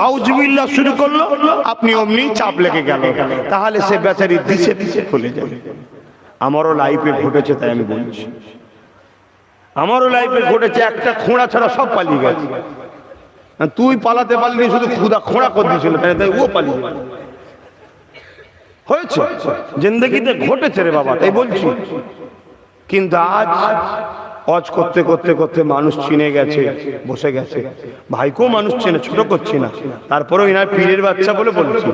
আউযুবিল্লাহ শুরু করলো, আপনি অমনি চাপ লেগে গেল, তাহলে সে বেচারি দিশে দিশে খুলে যাবে। আমারও লাইফে ঘটেছে, তাই আমি বলছি, আমারও লাইফে ঘটেছে। একটা খোঁড়া ছাড়া সব পালিয়ে গেছে। তুই পালাতে পারলি, শুধু খুদা খোঁড়া করে দিয়েছিল, তাই ও পালিয়ে গেল। হয়েছে, জিন্দেগিতে ঘটেছে রে বাবা, তাই বলছি। কিন্তু আজ করতে করতে করতে মানুষ চিনে গেছে, বসে গেছে। ভাইকেও মানুষ চেনে, ছোট করছি না, তারপরেও এনার পীরের বাচ্চা বলে বলছি।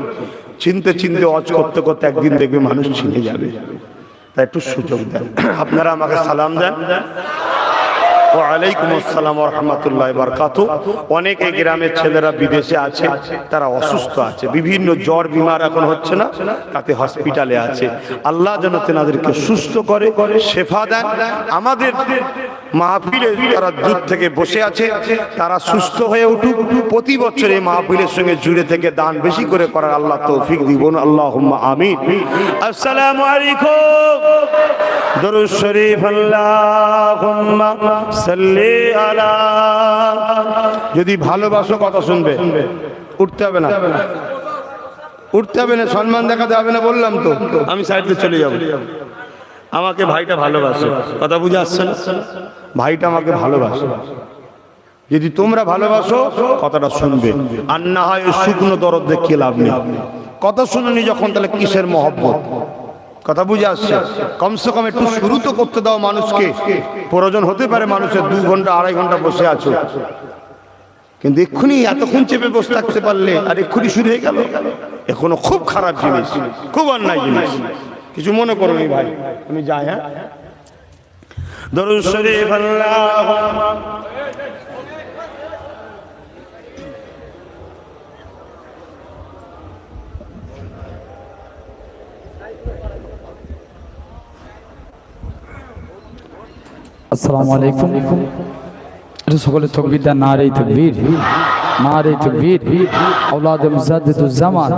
চিনতে চিনতে অজ করতে করতে একদিন দেখবে মানুষ চিনে যাবে, তাই একটু সুযোগ দেন। আপনারা আমাকে সালাম দেন। ওয়ালাইকুম আসসালাম ওয়া রাহমাতুল্লাহি ওয়া বারাকাতুহু। অনেক এই গ্রামের ছেলেরা বিদেশে আছে, তারা অসুস্থ আছে, বিভিন্ন জ্বর বিমার এখন হচ্ছে না, তাতে হসপিটালে আছে। আল্লাহ যেন তেনাদেরকে সুস্থ করে, শেফা দেন। আমাদের মাহফিলে তারা দূর থেকে বসে আছে, তারা সুস্থ হয়ে উঠুক। প্রতি বছর এই মাহফিলের সঙ্গে জুড়ে থেকে দান বেশি করে করার আল্লাহ তৌফিক দিবেন। আল্লাহুম্মা আমিন। আসসালামু আলাইকুম। দরুদ শরীফ। আল্লাহুম্মা সাল্লি আলা। যদি ভালোবাসো কথা শুনবে, উঠতে হবে না, উঠতে হবে না, সম্মান দেখাতে হবে না, বললাম তো। আমি সাইডে চলে যাব। আমাকে ভাইটা ভালোবাসে, কথা বুঝে আসছে না? ভাইটা আমাকে ভালোবাসে। যদি তোমরা ভালোবাসো কথাটা শুনবে, আর না হয় শুকনো দরদ দেখিয়ে লাভ নেই। কথা শুনুনি যখন, তাহলে কিসের মহব্বত? কথা বুঝে আসছে? কমসে কম একটু শুরু তো করতে দাও মানুষকে। প্রয়োজন হতে পারে মানুষের 2 ঘন্টা 2.5 ঘন্টা বসে আছো, কিন্তু এক্ষুনি এতক্ষণ চেপে বসে থাকতে পারলে আর এক্ষুনি শুরু হয়ে গেল, এখনো খুব খারাপ জিনিস, খুব অন্যায় জিনিস। কিছু মনে করো নি ভাই, আমি যাই। হ্যাঁ, দরুদ শরীফ। আল্লাহুম্মা আসসালামু আলাইকুম। সকলে তাকবীর দেন, নারে তাকবীর, নারে তাকবীর। আওলাদে মুজাদ্দিদুজ জামান।